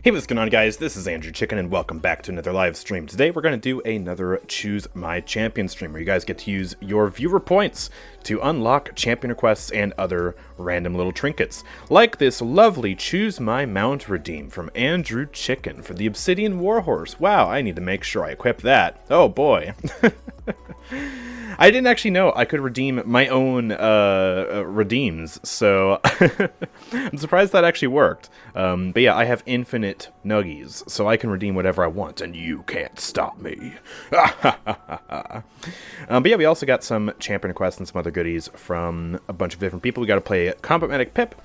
Hey, what's going on, guys? This is AndrewChicken, and welcome back to another live stream. Today, we're going to do another Choose My Champion stream, where you guys get to use your viewer points to unlock champion requests and other random little trinkets, like this lovely Choose My Mount redeem from AndrewChicken for the Obsidian Warhorse. Wow, I need to make sure I equip that. Oh, boy. I didn't actually know I could redeem my own redeems, so I'm surprised that actually worked. But yeah, I have infinite nuggies, so I can redeem whatever I want, and you can't stop me. But yeah, we also got some champion requests and some other goodies from a bunch of different people. We got to play Combat Medic Pip.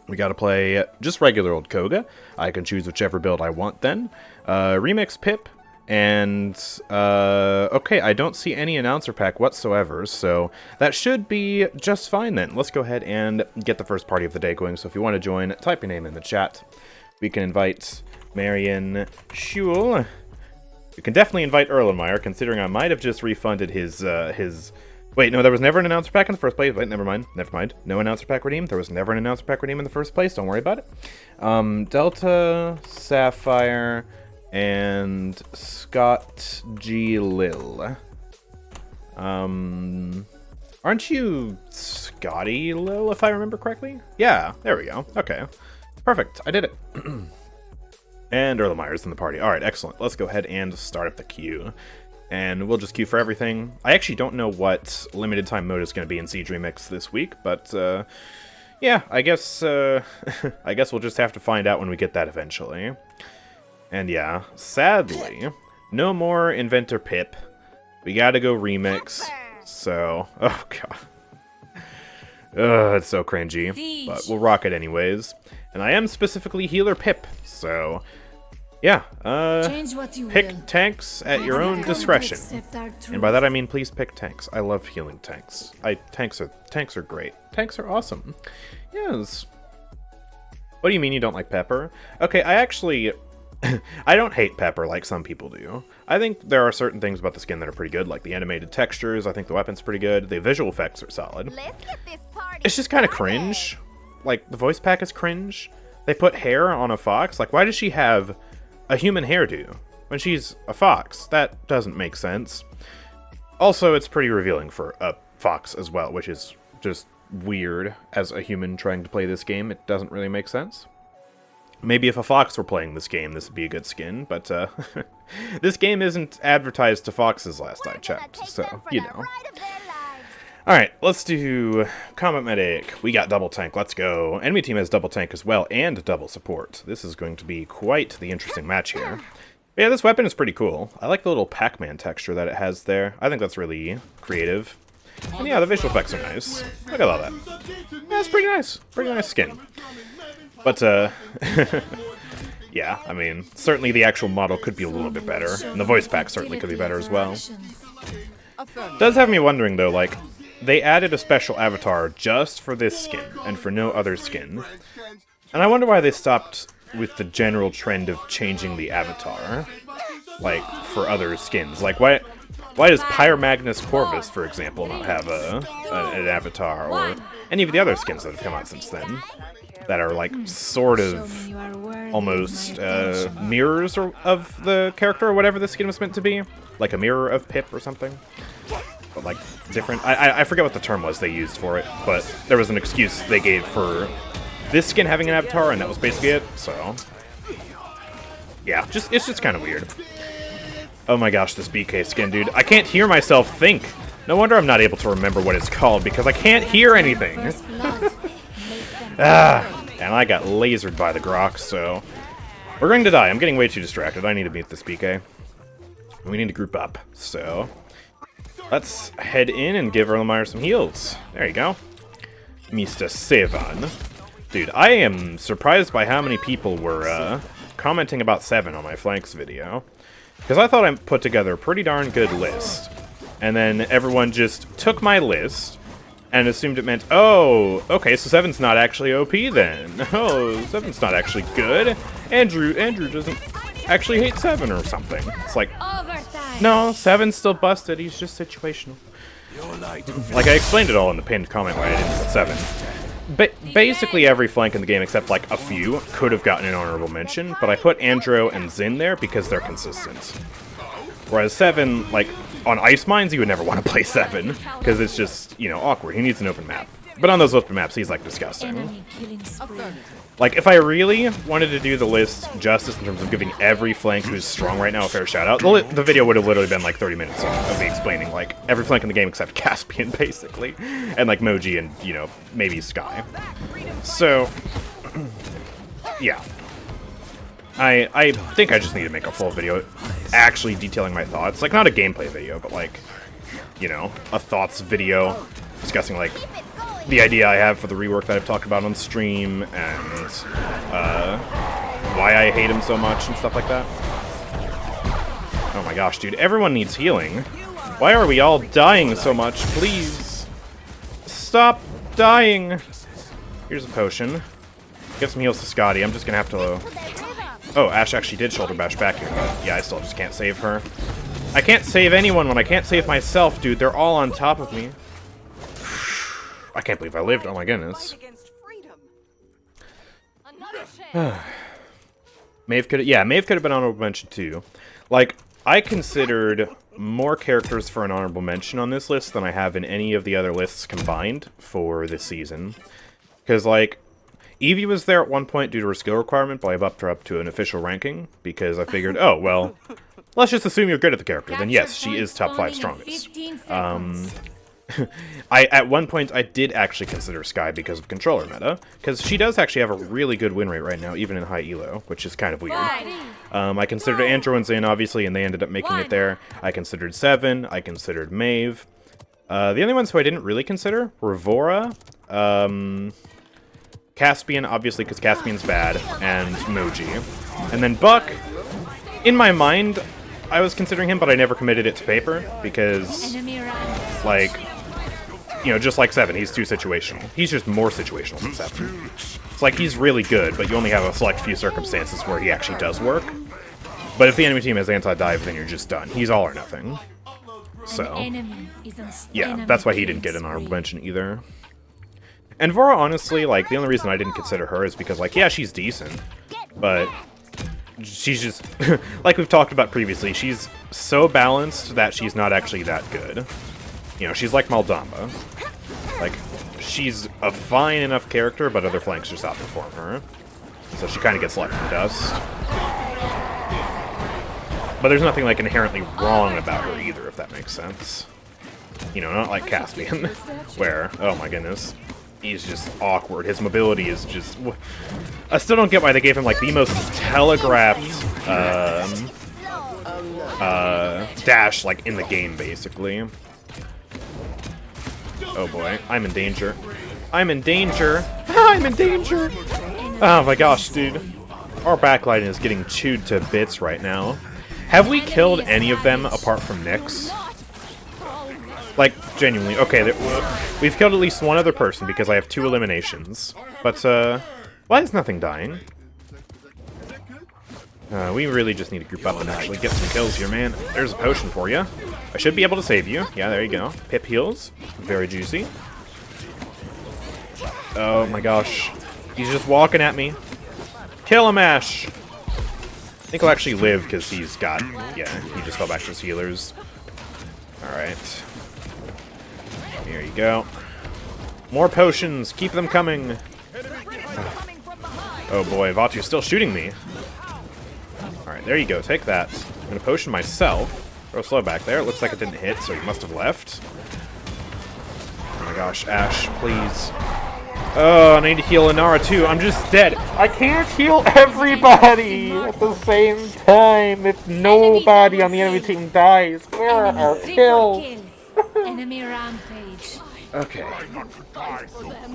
We got to play just regular old Koga. I can choose whichever build I want then. Remix Pip. And, okay, I don't see any announcer pack whatsoever, so that should be just fine then. Let's go ahead and get the first party of the day going. So if you want to join, type your name in the chat. We can invite Marion Schul. We can definitely invite Erlenmeyer, considering I might have just refunded his... Wait, no, there was never an announcer pack in the first place. Wait, never mind. No announcer pack redeem. There was never an announcer pack redeem in the first place. Don't worry about it. Delta, Sapphire... and Scott G. Lil. Aren't you Scotty Lil, if I remember correctly? Yeah, there we go. Okay. Perfect. I did it. And Erlenmeyer's in the party. Alright, excellent. Let's go ahead and start up the queue. And we'll just queue for everything. I actually don't know what limited time mode is going to be in Siege Remix this week, but, yeah, I guess we'll just have to find out when we get that eventually. And yeah, sadly, no more Inventor Pip. We gotta go Remix. So, oh god. It's so cringy. But we'll rock it anyways. And I am specifically Healer Pip. So, yeah. Pick tanks at your own discretion. And by that I mean please pick tanks. I love healing tanks. Tanks are great. Tanks are awesome. Yes. What do you mean you don't like Pepper? Okay, I actually... I don't hate Pepper like some people do. I think there are certain things about the skin that are pretty good, like the animated textures. I think the weapon's pretty good. The visual effects are solid. It's just kind of cringe. Like, the voice pack is cringe. They put hair on a fox. Like, why does she have a human hairdo when she's a fox? That doesn't make sense. Also, it's pretty revealing for a fox as well, which is just weird as a human trying to play this game. It doesn't really make sense. Maybe if a fox were playing this game, this would be a good skin, but this game isn't advertised to foxes last I checked, so, you know. Alright, let's do Combat Medic. We got double tank, let's go. Enemy team has double tank as well, and double support. This is going to be quite the interesting match here. But yeah, this weapon is pretty cool. I like the little Pac-Man texture that it has there. I think that's really creative. And yeah, the visual effects are nice. Look at all that. Yeah, it's pretty nice. Pretty nice skin. But, yeah, I mean, certainly the actual model could be a little bit better, and the voice pack certainly could be better as well. Does have me wondering, though, like, they added a special avatar just for this skin, and for no other skin. And I wonder why they stopped with the general trend of changing the avatar, like, for other skins. Like, why does Pyromagnus Corvus, for example, not have an avatar, or any of the other skins that have come out since then? That are, like, sort of almost mirrors of the character or whatever the skin was meant to be. Like a mirror of Pip or something. But, like, different. I forget what the term was they used for it, but there was an excuse they gave for this skin having an avatar, and that was basically it, so... yeah, it's just kind of weird. Oh my gosh, this BK skin, dude. I can't hear myself think. No wonder I'm not able to remember what it's called, because I can't hear anything. And I got lasered by the Grohk, so we're going to die. I'm getting way too distracted. I need to beat this BK. We need to group up, so let's head in and give Erlenmeyer some heals. There you go. Mr. Sevan. Dude, I am surprised by how many people were commenting about 7 on my flanks video, because I thought I put together a pretty darn good list, and then everyone just took my list and assumed it meant, oh, okay, so 7's not actually OP then. Oh, 7's not actually good. Andrew doesn't actually hate 7 or something. It's like, no, 7's still busted, he's just situational. Like, I explained it all in the pinned comment why I didn't put 7. Basically every flank in the game except like a few could have gotten an honorable mention, but I put Andro and Xin there because they're consistent. Whereas 7, like, on Ice Mines, you would never want to play 7, because it's just, you know, awkward. He needs an open map. But on those open maps, he's, like, disgusting. Like, if I really wanted to do the list justice in terms of giving every flank who's strong right now a fair shout-out, the video would have literally been, like, 30 minutes of me explaining, like, every flank in the game except Caspian, basically. And, like, Moji and, you know, maybe Sky. So, yeah. I think I just need to make a full video actually detailing my thoughts. Like, not a gameplay video, but, like, you know, a thoughts video discussing, like, the idea I have for the rework that I've talked about on stream, and why I hate him so much and stuff like that. Oh my gosh, dude, everyone needs healing. Why are we all dying so much? Please, stop dying. Here's a potion. Get some heals to Scotty. I'm just gonna have to... Oh, Ashe actually did shoulder bash back here, but yeah, I still just can't save her. I can't save anyone when I can't save myself, dude. They're all on top of me. I can't believe I lived. Oh my goodness. Maeve could have been honorable mention too. Like, I considered more characters for an honorable mention on this list than I have in any of the other lists combined for this season. Because, like, Evie was there at one point due to her skill requirement, but I've upped her up to an official ranking because I figured, oh, well, let's just assume you're good at the character. Then yes, she is top 5 strongest. At one point, I did actually consider Sky because of controller meta, because she does actually have a really good win rate right now, even in high elo, which is kind of weird. I considered Andrew and Xin, obviously, and they ended up making it there. I considered 7, I considered Maeve. The only ones who I didn't really consider were Vora, Caspian, obviously, because Caspian's bad, and Moji. And then Buck, in my mind, I was considering him, but I never committed it to paper, because, like, you know, just like 7, he's too situational. He's just more situational than 7. It's like, he's really good, but you only have a select few circumstances where he actually does work. But if the enemy team has anti-dive, then you're just done. He's all or nothing. So, yeah, that's why he didn't get an honorable mention either. And Vora, honestly, like, the only reason I didn't consider her is because, like, yeah, she's decent, but she's just, like we've talked about previously, she's so balanced that she's not actually that good. You know, she's like Maldamba. Like, she's a fine enough character, but other flanks just outperform her. So she kind of gets left in dust. But there's nothing, like, inherently wrong about her either, if that makes sense. You know, not like Caspian, where, oh my goodness, he's just awkward. His mobility is just... I still don't get why they gave him, like, the most telegraphed dash, like, in the game, basically. Oh boy, I'm in danger. I'm in danger! I'm in danger! Oh my gosh, dude. Our backline is getting chewed to bits right now. Have we killed any of them apart from Nyx? Like, genuinely. Okay, we've killed at least one other person because I have 2 eliminations. But, why is nothing dying? We really just need to group up and actually get some kills here, man. There's a potion for you. I should be able to save you. Yeah, there you go. Pip heals. Very juicy. Oh my gosh. He's just walking at me. Kill him, Ashe! I think he'll actually live because he's got... Yeah, he just fell back to his healers. Alright. Here you go. More potions. Keep them coming. Oh boy, Vatu's still shooting me. Alright, there you go. Take that. I'm going to potion myself. Throw slow back there. It looks like it didn't hit, so he must have left. Oh my gosh, Ashe, please. Oh, I need to heal Inara too. I'm just dead. I can't heal everybody at the same time if nobody on the enemy team dies. Where are our kills? Enemy rampage. Okay.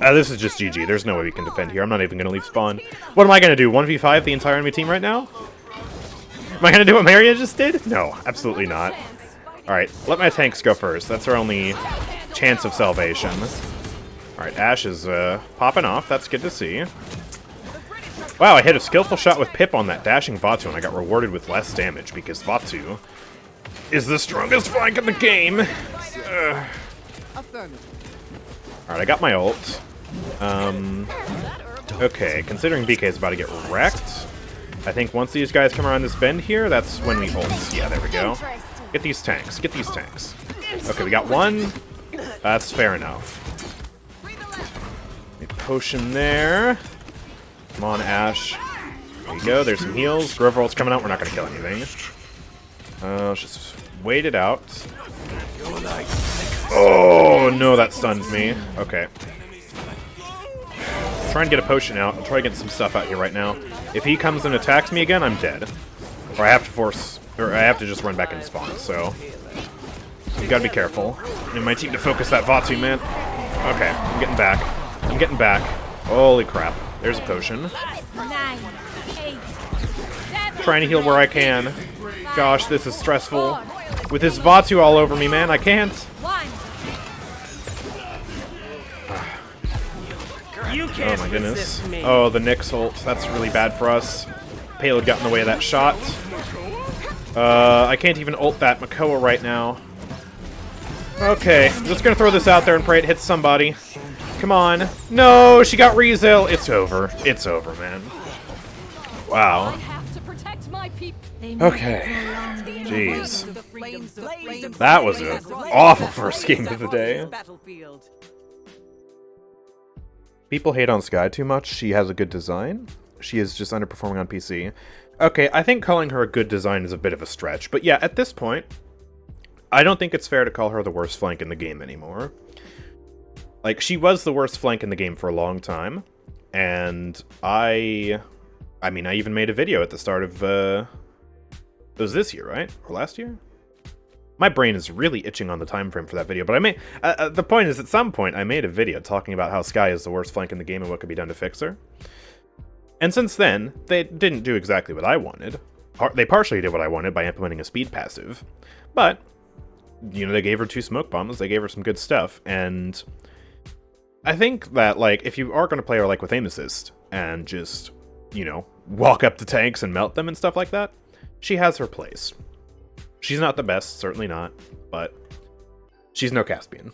This is just GG. There's no way we can defend here. I'm not even going to leave spawn. What am I going to do? 1v5 the entire enemy team right now? Am I going to do what Maria just did? No, absolutely not. Alright, let my tanks go first. That's our only chance of salvation. Alright, Ashe is popping off. That's good to see. Wow, I hit a skillful shot with Pip on that dashing Vatu, and I got rewarded with less damage because Vatu is the strongest flank in the game. Alright, I got my ult. Okay, considering BK is about to get wrecked, I think once these guys come around this bend here, that's when we ult. Yeah, there we go. Get these tanks. Get these tanks. Okay, we got one. That's fair enough. A potion there. Come on, Ashe. There you go. There's some heals. Grohk ult's coming out. We're not going to kill anything. Let's just wait it out. Oh, no, that stunned me. Okay. Try and get a potion out. I'll try to get some stuff out here right now. If he comes and attacks me again, I'm dead. Or I have to just run back into spawn, so you gotta be careful. I need my team to focus that Vatu, man. Okay, I'm getting back. I'm getting back. Holy crap. There's a potion. 9, 8, 7, Trying to heal where I can. Gosh, this is stressful. With this Vatu all over me, man, I can't. 1. Oh my goodness. Oh, the Nyx ult. That's really bad for us. Payload got in the way of that shot. I can't even ult that Makoa right now. Okay, I'm just gonna throw this out there and pray it hits somebody. Come on. No, she got Rezel. It's over. It's over, man. Wow. Okay. Jeez. That was an awful first game of the day. People hate on Skye too much. She has a good design. She is just underperforming on PC. Okay, I think calling her a good design is a bit of a stretch. But yeah, at this point, I don't think it's fair to call her the worst flank in the game anymore. Like, she was the worst flank in the game for a long time. And I mean, I even made a video at the start of, it was this year, right? Or last year? My brain is really itching on the time frame for that video, but I made, the point is, at some point, I made a video talking about how Skye is the worst flank in the game and what could be done to fix her. And since then, they didn't do exactly what I wanted. They partially did what I wanted by implementing a speed passive. But, you know, they gave her 2 smoke bombs, they gave her some good stuff, and I think that, like, if you are going to play her, like, with aim assist, and just, you know, walk up to tanks and melt them and stuff like that, she has her place. She's not the best, certainly not, but she's no Caspian.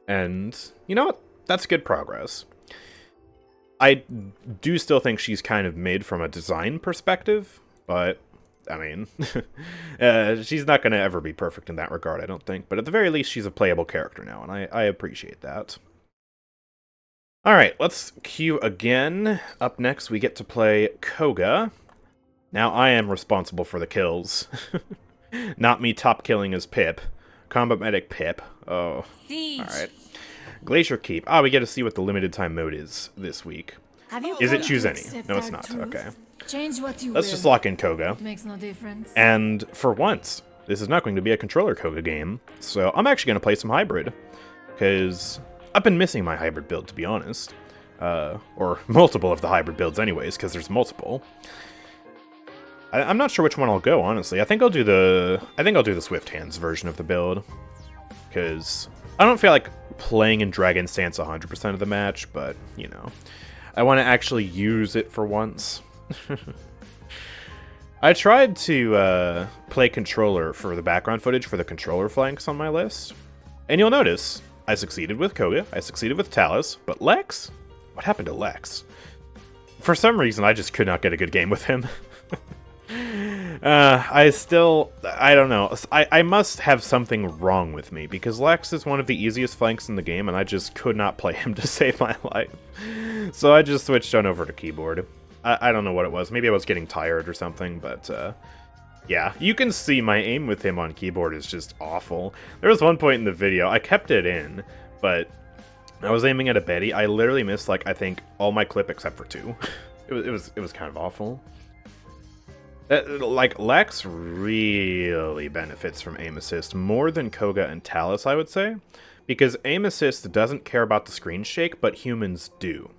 And, you know what? That's good progress. I do still think she's kind of mid from a design perspective, but, I mean, she's not going to ever be perfect in that regard, I don't think. But at the very least, she's a playable character now, and I appreciate that. Alright, let's queue again. Up next, we get to play Koga. Now, I am responsible for the kills. Not me top killing as Pip. Combat Medic Pip. Oh. Alright. Glacier Keep. Ah, we get to see what the limited time mode is this week. Is it choose any? No, it's not. Okay. Change what you Let's just lock in Koga. Makes no difference. And for once, this is not going to be a controller Koga game. So I'm actually going to play some hybrid. Because I've been missing my hybrid build, to be honest. Or multiple of the hybrid builds anyways, because there's multiple. I'm not sure which one I'll go, honestly. I think I'll do the Swift Hands version of the build. Because I don't feel like playing in Dragon Stance 100% of the match, but, you know. I want to actually use it for once. I tried to play controller for the background footage for the controller flanks on my list. And you'll notice, I succeeded with Koga, I succeeded with Talus, but Lex? What happened to Lex? For some reason, I just could not get a good game with him. I don't know. I must have something wrong with me, because Lex is one of the easiest flanks in the game, and I just could not play him to save my life. So I just switched on over to keyboard. I don't know what it was. Maybe I was getting tired or something, but yeah. You can see my aim with him on keyboard is just awful. There was one point in the video, I kept it in, but I was aiming at a Betty. I literally missed, like, I think, all my clip except for 2. It was kind of awful. Like, Lex really benefits from aim assist more than Koga and Talus, I would say, because aim assist doesn't care about the screen shake, but humans do.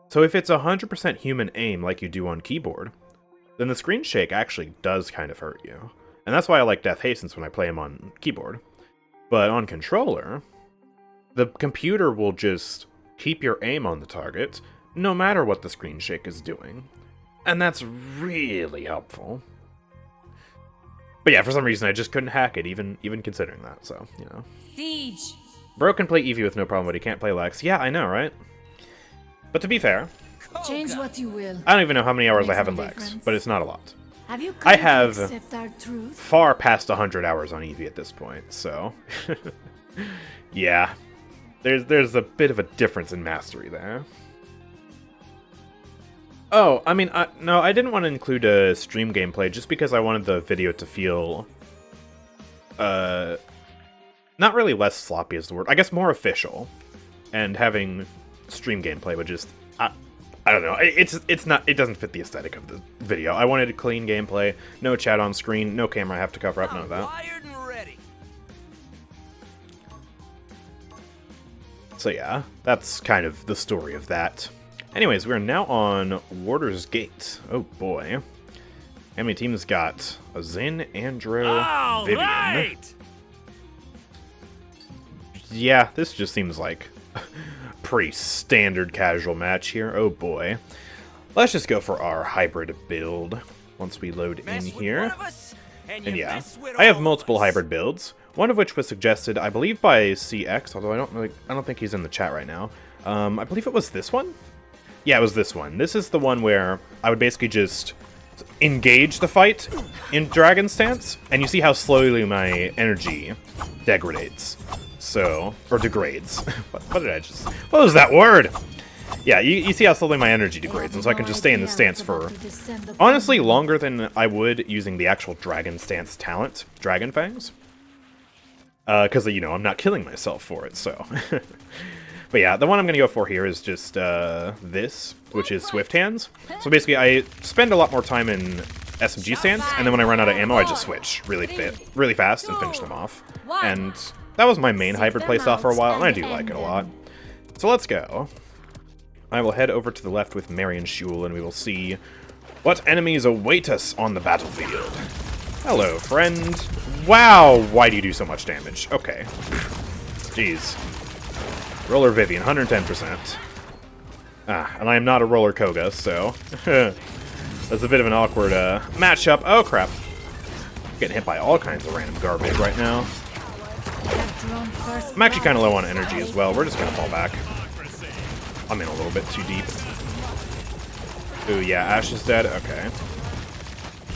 So if it's 100% human aim like you do on keyboard, then the screen shake actually does kind of hurt you. And that's why I like Death Hastens when I play him on keyboard. But on controller, the computer will just keep your aim on the target, no matter what the screen shake is doing. And that's really helpful. But yeah, for some reason I just couldn't hack it, even considering that, so, you know. Siege. Bro can play Evie with no problem, but he can't play Lex. Yeah, I know, right? But to be fair, Change what you will. I don't even know how many hours I Makes have in no Lex, difference. but it's not a lot. Have you I come have to accept our truth? far past 100 hours on Evie at this point, so... yeah. There's a bit of a difference in mastery there. Oh, I mean, no, I didn't want to include a stream gameplay just because I wanted the video to feel... not really less sloppy is the word. I guess more official. And having stream gameplay would just... I don't know. It's not. It doesn't fit the aesthetic of the video. I wanted clean gameplay, no chat on screen, no camera I have to cover up, none of that. Wired and ready. So yeah, that's kind of the story of that. Anyways, we're now on Warder's Gate. Oh boy. How many teams got? A Zin, Andrew, Vivian. Right. Yeah, this just seems like pretty standard casual match here. Oh boy. Let's just go for our hybrid build once we load in here. And yeah, I have multiple hybrid builds, one of which was suggested, I believe, by CX, although I don't think he's in the chat right now. I believe it was this one? Yeah, it was this one. This is the one where I would basically just engage the fight in Dragon Stance, and you see how slowly my energy degrades. So, or degrades. What did I just... What was that word? Yeah, you see how slowly my energy degrades, and so I can just stay in the stance for, honestly, longer than I would using the actual Dragon Stance talent, Dragon Fangs. Because, you know, I'm not killing myself for it, so... But yeah, the one I'm going to go for here is just this, which is Swift Hands. So basically, I spend a lot more time in SMG stance, and then when I run out of ammo, I just switch really fast and finish them off. And that was my main hybrid playstyle for a while, and I do like it a lot. So let's go. I will head over to the left with Marion Shul, and we will see what enemies await us on the battlefield. Hello, friend. Wow, why do you do so much damage? Okay. Jeez. Roller Vivian, 110%. Ah, and I am not a roller Koga, so... that's a bit of an awkward matchup. Oh, crap. Getting hit by all kinds of random garbage right now. I'm actually kind of low on energy as well. We're just going to fall back. I'm in a little bit too deep. Ooh, yeah, Ash is dead. Okay.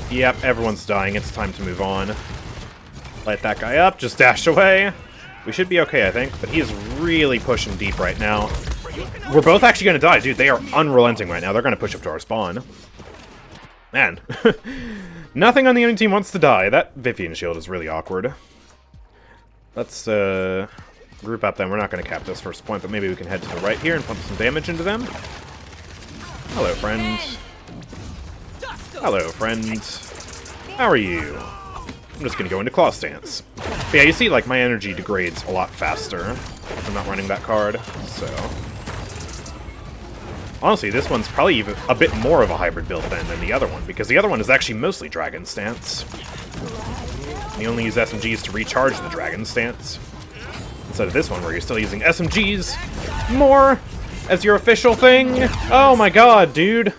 Yep, everyone's dying. It's time to move on. Light that guy up. Just dash away. We should be okay, I think. But he is really pushing deep right now. We're both actually going to die. Dude, they are unrelenting right now. They're going to push up to our spawn. Man. Nothing on the enemy team wants to die. That Vivian shield is really awkward. Let's group up then. We're not going to cap this first point, but maybe we can head to the right here and pump some damage into them. Hello, friend. Hello, friend. How are you? I'm just going to go into Claw Stance. But yeah, you see, like, my energy degrades a lot faster if I'm not running that card, so... Honestly, this one's probably even a bit more of a hybrid build then than the other one, because the other one is actually mostly Dragon Stance. You only use SMGs to recharge the Dragon Stance. Instead of this one, where you're still using SMGs more as your official thing. Oh my god, dude.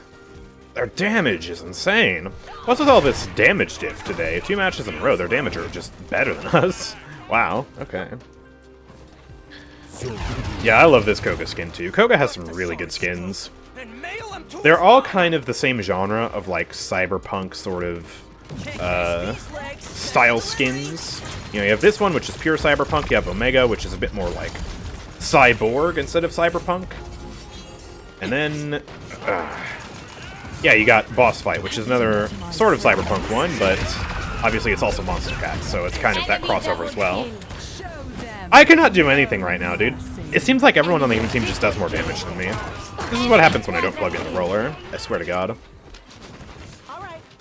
Their damage is insane. What's with all this damage diff today? 2 matches in a row, their damage are just better than us. Wow, okay. Yeah, I love this Koga skin too. Koga has some really good skins. They're all kind of the same genre of like cyberpunk sort of style skins. You know, you have this one, which is pure cyberpunk. You have Omega, which is a bit more like cyborg instead of cyberpunk. And then, yeah, you got Boss Fight, which is another sort of cyberpunk one, but obviously it's also Monster Cat, so it's kind of that crossover as well. I cannot do anything right now, dude. It seems like everyone on the enemy team just does more damage than me. This is what happens when I don't plug in the roller. I swear to God. It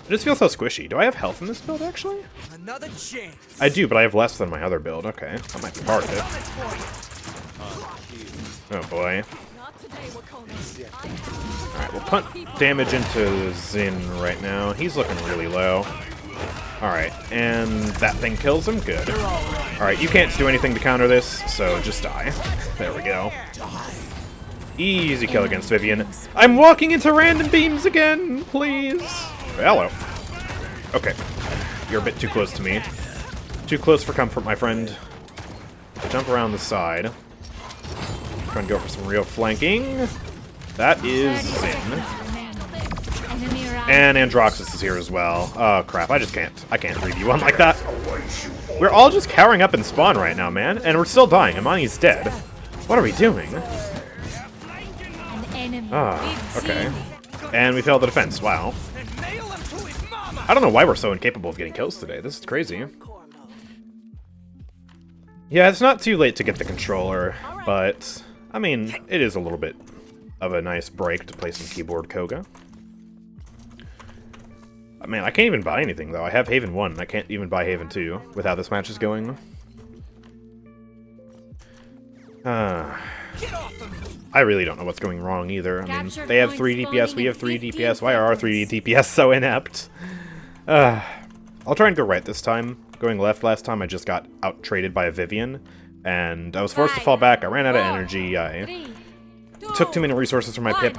just feels so squishy. Do I have health in this build, actually? Another chance. I do, but I have less than my other build. Okay, that might be part of it. Oh, boy. Alright, we'll punt damage into Zin right now. He's looking really low. Alright, and that thing kills him? Good. Alright, you can't do anything to counter this, so just die. There we go. Easy kill against Vivian. I'm walking into random beams again, please. Hello. Okay. You're a bit too close to me. Too close for comfort, my friend. Jump around the side. Trying to go for some real flanking. That is Zin. And Androxus is here as well. Oh crap, I can't 3v1 like that. We're all just cowering up in spawn right now, man. And we're still dying. Amani's dead. What are we doing? Ah, okay. And we failed the defense, wow. I don't know why we're so incapable of getting kills today. This is crazy. Yeah, it's not too late to get the controller, but, I mean, it is a little bit of a nice break to play some keyboard Koga. Man, I can't even buy anything, though. I have Haven 1, and I can't even buy Haven 2 with how this match is going. I really don't know what's going wrong, either. I mean, they have 3 DPS, we have 3 DPS. Why are our 3 DPS so inept? I'll try and go right this time. Going left last time, I just got out-traded by a Vivian, and I was forced to fall back. I ran out of energy. I took too many resources from my Pip.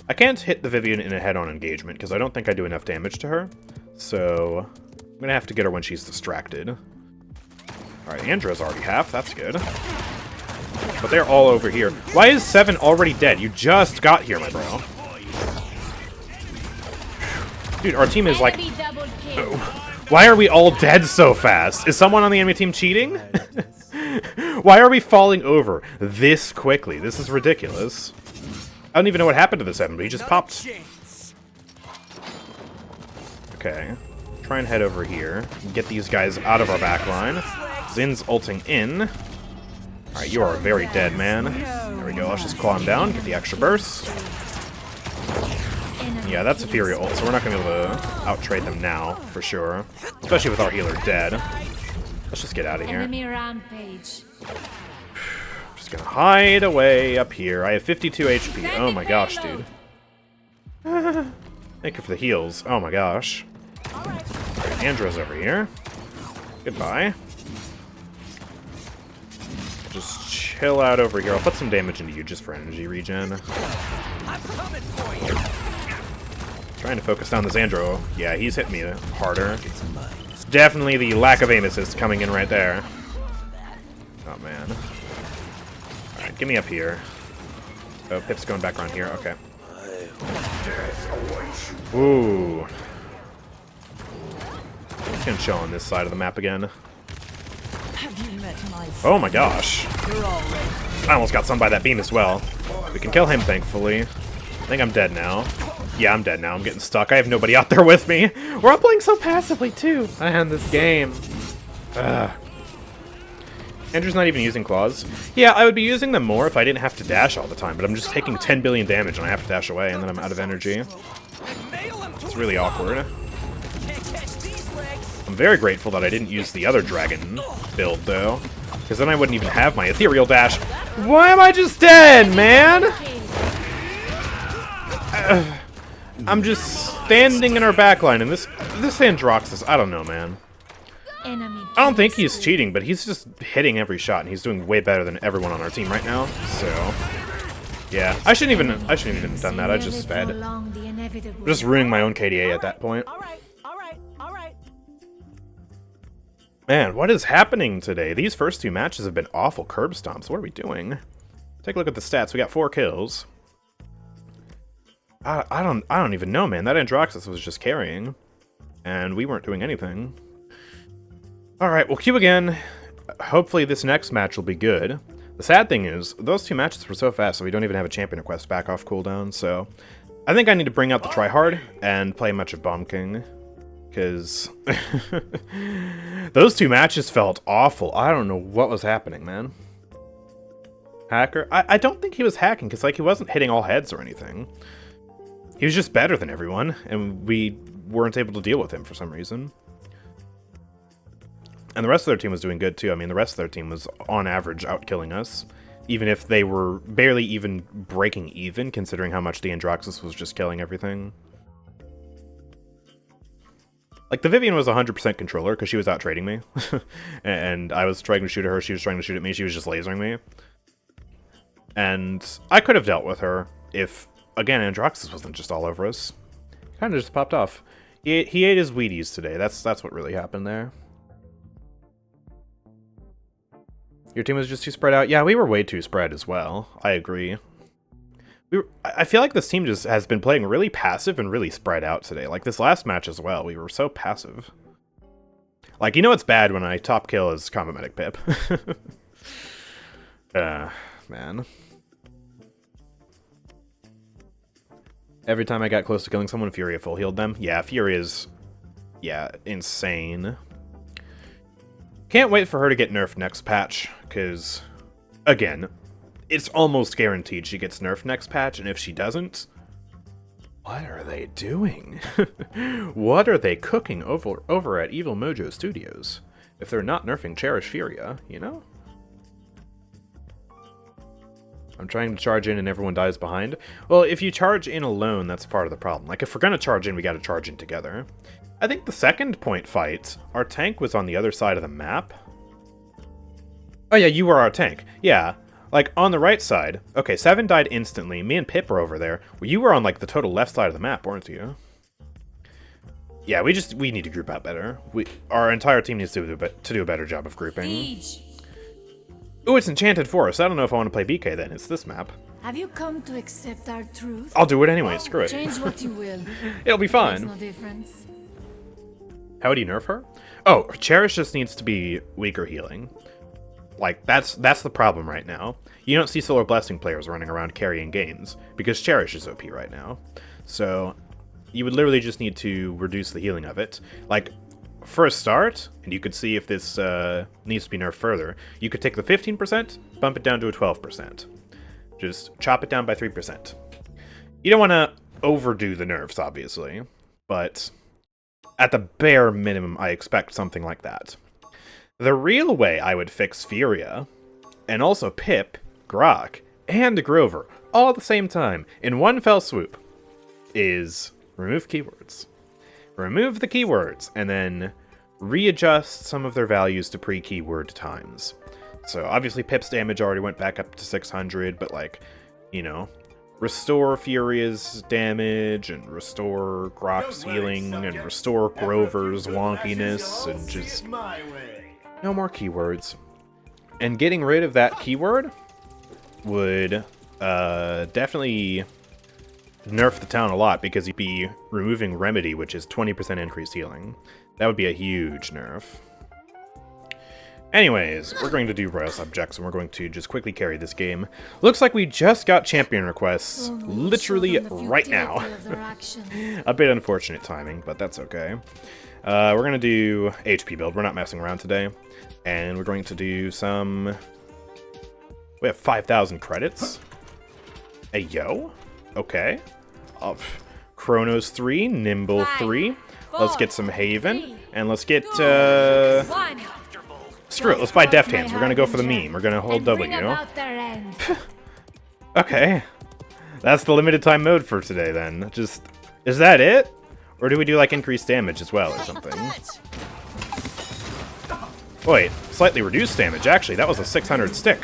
I can't hit the Vivian in a head-on engagement, because I don't think I do enough damage to her. So, I'm going to have to get her when she's distracted. Alright, Andra's already half. That's good. But they're all over here. Why is 7 already dead? You just got here, my bro. Dude, our team is like... Why are we all dead so fast? Is someone on the enemy team cheating? Why are we falling over this quickly? This is ridiculous. I don't even know what happened to the 7, but he just popped. Okay. Try and head over here. Get these guys out of our backline. Zin's ulting in. Alright, you are very dead, man. There we go. Let's just claw him down. Get the extra burst. Yeah, that's a Fury ult, so we're not going to be able to out-trade them now, for sure. Especially with our healer dead. Let's just get out of here. Just gonna hide away up here. I have 52 HP. Oh my gosh, dude. Thank you for the heals. Oh my gosh. Alright, Andra's over here. Goodbye. Just chill out over here. I'll put some damage into you just for energy regen. Trying to focus down this Andro. Yeah, he's hit me harder. It's definitely the lack of aim assist coming in right there. Oh man. Alright, get me up here. Oh, Pip's going back around here. Okay. Ooh. Just gonna chill on this side of the map again. Oh my gosh. I almost got stung by that beam as well. We can kill him, thankfully. I think I'm dead now. Yeah, I'm dead now. I'm getting stuck. I have nobody out there with me. We're all playing so passively, too. I end this game. Ugh. Andrew's not even using claws. Yeah, I would be using them more if I didn't have to dash all the time, but I'm just taking 10 billion damage and I have to dash away, and then I'm out of energy. It's really awkward. I'm very grateful that I didn't use the other dragon build, though, because then I wouldn't even have my ethereal dash. Why am I just dead, man? I'm just standing in our backline, and this Androxus, I don't know, man. I don't think he's cheating, but he's just hitting every shot, and he's doing way better than everyone on our team right now. So, yeah, I shouldn't even have done that. I just fed. I'm just ruining my own KDA at that point. Man, what is happening today? These first 2 matches have been awful curb stomps. What are we doing? Take a look at the stats. We got 4 kills. I don't even know, man. That Androxus was just carrying, and we weren't doing anything. Alright, we'll queue again. Hopefully this next match will be good. The sad thing is, those 2 matches were so fast that we don't even have a champion request back off cooldown, so I think I need to bring out the tryhard and play much of Bomb King, because those 2 matches felt awful. I don't know what was happening, man. Hacker? I don't think he was hacking, because like he wasn't hitting all heads or anything. He was just better than everyone, and we weren't able to deal with him for some reason. And the rest of their team was doing good, too. I mean, the rest of their team was, on average, out-killing us. Even if they were barely even breaking even, considering how much the Androxus was just killing everything. Like, the Vivian was 100% controller, because she was out-trading me. And I was trying to shoot at her, she was trying to shoot at me, she was just lasering me. And I could have dealt with her if... Again, Androxus wasn't just all over us. Kind of just popped off. He ate his Wheaties today. That's what really happened there. Your team was just too spread out? Yeah, we were way too spread as well. I agree. I feel like this team just has been playing really passive and really spread out today. Like this last match as well, we were so passive. Like, you know it's bad when I top kill as Combat Medic Pip. Man. Every time I got close to killing someone, Furia full healed them. Yeah, Furia is... yeah, insane. Can't wait for her to get nerfed next patch, because, again, it's almost guaranteed she gets nerfed next patch, and if she doesn't, what are they doing? What are they cooking over at Evil Mojo Studios? If they're not nerfing Cherish Furia, you know? I'm trying to charge in and everyone dies behind. Well, if you charge in alone, that's part of the problem. Like, if we're gonna charge in, we gotta charge in together. I think the second point fight, our tank was on the other side of the map. Oh yeah, you were our tank. Yeah, like, on the right side. Okay, 7 died instantly. Me and Pip were over there. Well, you were on, like, the total left side of the map, weren't you? Yeah, we need to group out better. Our entire team needs to do a better job of grouping. Siege. Ooh, it's Enchanted Forest. I don't know if I want to play BK then. It's this map. Have you come to accept our truth? I'll do it anyway. Screw it. Change what you will. It'll be Makes fun. no difference. How would you nerf her? Oh, Cherish just needs to be weaker healing. Like, that's the problem right now. You don't see Solar Blessing players running around carrying games, because Cherish is OP right now. So, you would literally just need to reduce the healing of it. Like, for a start, and you could see if this needs to be nerfed further, you could take the 15%, bump it down to a 12%. Just chop it down by 3%. You don't want to overdo the nerfs, obviously, but at the bare minimum, I expect something like that. The real way I would fix Furia, and also Pip, Grohk, and Grover, all at the same time, in one fell swoop, is remove keywords. Remove the keywords, and then readjust some of their values to pre-keyword times. So, obviously, Pip's damage already went back up to 600, but, like, you know, restore Furia's damage, and restore Grohk's healing, and restore Grover's wonkiness, and just no more keywords. And getting rid of that keyword would definitely nerf the town a lot, because you'd be removing Remedy, which is 20% increased healing. That would be a huge nerf. Anyways, we're going to do royal subjects, and we're going to just quickly carry this game. Looks like we just got champion requests, literally right now. A bit unfortunate timing, but that's okay. We're going to do HP build. We're not messing around today. And we're going to do some... we have 5,000 credits. Hey, yo. Okay. Chronos 3, Nimble 3. Let's get some Haven. And let's get, screw it, let's buy Deft Hands. We're gonna go for the meme. We're gonna hold W. Okay. That's the limited time mode for today, then. Just... is that it? Or do we do, like, increased damage as well, or something? Wait, slightly reduced damage. Actually, that was a 600 stick.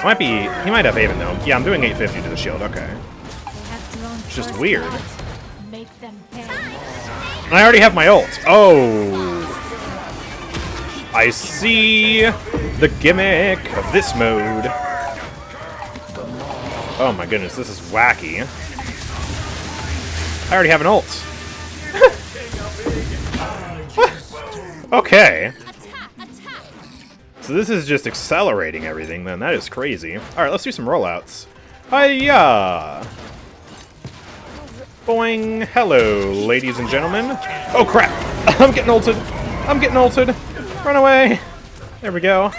Might be... he might have Haven, though. Yeah, I'm doing 850 to the shield. Okay. It's just weird. I already have my ult. Oh. I see the gimmick of this mode. Oh my goodness, this is wacky. I already have an ult. Okay. So this is just accelerating everything, then. That is crazy. Alright, let's do some rollouts. Hiya! Boing! Hello, ladies and gentlemen. Oh, crap! I'm getting ulted! I'm getting ulted! Run away! There we go.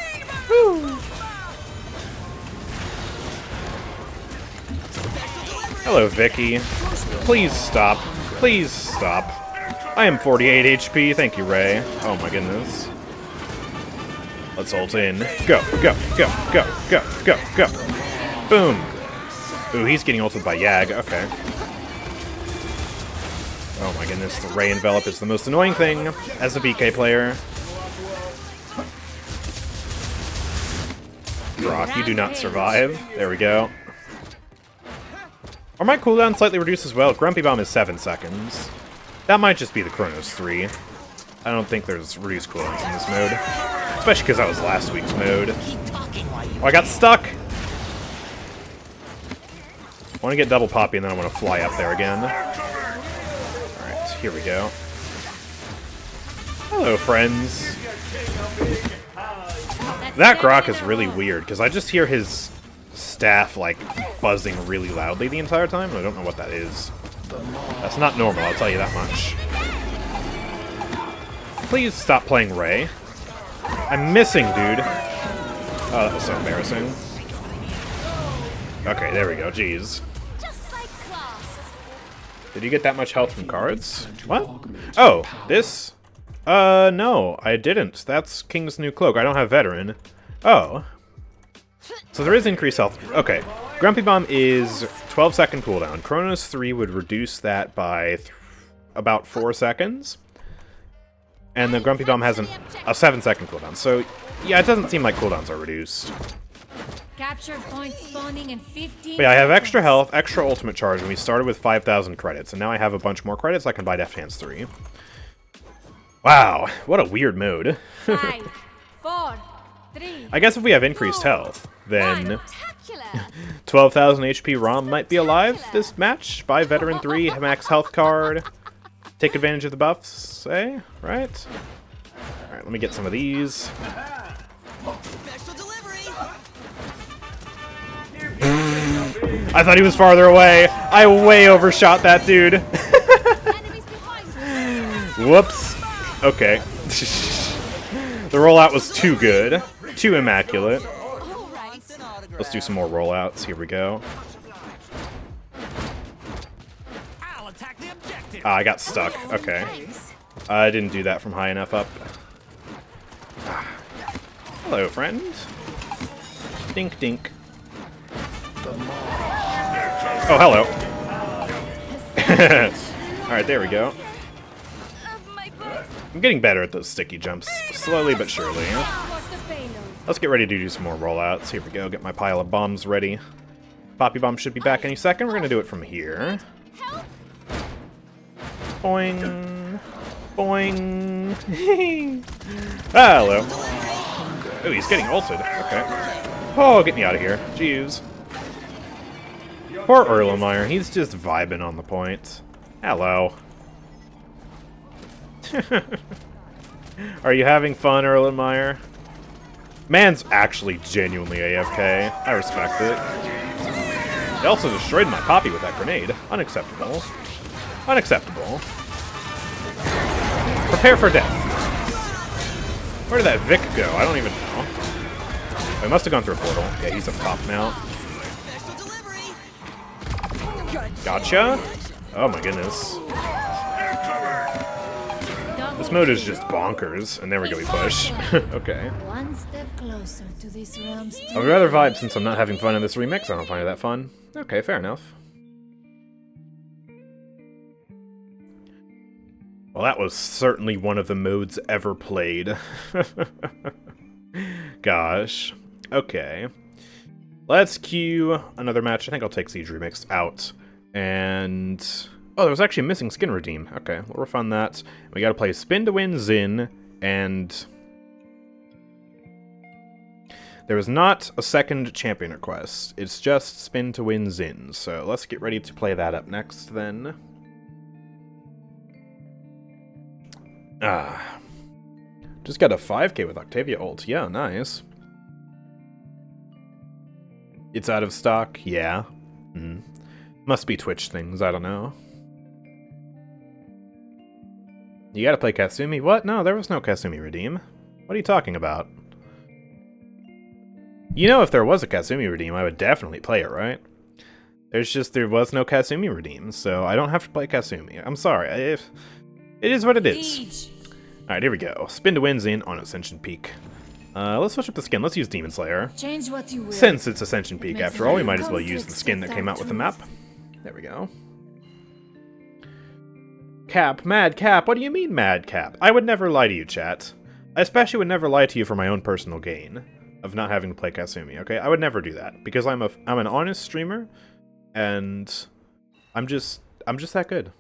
Woo. Hello, Vicky. Please stop. Please stop. I am 48 HP. Thank you, Ray. Oh my goodness. Let's ult in. Go, go, go, go, go, go, go. Boom. Ooh, he's getting ulted by Yag. Okay. Oh my goodness, the Ray envelop is the most annoying thing as a BK player. Grohk, you do not survive. There we go. Are my cooldown slightly reduced as well? Grumpy Bomb is 7 seconds. That might just be the Chronos 3. I don't think there's reduced cooldowns in this mode. Especially because that was last week's mode. Oh, I got stuck! want to get double Poppy, and then I want to fly up there again. Alright, here we go. Hello, friends. That Grohk is really weird, because I just hear his staff, like, buzzing really loudly the entire time, and I don't know what that is. That's not normal, I'll tell you that much. Please stop playing Ray. I'm missing, dude. Oh, that was so embarrassing. Okay, there we go, jeez. Did you get that much health from cards? What? Oh, this? No, I didn't. That's King's New Cloak. I don't have Veteran. Oh. So there is increased health. Okay. Grumpy Bomb is 12-second cooldown. Chronos 3 would reduce that by about 4 seconds. And the Grumpy Bomb has a 7-second cooldown. So, yeah, it doesn't seem like cooldowns are reduced. Capture point spawning in 15 But yeah, I have extra health, extra ultimate charge, and we started with 5,000 credits. And now I have a bunch more credits. I can buy Deft Hands 3. Wow, what a weird mode. 5, 4, 3. I guess if we have increased health, then 12,000 HP ROM might be alive this match. Buy Veteran 3, max health card. Take advantage of the buffs, eh? Right? Alright, let me get some of these. Special delivery. I thought he was farther away. I way overshot that dude. Whoops. Okay. The rollout was too good. Too immaculate. Let's do some more rollouts. Here we go. I'll attack the objective. Ah, I got stuck. Okay. I didn't do that from high enough up. Hello, friend. Dink, dink. Oh, hello. Alright, there we go. I'm getting better at those sticky jumps, slowly but surely. Let's get ready to do some more rollouts. Here we go, get my pile of bombs ready. Poppy Bomb should be back any second. We're going to do it from here. Boing. Boing. Ah, hello. Oh, he's getting ulted. Okay. Oh, get me out of here. Jeez. Poor Erlenmeyer. He's just vibing on the point. Hello. Are you having fun, Erlenmeyer? Man's actually genuinely AFK. I respect it. He also destroyed my Poppy with that grenade. Unacceptable. Unacceptable. Prepare for death. Where did that Vic go? I don't even know. Oh, he must have gone through a portal. Yeah, he's up top now. Gotcha. Oh my goodness. This mode is just bonkers. And there we go, we push. Okay. One step closer to this realm's I would rather vibe since I'm not having fun in this remix. I don't find it that fun. Okay, fair enough. Well, that was certainly one of the modes ever played. Gosh. Okay. Let's queue another match. I think I'll take Siege Remix out. And... oh, there was actually a missing skin redeem. Okay, we'll refund that. We gotta play Spin to Win Zin, and... there was not a second champion request. It's just Spin to Win Zin. So let's get ready to play that up next, then. Ah. Just got a 5k with Octavia ult. Yeah, nice. It's out of stock? Yeah. Must be Twitch things, I don't know. You gotta play Kasumi? What? No, there was no Kasumi redeem. What are you talking about? You know, if there was a Kasumi redeem, I would definitely play it, right? There was no Kasumi redeem, so I don't have to play Kasumi. I'm sorry. It is what it is. Alright, here we go. Spin to Win Zin on Ascension Peak. Let's switch up the skin. Let's use Demon Slayer. Change what you will. Since it's Ascension Peak, after all, we might as well use the skin that came out with the map. There we go. Cap, Mad Cap. What do you mean, Mad Cap? I would never lie to you, chat. I especially would never lie to you for my own personal gain of not having to play Kasumi. Okay, I would never do that because I'm an honest streamer, and I'm just that good.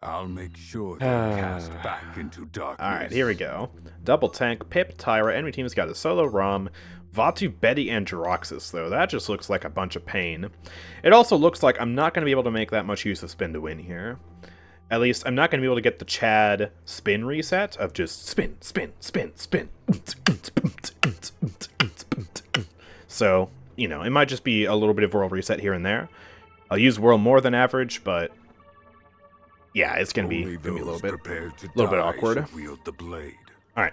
I'll make sure they're cast back into darkness. Alright, here we go. Double tank, Pip, Tyra, enemy team's got a solo Rom, Vatu, Betty, and Jiraxis, though. That just looks like a bunch of pain. It also looks like I'm not going to be able to make that much use of spin to win here. At least, I'm not going to be able to get the Chad spin reset of just spin, spin, spin, spin. So, you know, it might just be a little bit of world reset here and there. I'll use world more than average, but yeah, it's going to be a little bit awkward. Wield the blade. All right.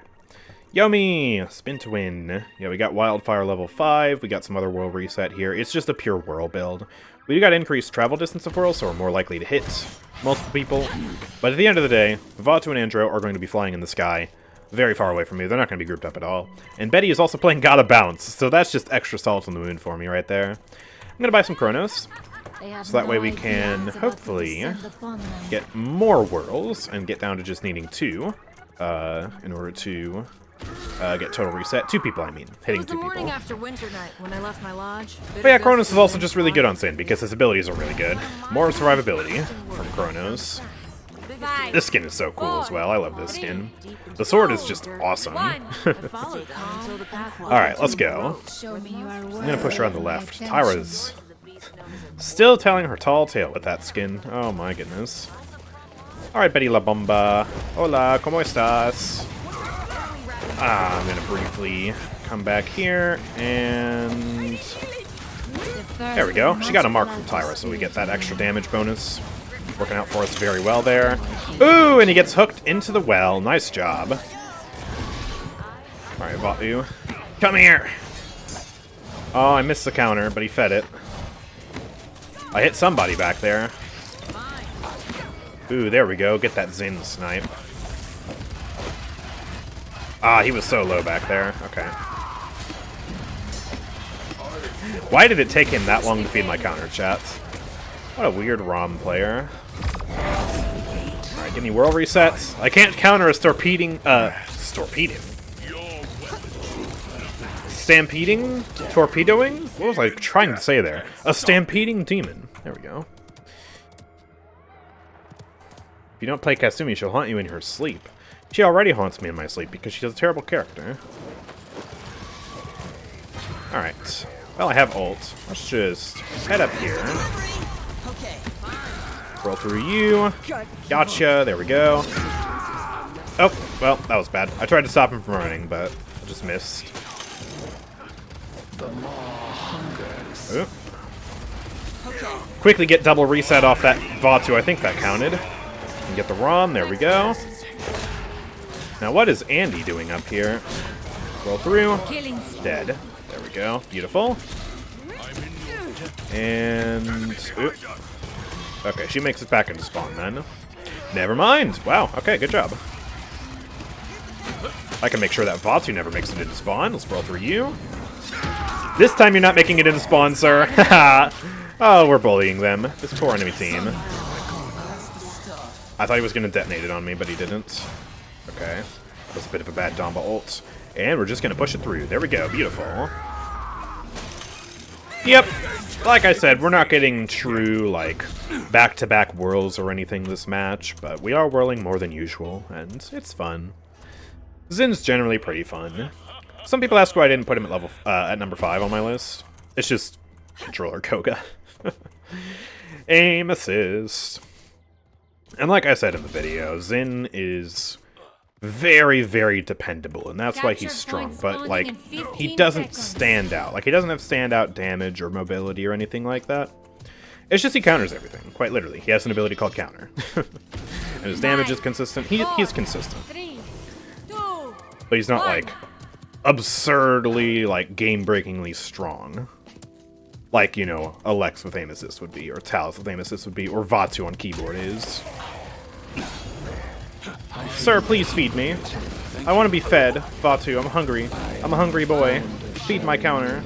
Yomi! Spin to win. Yeah, we got Wildfire level 5. We got some other world reset here. It's just a pure whirl build. We got increased travel distance of whirl, so we're more likely to hit multiple people. But at the end of the day, Vatu and Andro are going to be flying in the sky very far away from me. They're not going to be grouped up at all. And Betty is also playing Gotta Bounce, so that's just extra salt on the moon for me right there. I'm going to buy some Chronos, so that way we can hopefully get more whirls and get down to just needing 2 in order to get total reset. 2 people, I mean. Hitting 2 people. Morning after winter night when I left my lodge. But yeah, Chronos is also just really good on Sin because his abilities are really good. More survivability from Chronos. This skin is so cool as well. I love this skin. The sword is just awesome. Alright, let's go. I'm gonna push her on the left. Tyra's still telling her tall tale with that skin. Oh my goodness. Alright, Betty La Bomba. Hola, ¿cómo estás? I'm gonna briefly come back here, and there we go. She got a mark from Tyra, so we get that extra damage bonus. Working out for us very well there. Ooh, and he gets hooked into the well. Nice job. Alright, Vatu. Come here! Oh, I missed the counter, but he fed it. I hit somebody back there. Ooh, there we go. Get that Zin snipe. Ah, he was so low back there. Okay. Why did it take him that long to feed my counter, chat? What a weird ROM player. Alright, give me world resets. I can't counter a stampeding... Stampeding? Torpedoing? What was I trying to say there? A stampeding demon. There we go. If you don't play Kasumi, she'll haunt you in her sleep. She already haunts me in my sleep because she's a terrible character. Alright. Well, I have ult. Let's just head up here. Roll through you. Gotcha. There we go. Oh, well, that was bad. I tried to stop him from running, but I just missed. Ooh. Quickly get double reset off that Vatu. I think that counted. And get the ROM. There we go. Now, what is Andy doing up here? Roll through. Dead. There we go. Beautiful. And... ooh. Okay, she makes it back into spawn then. Never mind. Wow. Okay, good job. I can make sure that Vatu never makes it into spawn. Let's roll through you. This time you're not making it into spawn, sir. Oh, we're bullying them. This poor enemy team. I thought he was going to detonate it on me, but he didn't. Okay. That's a bit of a bad Domba ult. And we're just going to push it through. There we go. Beautiful. Yep. Like I said, we're not getting true, like, back-to-back whirls or anything this match, but we are whirling more than usual, and it's fun. Zin's generally pretty fun. Some people ask why I didn't put him at number 5 on my list. It's just controller Koga. Aim assist. And like I said in the video, Zin is very, very dependable, and that's why he's strong, but, like, he doesn't stand out. Like, he doesn't have standout damage or mobility or anything like that. It's just he counters everything, quite literally. He has an ability called counter. And his damage is consistent. He's consistent. But he's not, like, absurdly, like, game-breakingly strong. Like, you know, Alex with aim assist would be, or Talus with aim assist would be, or Vatu on keyboard is. Sir, please feed me. I want to be fed, Vatu. I'm hungry. I'm a hungry boy. Feed my counter.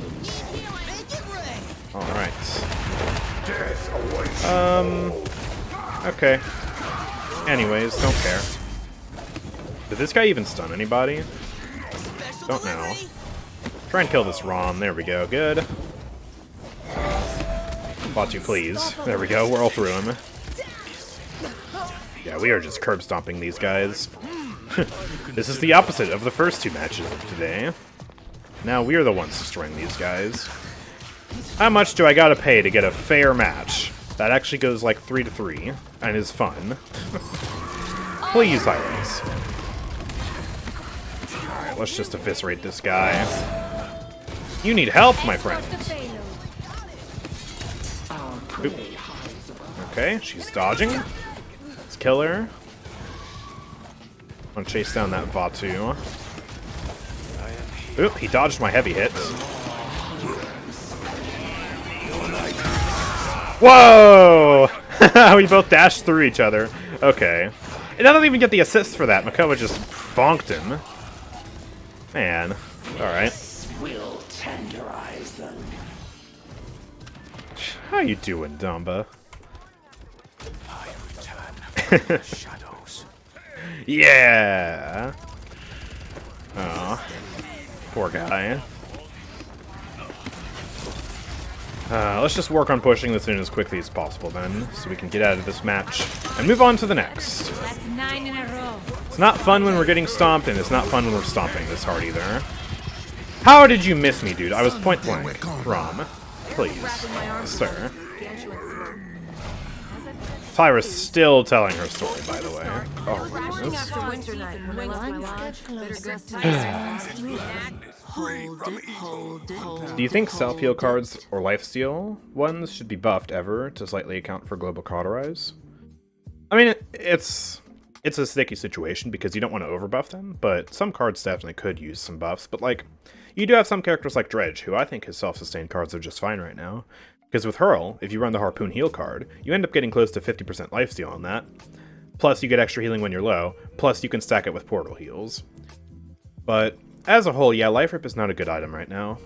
Alright. Okay. Anyways, don't care. Did this guy even stun anybody? Don't know. Try and kill this ROM. There we go. Good. Vatu, please. There we go. We're all through him. Yeah, we are just curb stomping these guys. This is the opposite of the first two matches of today. Now we are the ones destroying these guys. How much do I gotta pay to get a fair match? That actually goes like 3-3 and is fun. Please, Iris. Alright, let's just eviscerate this guy. You need help, my friend. Oop. Okay, she's dodging. Let's kill her. I'm gonna chase down that Vatu. Oop, he dodged my heavy hit. Whoa! We both dashed through each other. Okay. And I don't even get the assist for that. Makoa just bonked him. Man. Alright. Will tenderize them. How you doing, Dumba? I return from the shadows. Yeah! Oh. Poor guy. Let's just work on pushing this in as quickly as possible then, so we can get out of this match and move on to the next. That's 9 in a row. It's not fun when we're getting stomped, and it's not fun when we're stomping this hard either. How did you miss me, dude? I was point blank. Rom, please, sir. Tyra's still telling her story, by the way. Oh, Rushing goodness. after winter night when I left my One lodge. step Better closer dress to to this round's through. Do you think self-heal cards or lifesteal ones should be buffed ever to slightly account for global cauterize? I mean, it's a sticky situation because you don't want to overbuff them, but some cards definitely could use some buffs. But like, you do have some characters like Dredge, who I think his self-sustained cards are just fine right now. Because with Hurl, if you run the Harpoon heal card, you end up getting close to 50% lifesteal on that. Plus, you get extra healing when you're low. Plus, you can stack it with portal heals. But as a whole, yeah, Life Rip is not a good item right now.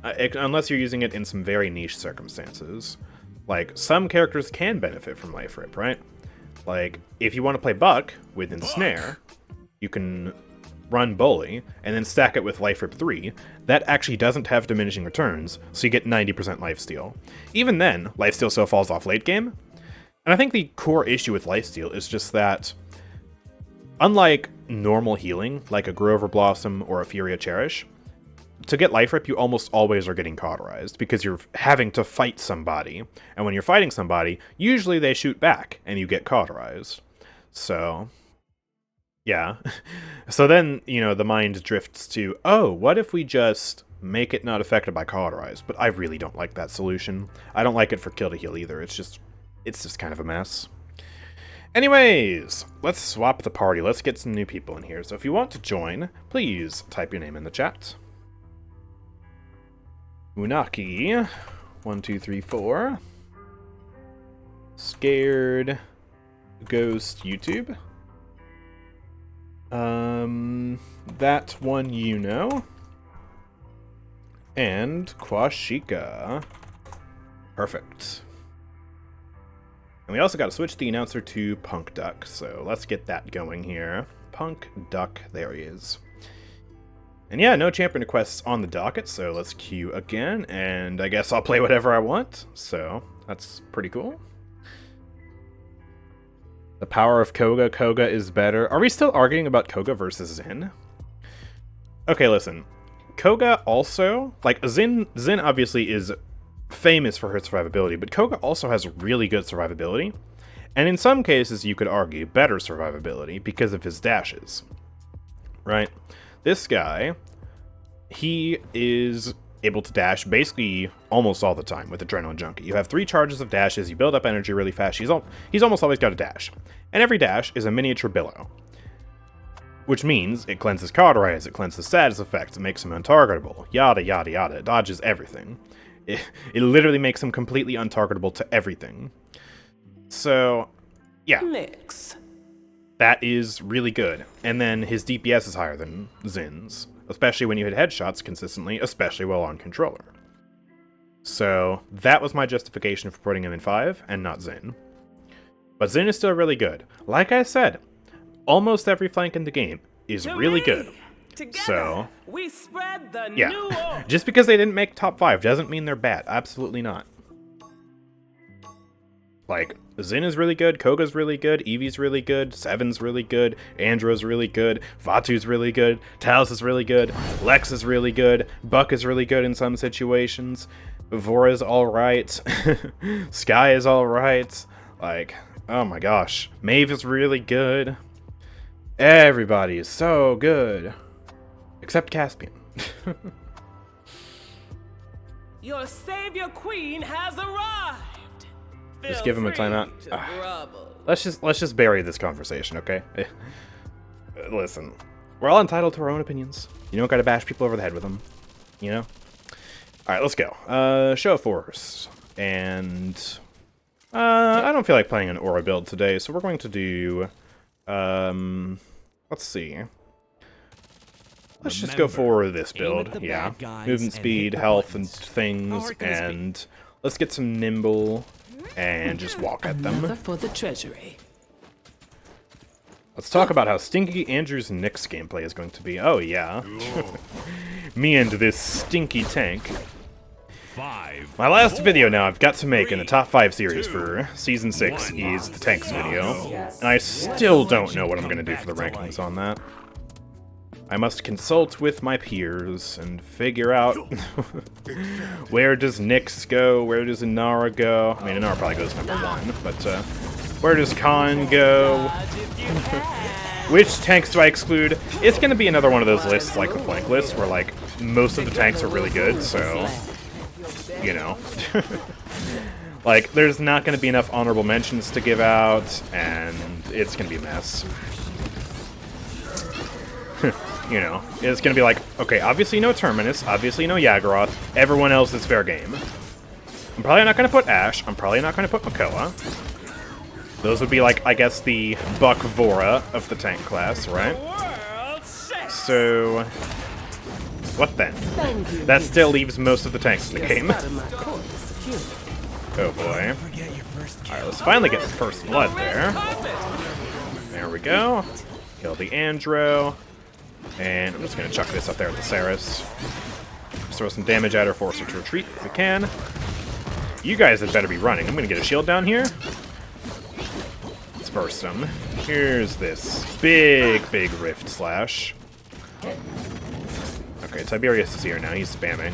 Unless you're using it in some very niche circumstances. Like, some characters can benefit from Life Rip, right? Like, if you want to play Buck with Ensnare, you can run Bully, and then stack it with Life Rip 3. That actually doesn't have diminishing returns, so you get 90% lifesteal. Even then, lifesteal still falls off late game. And I think the core issue with lifesteal is just that, unlike normal healing, like a Grover Blossom or a Furia Cherish, to get Life Rip, you almost always are getting cauterized, because you're having to fight somebody. And when you're fighting somebody, usually they shoot back, and you get cauterized. So yeah. So then, you know, the mind drifts to, oh, what if we just make it not affected by cauterize? But I really don't like that solution. I don't like it for kill to heal either. It's just kind of a mess. Anyways, let's swap the party. Let's get some new people in here. So if you want to join, please type your name in the chat. Unaki, 1, 2, 3, 4. Scared Ghost YouTube. That one you know. And Kwashika. Perfect. And we also got to switch the announcer to Punk Duck, so let's get that going here. Punk Duck, there he is. And yeah, no champion requests on the docket, so let's queue again, and I guess I'll play whatever I want, so that's pretty cool. The power of Koga. Koga is better. Are we still arguing about Koga versus Zen? Okay, listen. Koga also, like, Zen obviously is famous for her survivability, but Koga also has really good survivability. And in some cases, you could argue better survivability because of his dashes. Right? This guy, he is able to dash basically almost all the time with Adrenaline Junkie. You have 3 charges of dashes, you build up energy really fast, he's almost always got a dash. And every dash is a miniature billow. Which means it cleanses Cauterize, it cleanses Status Effects, it makes him untargetable, yada yada yada, it dodges everything. It literally makes him completely untargetable to everything. So, yeah. Mix. That is really good. And then his DPS is higher than Zin's, especially when you hit headshots consistently, especially while on controller. So that was my justification for putting him in 5 and not Zin. But Zin is still really good. Like I said, almost every flank in the game is really good. Together, So, we spread the yeah. new order. Just because they didn't make top 5 doesn't mean they're bad. Absolutely not. Like, Zin is really good, Koga's really good, Evie's really good, Seven's really good, Andrew's really good, Vatu's really good, Talos is really good, Lex is really good, Buck is really good in some situations, Vora's alright, Sky is alright, like, oh my gosh, Maeve is really good. Everybody is so good. Except Caspian. Your savior queen has arrived. Just give him a timeout. Let's just bury this conversation, okay? Listen, we're all entitled to our own opinions. You don't gotta bash people over the head with them, you know? Alright, let's go. Show force. And I don't feel like playing an aura build today, so we're going to do let's see. Let's just go for this build, yeah. Movement speed, health, and things, and let's get some nimble and just walk at them. For the treasury. Let's talk about how stinky Andrew's Nyx gameplay is going to be. Oh, yeah. Me and this stinky tank. My last video now I've got to make in the top 5 series for Season 6 is the tanks video. And I still don't know what I'm going to do for the rankings on that. I must consult with my peers and figure out where does Nyx go, where does Inara go. I mean, Inara probably goes number 1, but where does Khan go? Which tanks do I exclude? It's going to be another one of those lists like the flank list where like most of the tanks are really good, so, you know. Like, there's not going to be enough honorable mentions to give out, and it's going to be a mess. You know, it's going to be like, okay, obviously no Terminus, obviously no Yagoroth, everyone else is fair game. I'm probably not going to put Ashe, I'm probably not going to put Makoa. Those would be like, I guess, the Buck Vora of the tank class, right? So, what then? That still leaves most of the tanks in the game. Oh boy. Alright, let's finally get the first blood there. There we go. Kill the Andro. And I'm just going to chuck this up there with the Saris. Just throw some damage at her, force her to retreat if we can. You guys had better be running. I'm going to get a shield down here. Let's burst them. Here's this big Rift Slash. Okay, Tiberius is here now. He's spamming.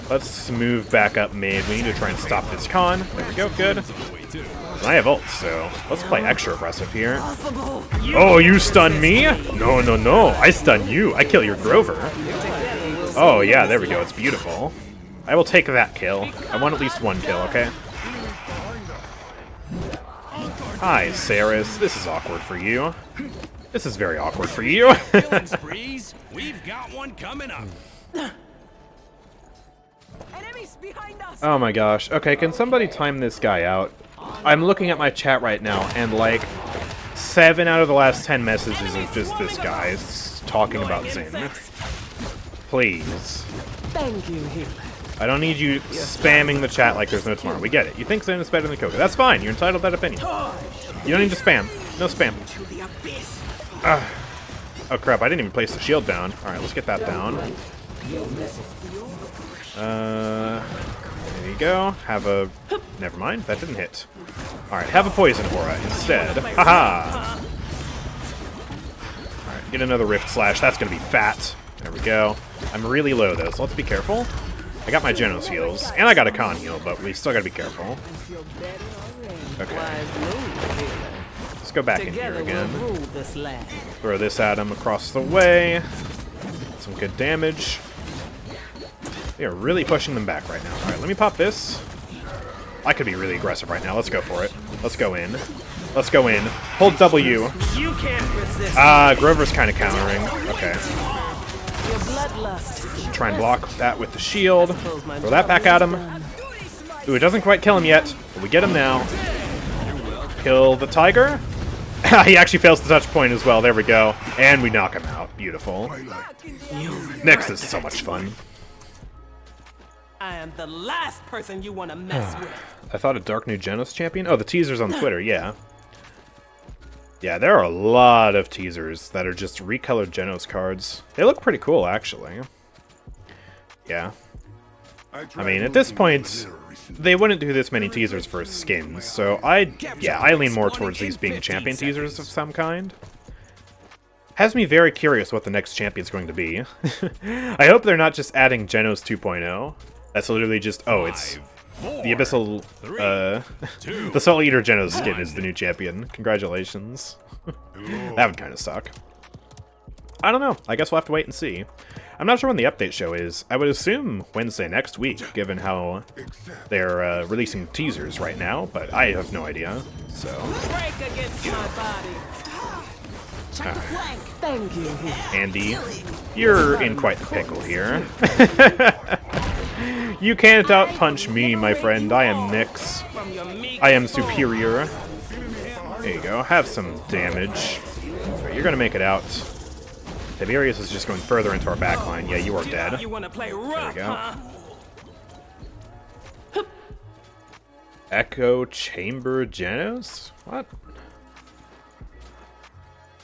Let's move back up mid. We need to try and stop this con. There we go, good. And I have ult, so let's play extra aggressive here. Oh, you stun me? No, no, no. I stun you. I kill your Grover. Oh, yeah, there we go. It's beautiful. I will take that kill. I want at least 1 kill, okay? Hi, Saris. This is awkward for you. This is very awkward for you. We've got one coming up. Oh my gosh. Okay, can somebody time this guy out? I'm looking at my chat right now, and like 7 out of the last 10 messages is just this guy talking about Zin. Please. Thank you, I don't need you spamming the chat like there's no tomorrow. We get it. You think Zin is better than Koga. That's fine. You're entitled to that opinion. You don't need to spam. No spam. Oh crap, I didn't even place the shield down. Alright, let's get that down. There you go. Have a... Never mind, that didn't hit. Alright, have a poison aura instead. Haha! Alright, get another Rift Slash. That's gonna be fat. There we go. I'm really low though, so let's be careful. I got my Genos heals, and I got a Con heal, but we still gotta be careful. Okay. Let's go back in here again. Throw this at him across the way. Some good damage. We are really pushing them back right now. Alright, let me pop this. I could be really aggressive right now. Let's go for it. Let's go in. Let's go in. Hold W. You can't resist. Grover's kind of countering. Okay. Try and block that with the shield. Throw that back at him. Ooh, it doesn't quite kill him yet, but we get him now. Kill the tiger. He actually fails the touch point as well. There we go. And we knock him out. Beautiful. Next is so much fun. I am the last person you want to mess with. I thought a Dark New Genos champion? Oh, the teasers on Twitter, yeah. Yeah, there are a lot of teasers that are just recolored Genos cards. They look pretty cool, actually. Yeah. I mean, at this point, they wouldn't do this many teasers for skins, so I lean more towards these being champion teasers of some kind. Has me very curious what the next champion's going to be. I hope they're not just adding Genos 2.0. That's literally just, oh, it's the Abyssal, the Soul Eater Genos skin is the new champion. Congratulations. That would kind of suck. I don't know. I guess we'll have to wait and see. I'm not sure when the update show is. I would assume Wednesday next week, given how they're releasing teasers right now, but I have no idea, so... Break against my body. Thank you. Andy, you're in quite the pickle here. You can't outpunch me, my friend. I am Nyx. I am superior. There you go. Have some damage. Right, you're gonna make it out. Tiberius is just going further into our backline. Yeah, you are dead. You wanna play rough, There we go. Echo Chamber Genos? What?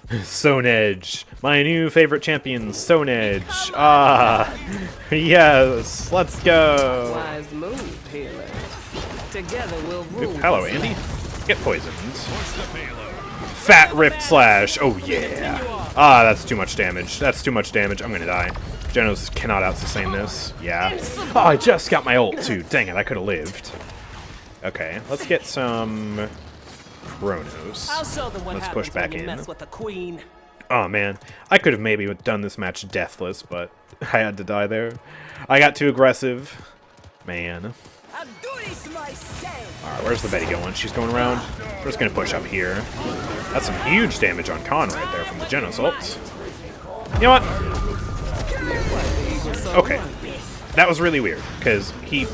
Sonedge. My new favorite champion, Sonedge. Ah, yes. Let's go. Wise move, healer. Together we'll rule. Hello, Andy. Get poisoned. Fat Rift Slash. Oh, yeah. Ah, that's too much damage. That's too much damage. I'm gonna die. Genos cannot out-sustain this. Yeah. Oh, I just got my ult, too. Dang it, I could have lived. Okay, let's get some Chronos. I'll show them what Let's push happens back when you in. mess with the queen. Oh, man. I could have maybe done this match deathless, but I had to die there. I got too aggressive. Man. Alright, where's the Betty going? She's going around. We're just going to push up here. That's some huge damage on Khan right there from the Genos ult. You know what? Okay. That was really weird, because he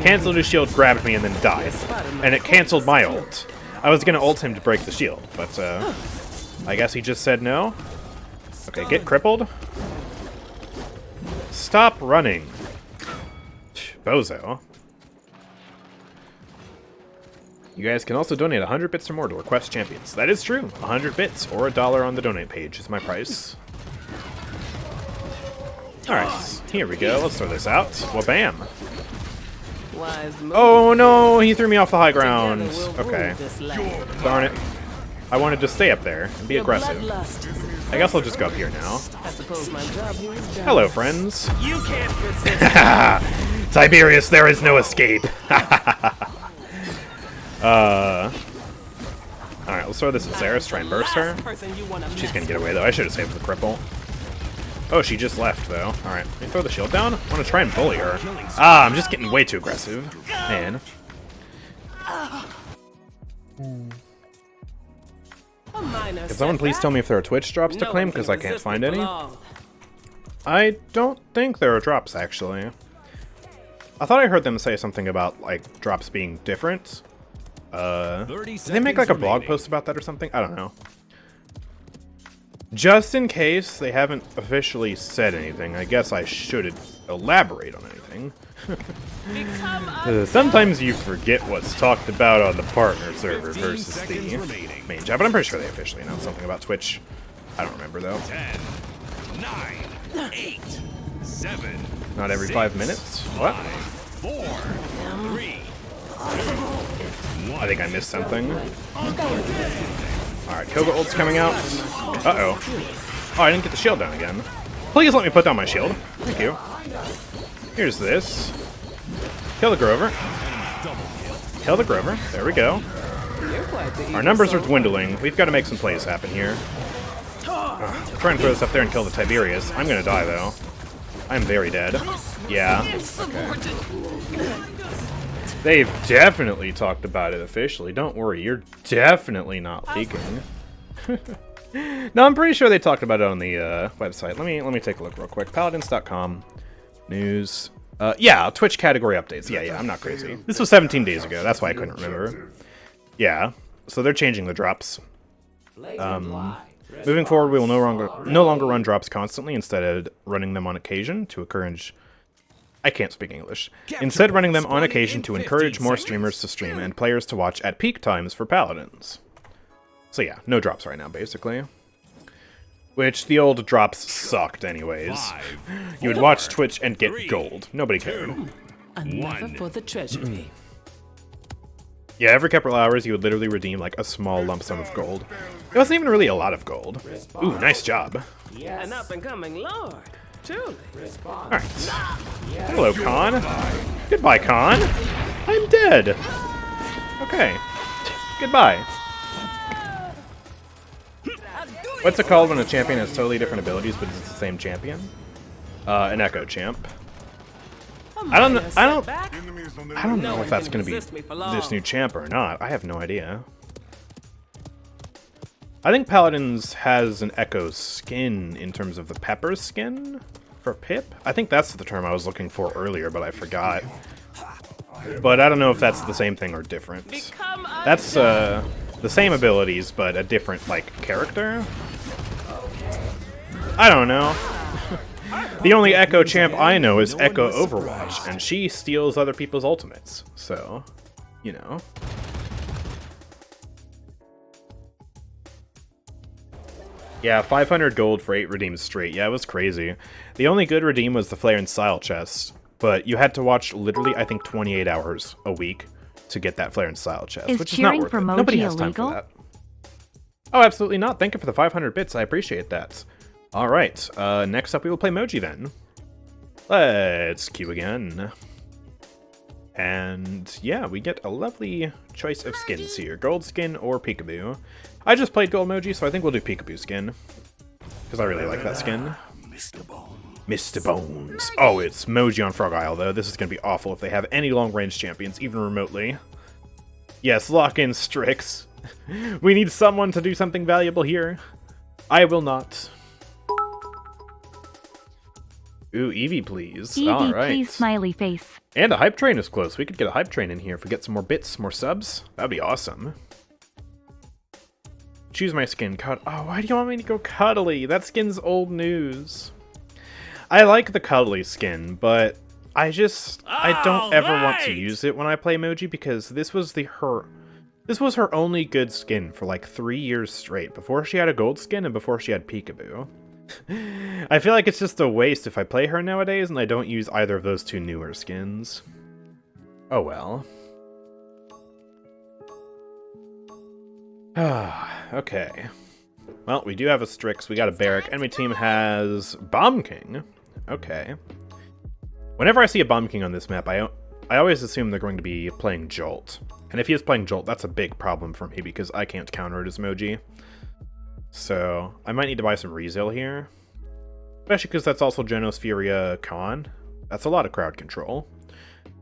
canceled his shield, grabbed me, and then died. And it canceled my ult. I was going to ult him to break the shield, but I guess he just said no. Okay, get crippled. Stop running. Bozo. You guys can also donate 100 bits or more to request champions. That is true. 100 bits or $1 on the donate page is my price. Alright, here we go. Let's throw this out. Wabam. Oh no, he threw me off the high ground. Okay. Darn it. I wanted to stay up there and be aggressive. I guess I'll just go up here now. Hello, friends. You can't resist. Tiberius, there is no escape. Alright, let's throw this at Zaris, try and burst her. She's gonna get away, though. I should have saved the cripple. Oh, she just left, though. Alright, let me throw the shield down. I want to try and bully her. Ah, I'm just getting way too aggressive. Man. Can someone please tell me if there are Twitch drops to claim, because I can't find any? I don't think there are drops, actually. I thought I heard them say something about, like, drops being different. Did they make, like, a blog post about that or something? I don't know. Just in case they haven't officially said anything, I guess I should elaborate on anything. Sometimes you forget what's talked about on the partner server versus the main chat, but I'm pretty sure they officially announced something about Twitch. I don't remember, though. 10, 9, 8, 7. Not every 5 minutes? What? 4, 3. I think I missed something. Alright, Koga ult's coming out. Uh-oh. Oh, I didn't get the shield down again. Please let me put down my shield. Thank you. Here's this. Kill the Grover. Kill the Grover. There we go. Our numbers are dwindling. We've got to make some plays happen here. Try and throw this up there and kill the Tiberius. I'm gonna die, though. I'm very dead. Yeah. Okay. They've definitely talked about it officially. Don't worry, you're definitely not leaking. No, I'm pretty sure they talked about it on the website. Let me take a look real quick. Paladins.com. News. Yeah, Twitch category updates. Yeah, I'm not crazy. This was 17 days ago. That's why I couldn't remember. Yeah, so they're changing the drops. Moving forward, we will no longer run drops constantly, instead of running them on occasion to encourage... I can't speak English. Instead, running them on occasion to encourage more streamers to stream and players to watch at peak times for Paladins. So yeah, no drops right now, basically. Which, the old drops sucked anyways. You would watch Twitch and get gold. Nobody cared. Another One. for the treasury. Yeah, every couple hours you would literally redeem like a small lump sum of gold. It wasn't even really a lot of gold. Ooh, nice job. An up-and-coming lord. Truly. Alright. Hello, Khan. Goodbye, Khan. I'm dead. Okay. Goodbye. What's it called when a champion has totally different abilities but it's the same champion? An Echo Champ. I don't know if that's gonna be this new champ or not. I have no idea. I think Paladins has an Echo skin in terms of the Pepper skin for Pip. I think that's the term I was looking for earlier, but I forgot. But I don't know if that's the same thing or different. That's the same abilities, but a different, like, character? I don't know. The only Echo champ I know is Echo Overwatch, and she steals other people's ultimates. So, you know. Yeah, 500 gold for 8 redeems straight. Yeah, it was crazy. The only good redeem was the Flare and Style chest, but you had to watch literally, I think, 28 hours a week to get that Flare and Style chest, which is not worth it. Nobody has time for that. Oh, absolutely not. Thank you for the 500 bits. I appreciate that. All right, next up we will play Moji then. Let's queue again. And yeah, we get a lovely choice of skins here. Gold skin or Peekaboo. I just played Gold Moji, so I think we'll do Peekaboo skin. Because I really like that skin. Mr. Bones. Oh, it's Moji on Frog Isle, though. This is going to be awful if they have any long-range champions, even remotely. Yes, lock in Strix. We need someone to do something valuable here. I will not. Ooh, Evie, please. Evie, all right. please, smiley face. And a hype train is close. We could get a hype train in here if we get some more bits, more subs. That'd be awesome. Choose my skin. Oh, why do you want me to go cuddly? That skin's old news. I like the cuddly skin, but I don't ever want to use it when I play Moji because this was her only good skin for like 3 years straight, before she had a gold skin and before she had Peekaboo. I feel like it's just a waste if I play her nowadays and I don't use either of those two newer skins. Oh well. Okay. Well, we do have a Strix, we got a Barrack, enemy team has Bomb King. Okay. Whenever I see a Bomb King on this map, I always assume they're going to be playing Jolt. And if he is playing Jolt, that's a big problem for me because I can't counter it as Moji. So, I might need to buy some Rezeal here. Especially because that's also Genos Furia Khan. That's a lot of crowd control.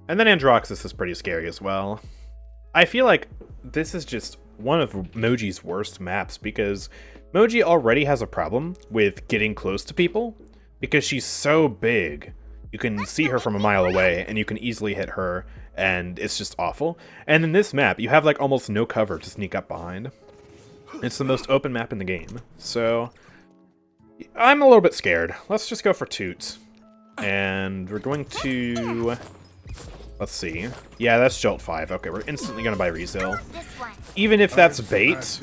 And then Androxus is pretty scary as well. I feel like this is just one of Moji's worst maps because Moji already has a problem with getting close to people because she's so big. You can see her from a mile away and you can easily hit her and it's just awful. And in this map, you have like almost no cover to sneak up behind. It's the most open map in the game, so I'm a little bit scared. Let's just go for Toot. And we're going to... Let's see. Yeah, that's Jolt 5. Okay, we're instantly going to buy Rezeal. Even if that's bait,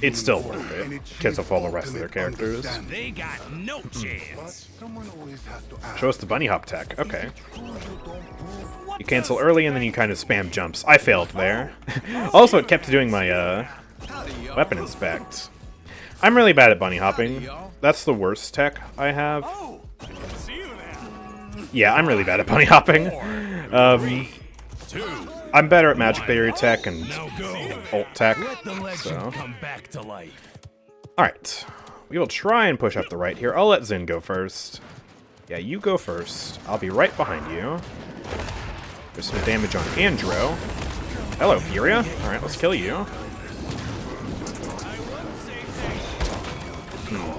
it's still worth it, because of all the rest of their characters. They got no chance. Show us the bunny hop tech. Okay. You cancel early and then you kind of spam jumps. I failed there. Also, it kept doing my weapon inspect. I'm really bad at bunny hopping. That's the worst tech I have. Yeah, I'm really bad at bunny hopping. I'm better at magic barrier tech and ult tech. So. Alright. We will try and push up the right here. I'll let Zin go first. Yeah, you go first. I'll be right behind you. There's some damage on Andrew. Hello, Furia. Alright, let's kill you.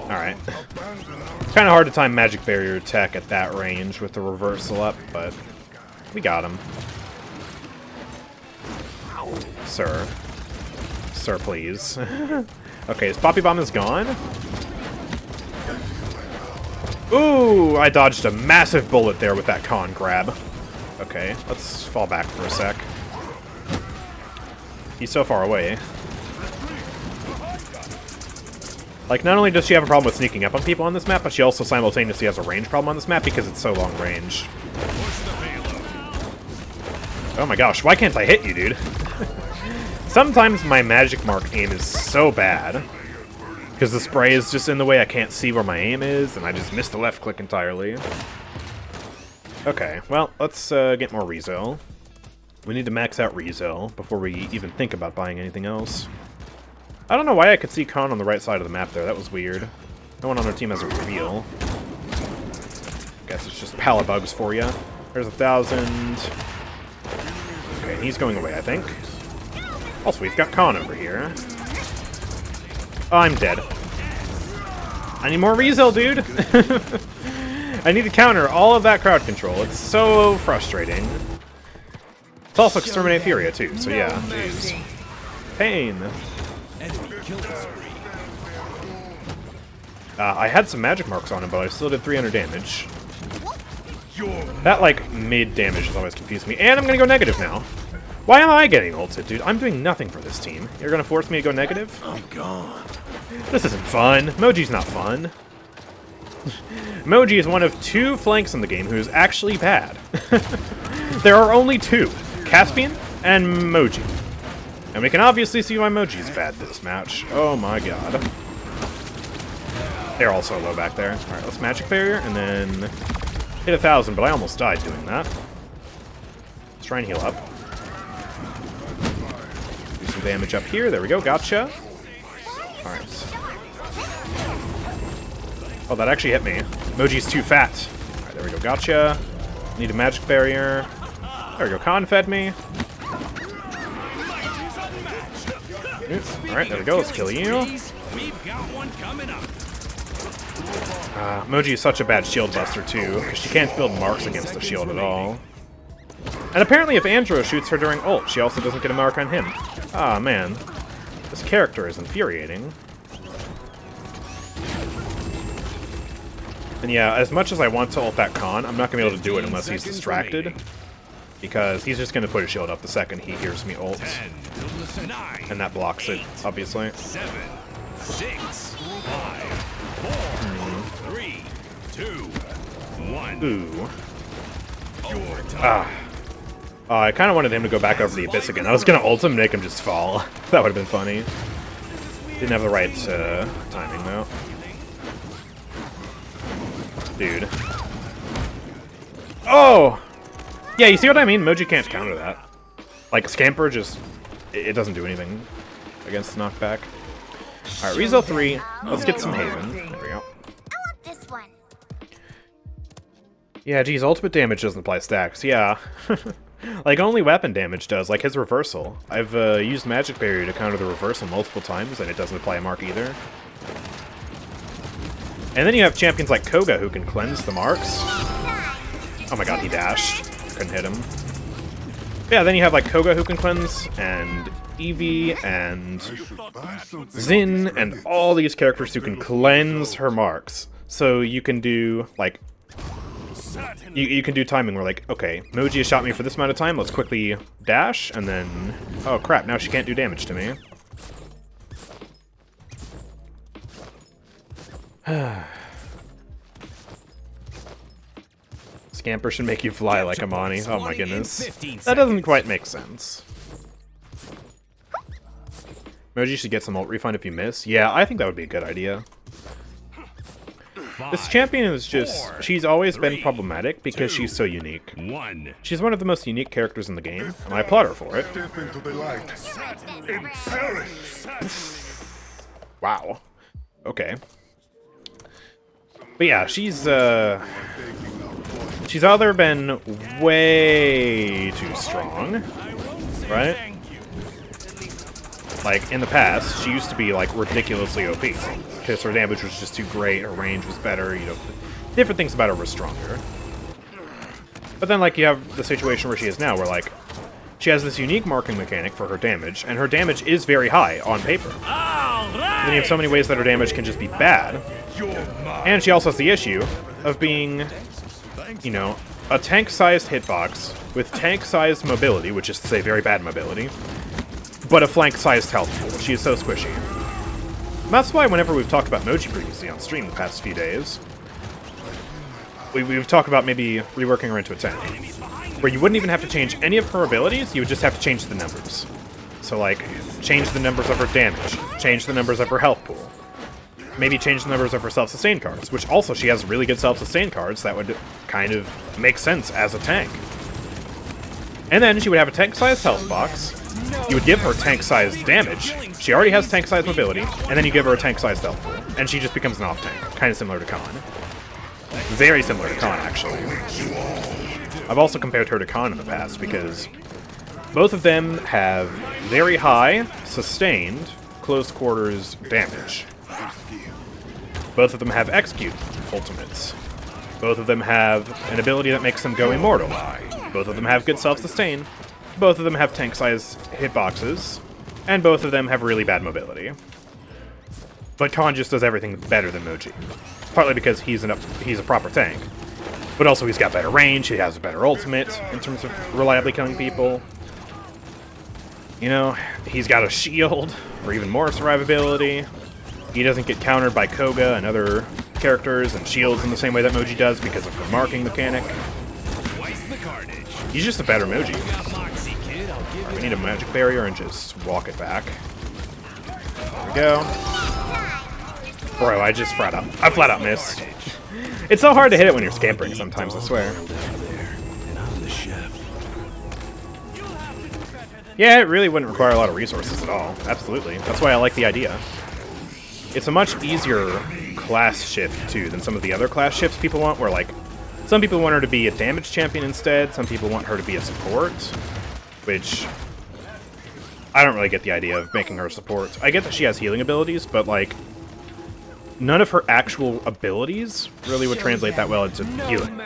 Alright. Kind of hard to time magic barrier tech at that range with the reversal up, but we got him. Sir. Sir, please. Okay, his Poppy Bomb is gone. Ooh, I dodged a massive bullet there with that con grab. Okay, let's fall back for a sec. He's so far away. Like, not only does she have a problem with sneaking up on people on this map, but she also simultaneously has a range problem on this map because it's so long range. Oh my gosh, why can't I hit you, dude? Sometimes my magic mark aim is so bad. Because the spray is just in the way, I can't see where my aim is, and I just missed the left click entirely. Okay, well, let's get more Rezo. We need to max out Rezo before we even think about buying anything else. I don't know why I could see Khan on the right side of the map there, that was weird. No one on our team has a reveal. Guess it's just Palabugs for you. There's 1,000. Okay, he's going away, I think. Also, we've got Khan over here. Oh, I'm dead. I need more Rezo, dude! I need to counter all of that crowd control. It's so frustrating. It's also Exterminate Furia, too, so yeah. Jeez. Pain. I had some magic marks on him, but I still did 300 damage. That, like, mid-damage has always confused me. And I'm gonna go negative now. Why am I getting ulted, dude? I'm doing nothing for this team. You're gonna force me to go negative? I'm gone. This isn't fun. Moji's not fun. Moji is one of 2 flanks in the game who is actually bad. There are only 2. Caspian and Moji. And we can obviously see why Moji's bad this match. Oh my god. They're also low back there. Alright, let's magic barrier and then hit 1,000, but I almost died doing that. Let's try and heal up. Do some damage up here. There we go. Gotcha. Alright. Oh, that actually hit me. Moji's too fat. Alright, there we go. Gotcha. Need a magic barrier. There we go. Khan fed me. Alright, there we go. Let's kill you. Moji is such a bad shield buster, too, because she can't build marks against the shield at all. And apparently if Andrew shoots her during ult, she also doesn't get a mark on him. Ah, man. This character is infuriating. And yeah, as much as I want to ult that Khan, I'm not going to be able to do it unless he's distracted. Because he's just going to put his shield up the second he hears me ult. And that blocks it, obviously. 7, 6, 5, 4, 3, 2, 1. Ooh. I kind of wanted him to go back over the abyss again. I was going to ult him and make him just fall. That would have been funny. Didn't have the right timing, though. Dude. Oh! Yeah, you see what I mean? Moji can't counter that. Like, Scamper just... It doesn't do anything against the knockback. Alright, Rezo 3. Let's get some Haven. There we go. I want this one. Yeah, geez, ultimate damage doesn't apply stacks. Yeah. Like, only weapon damage does, like his reversal. I've used Magic Barrier to counter the reversal multiple times, and it doesn't apply a mark either. And then you have champions like Koga who can cleanse the marks. Oh my god, he dashed. Couldn't hit him. Yeah, then you have like Koga who can cleanse, and Evie, and Xin, and all these characters who can cleanse her marks. So you can do, like... You can do timing where, like, okay, Moji has shot me for this amount of time, let's quickly dash, and then... Oh crap, now she can't do damage to me. Scamper should make you fly like Amani. Oh my goodness. That doesn't quite make sense. Moji should get some ult refund if you miss. Yeah, I think that would be a good idea. This champion is just... She's always been problematic because she's so unique. She's one of the most unique characters in the game, and I applaud her for it. Wow. Okay. But yeah, she's either been way too strong, right? Like, in the past, she used to be, like, ridiculously OP. Because her damage was just too great, her range was better, you know, different things about her were stronger. But then, like, you have the situation where she is now, where, like, she has this unique marking mechanic for her damage, and her damage is very high on paper. And then you have so many ways that her damage can just be bad. And she also has the issue of being, you know, a tank-sized hitbox with tank-sized mobility, which is to say very bad mobility, but a flank-sized health pool. She is so squishy. And that's why whenever we've talked about Moji previously on stream the past few days, we've talked about maybe reworking her into a tank, where you wouldn't even have to change any of her abilities, you would just have to change the numbers. So, like, change the numbers of her damage, change the numbers of her health pool, maybe change the numbers of her self-sustain cards, which also she has really good self-sustain cards that would kind of make sense as a tank. And then she would have a tank-sized health box. You would give her tank-sized damage. She already has tank-sized mobility, and then you give her a tank-sized health pool, and she just becomes an off-tank, kind of similar to Khan. Very similar to Khan, actually. I've also compared her to Khan in the past, because both of them have very high, sustained, close quarters damage. Both of them have execute ultimates. Both of them have an ability that makes them go immortal. Both of them have good self-sustain. Both of them have tank-sized hitboxes. And both of them have really bad mobility. But Khan just does everything better than Moji. Partly because he's a proper tank. But also he's got better range, he has a better ultimate in terms of reliably killing people. You know, he's got a shield for even more survivability. He doesn't get countered by Koga and other characters and shields in the same way that Moji does because of her marking mechanic. He's just a better Moji. Right, we need a magic barrier and just walk it back. There we go. Bro, I just flat out missed. It's so hard to hit it when you're scampering sometimes, I swear. Yeah, it really wouldn't require a lot of resources at all. Absolutely. That's why I like the idea. It's a much easier class shift, too, than some of the other class shifts people want, where, like, some people want her to be a damage champion instead, some people want her to be a support, which I don't really get the idea of making her a support. I get that she has healing abilities, but, like, none of her actual abilities really would translate that well into healing.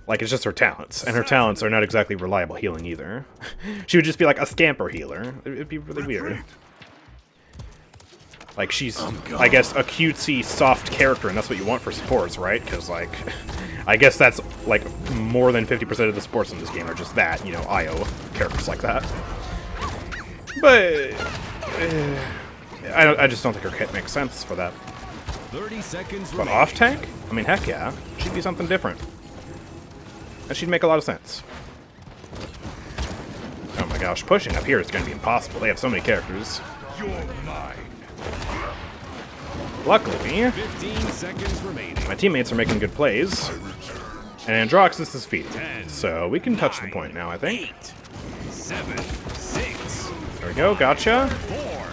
Like, it's just her talents, and her talents are not exactly reliable healing either. She would just be like a scamper healer. It'd be really weird. Like, she's, I guess, a cutesy, soft character, and that's what you want for supports, right? Because, like, I guess that's, like, more than 50% of the supports in this game are just that, you know, IO characters like that. But I just don't think her kit makes sense for that. 30 seconds But off-tank? I mean, heck yeah. She'd be something different. And she'd make a lot of sense. Oh my gosh, pushing up here is going to be impossible. They have so many characters. You're mine. Luckily, 15 seconds remaining. my teammates are making good plays. And Androxus is feeding. So we can touch the point now, I think. 8, 7, 6. There we go, gotcha. 4.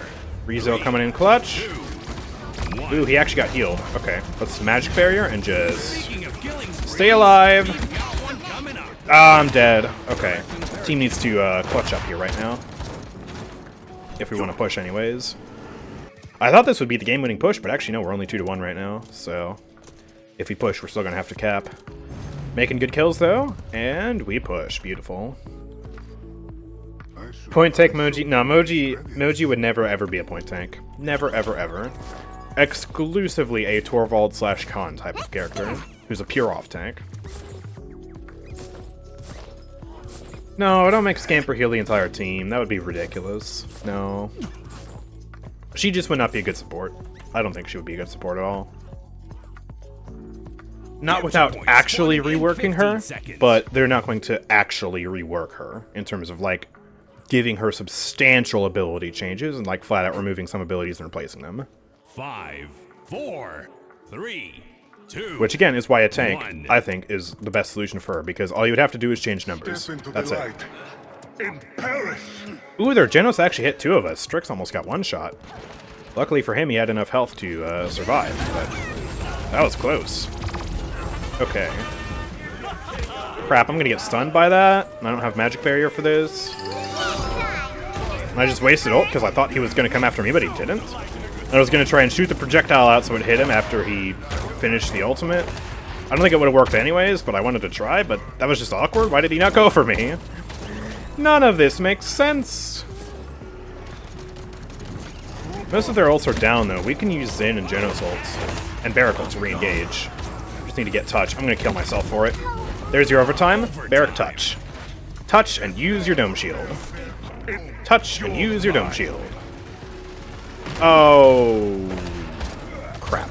Rizzo coming in clutch. 2, 1. Ooh, he actually got healed. Okay, let's magic barrier and just Speaking of killing sprees, stay alive. we've got one coming up. Ah, I'm dead. Okay, team needs to clutch up here right now. If we want to push anyways. I thought this would be the game-winning push, but actually no, we're only 2-1 right now. So if we push, we're still going to have to cap. Making good kills though, and we push. Beautiful. Point tank Moji. No, Moji would never ever be a point tank. Never ever ever. Exclusively a Torvald / Khan type of character, who's a pure off tank. No, don't make Scamper heal the entire team. That would be ridiculous. No. She just would not be a good support. I don't think she would be a good support at all. Not without actually reworking her, but they're not going to actually rework her in terms of, like, giving her substantial ability changes and, like, flat out removing some abilities and replacing them. 5, 4, 3, 2. Which, again, is why a tank, 1. I think, is the best solution for her, because all you would have to do is change numbers. That's it. Ooh, their Genos actually hit 2 of us. Strix almost got 1 shot. Luckily for him, he had enough health to survive, but that was close. Okay. Crap, I'm gonna get stunned by that. I don't have magic barrier for this. And I just wasted ult because I thought he was gonna come after me, but he didn't. And I was gonna try and shoot the projectile out so it hit him after he finished the ultimate. I don't think it would have worked anyways, but I wanted to try, but that was just awkward. Why did he not go for me? None of this makes sense. Most of their ults are down, though. We can use Xin and Genos ults and Barrack ult to re-engage. Just need to get touch. I'm going to kill myself for it. There's your overtime. Barrack touch. Touch and use your dome shield. Touch and use your dome shield. Oh. Crap.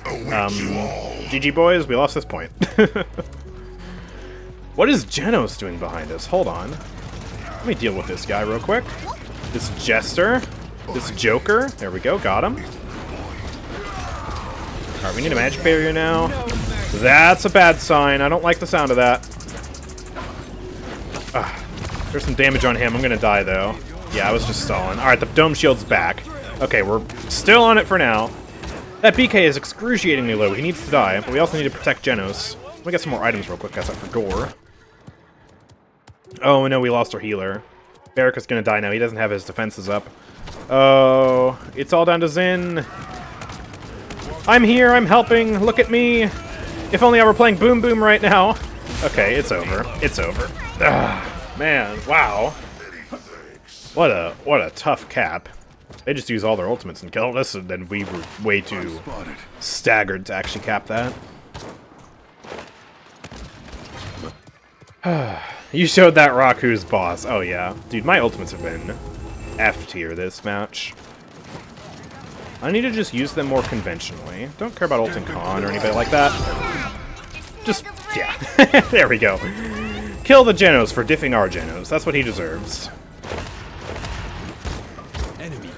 GG boys, we lost this point. What is Genos doing behind us? Hold on. Let me deal with this guy real quick. This Jester. This Joker. There we go, got him. Alright, we need a magic barrier now. That's a bad sign. I don't like the sound of that. There's some damage on him. I'm gonna die, though. Yeah, I was just stalling. Alright, the dome shield's back. Okay, we're still on it for now. That BK is excruciatingly low. He needs to die, but we also need to protect Genos. Let me get some more items real quick, guys, for gore. Oh, no, we lost our healer. Barrick is gonna die now. He doesn't have his defenses up. Oh, it's all down to Zin. I'm here, I'm helping, look at me. If only I were playing Boom Boom right now. Okay, it's over. It's over. Man, wow. What a tough cap. They just use all their ultimates and killed us, and then we were way too staggered to actually cap that. You showed that rock who's boss. Oh yeah. Dude, my ultimates have been F tier this match. I need to just use them more conventionally. Don't care about ulting Khan or anybody like that. Just, yeah. There we go. Kill the Genos for diffing our Genos. That's what he deserves.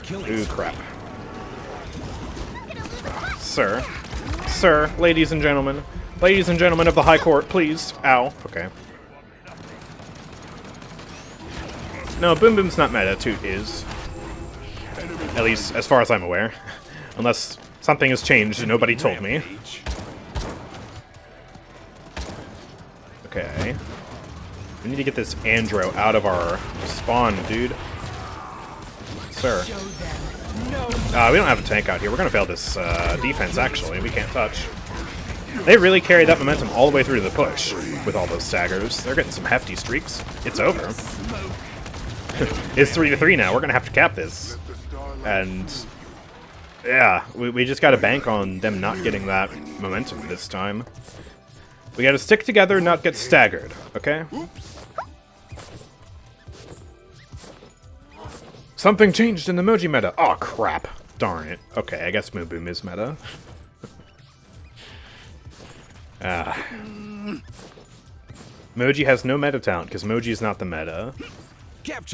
Ooh, crap. Sir. Sir, ladies and gentlemen. Ladies and gentlemen of the High Court, please. Ow. Okay. No, Boom Boom's not meta. Toot is. At least, as far as I'm aware. Unless something has changed and nobody told me. Okay. We need to get this Andro out of our spawn, dude. Sir. We don't have a tank out here. We're gonna fail this defense, actually. We can't touch. They really carry that momentum all the way through to the push with all those staggers. They're getting some hefty streaks. It's over. It's 3-3 now. We're gonna have to cap this. And yeah, we just gotta bank on them not getting that momentum this time. We gotta stick together, not get staggered, okay? Something changed in the Moji meta. Oh, crap. Darn it. Okay, I guess Moo Boom is meta. Moji has no meta talent, because Moji is not the meta.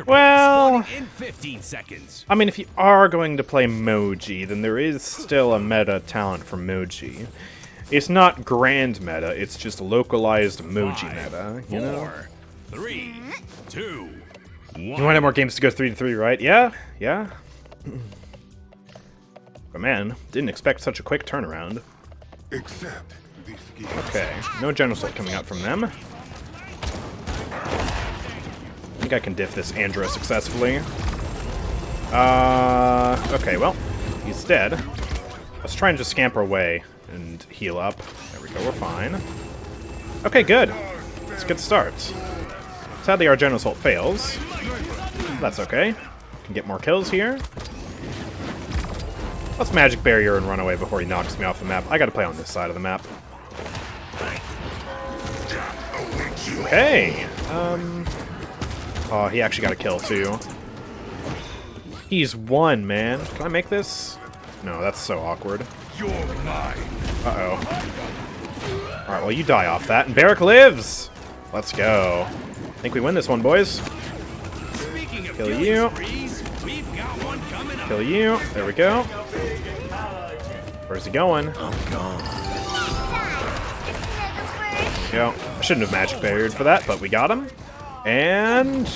Well, in 15 seconds. I mean, if you are going to play Moji, then there is still a meta talent for Moji. It's not grand meta, it's just localized Moji meta, you know? 4, 3, 2, 1. You want to have more games to go 3-3, right? Yeah? Yeah? But man, didn't expect such a quick turnaround. Okay, no genocide coming out from them. I think I can diff this Andro successfully. Okay, well, he's dead. Let's try and just scamper away and heal up. There we go, we're fine. Okay, good. It's a good start. Sadly, our General Assault fails. That's okay. Can get more kills here. Let's Magic Barrier and run away before he knocks me off the map. I gotta play on this side of the map. Okay. Oh, he actually got a kill, too. He's won, man. Can I make this? No, that's so awkward. Uh-oh. Alright, well, you die off that, and Barrack lives! Let's go. I think we win this one, boys. Kill you. Kill you. There we go. Where's he going? Go. I shouldn't have magic barriered for that, but we got him. And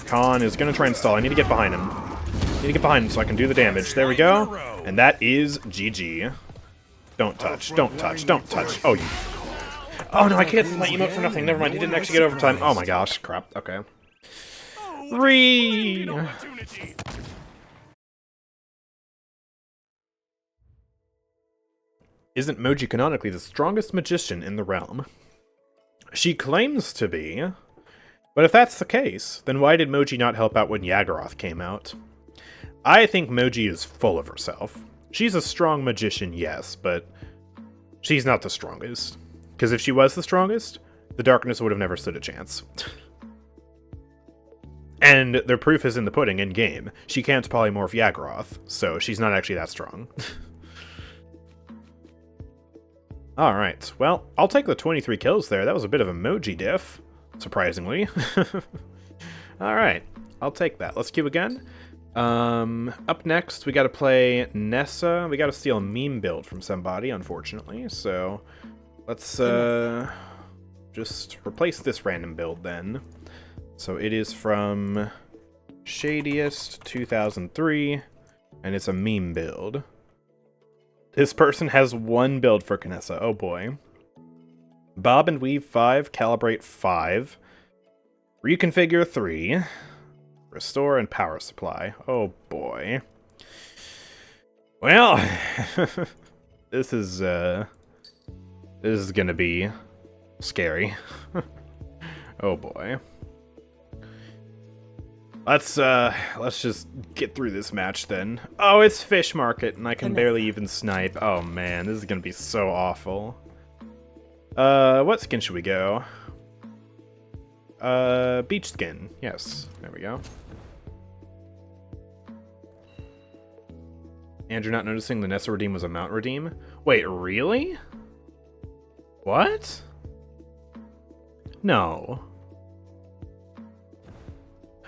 Khan is gonna try and stall. I need to get behind him. I need to get behind him so I can do the damage. There we go. And that is GG. Don't touch. Don't touch. Don't touch. Oh, you. Oh no, I canceled my emote for nothing. Never mind. He didn't actually get overtime. Oh my gosh. Crap. Okay. Isn't Moji canonically the strongest magician in the realm? She claims to be. But if that's the case, then why did Moji not help out when Yaggaroth came out? I think Moji is full of herself. She's a strong magician, yes, but she's not the strongest. Because if she was the strongest, the darkness would have never stood a chance. And their proof is in the pudding in game. She can't polymorph Yaggaroth, so she's not actually that strong. Alright, well, I'll take the 23 kills there. That was a bit of a Moji diff, surprisingly. Alright, I'll take that. Let's queue again. Up next, we gotta play Nessa. We gotta steal a meme build from somebody, unfortunately, so let's just replace this random build then. So it is from Shadiest 2003, and it's a meme build. This person has one build for Kinessa. Oh boy. Bob and weave 5, calibrate 5, reconfigure 3, restore and power supply. Oh boy. Well, this is gonna be scary. Oh boy. Let's just get through this match then. Oh, it's Fish Market, and I can barely even snipe. Oh man, this is gonna be so awful. What skin should we go? Beach skin. Yes, there we go. Andrew not noticing the Nessa redeem was a mount redeem? Wait, really? What? No.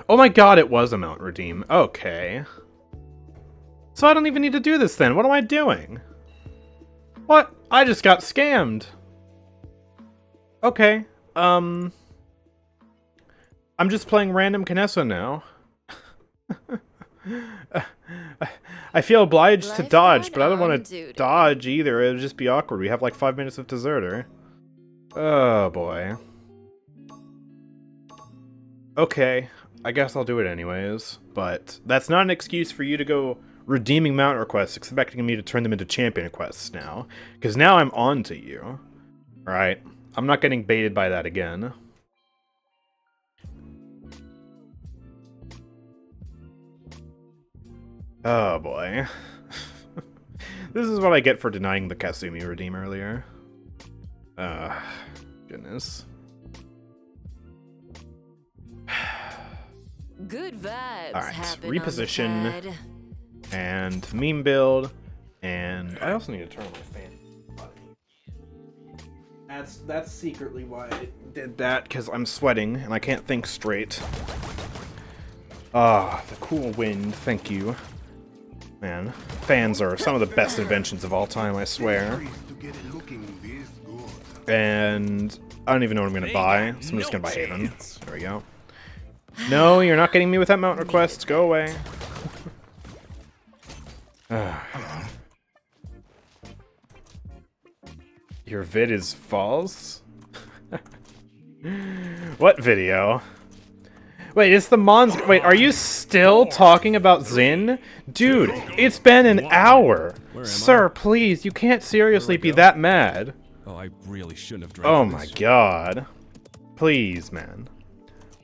Oh my god, it was a mount redeem. Okay. So I don't even need to do this then. What am I doing? What? I just got scammed. Okay. I'm just playing random Kinessa now. I feel obliged to dodge, but I don't want to dodge either. It would just be awkward. We have like 5 minutes of deserter. Oh boy. Okay. I guess I'll do it anyways, but that's not an excuse for you to go redeeming mount requests expecting me to turn them into champion quests now, because now I'm on to you. Alright, I'm not getting baited by that again. Oh boy. This is what I get for denying the Kasumi redeem earlier. Goodness. Good vibes. Alright, happen reposition, on the pad. and meme build, and I also need to turn on my fan. That's secretly why I did that, because I'm sweating, and I can't think straight. Ah, the cool wind, thank you. Man, fans are some of the best inventions of all time, I swear. And I don't even know what I'm going to buy, so I'm just going to buy Haven. There we go. No, you're not getting me with that mount request. Go away. Your vid is false? What video? Wait, it's the Mons... Wait, are you still talking about Zin? Dude, it's been an hour. Sir, please, you can't seriously be that mad. Oh, I really shouldn't have drank. Oh my god. Please, man.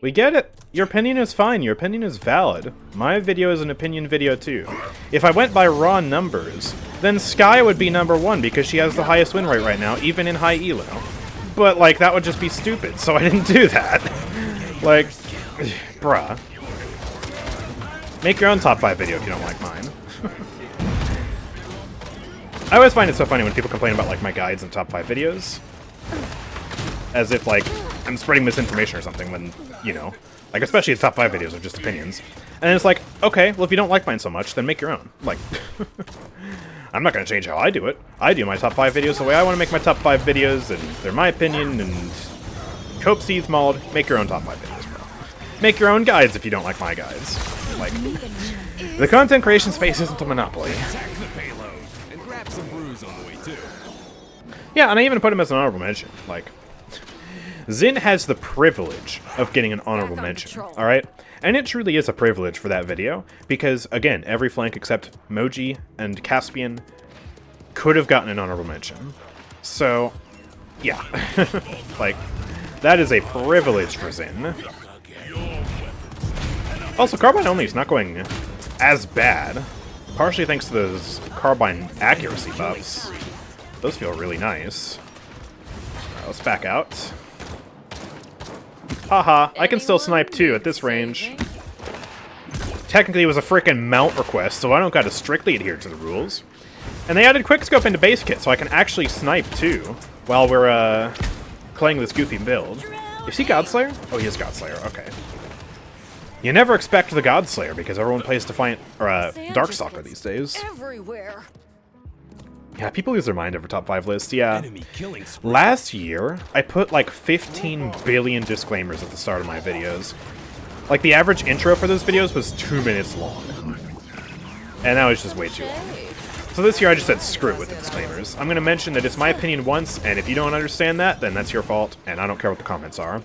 We get it. Your opinion is fine. Your opinion is valid. My video is an opinion video too. If I went by raw numbers, then Skye would be #1 because she has the highest win rate right now, even in high elo. But, like, that would just be stupid, so I didn't do that. Like, bruh. Make your own top 5 video if you don't like mine. I always find it so funny when people complain about, like, my guides and top 5 videos. As if, like, I'm spreading misinformation or something when, you know, like, especially the top 5 videos are just opinions. And it's like, okay, well, if you don't like mine so much, then make your own. Like, I'm not going to change how I do it. I do my top 5 videos the way I want to make my top 5 videos, and they're my opinion, and cope, seethe, mauled, make your own top 5 videos, bro. Make your own guides if you don't like my guides. Like, the content creation space isn't a monopoly. Attack the payload and grab some brews on the way too. Yeah, and I even put him as an honorable mention. Like, Zin has the privilege of getting an honorable mention, alright? And it truly is a privilege for that video, because, again, every flank except Moji and Caspian could have gotten an honorable mention. So, yeah. Like, that is a privilege for Zin. Also, Carbine only is not going as bad, partially thanks to those Carbine accuracy buffs. Those feel really nice. Alright, let's back out. Haha, I can still snipe too at this range. Technically it was a frickin' mount request, so I don't gotta strictly adhere to the rules. And they added quickscope into base kit, so I can actually snipe too while we're playing this goofy build. Is he Godslayer? Oh, he is Godslayer. Okay. You never expect the Godslayer because everyone plays Defiant or Darkstalker these days. Everywhere. Yeah, people lose their mind over top 5 lists. Yeah. Enemy killing spree. Last year, I put like 15 billion disclaimers at the start of my videos. Like the average intro for those videos was 2 minutes long. And that was just way too long. So this year I just said screw it with the disclaimers. I'm going to mention that it's my opinion once, and if you don't understand that, then that's your fault, and I don't care what the comments are.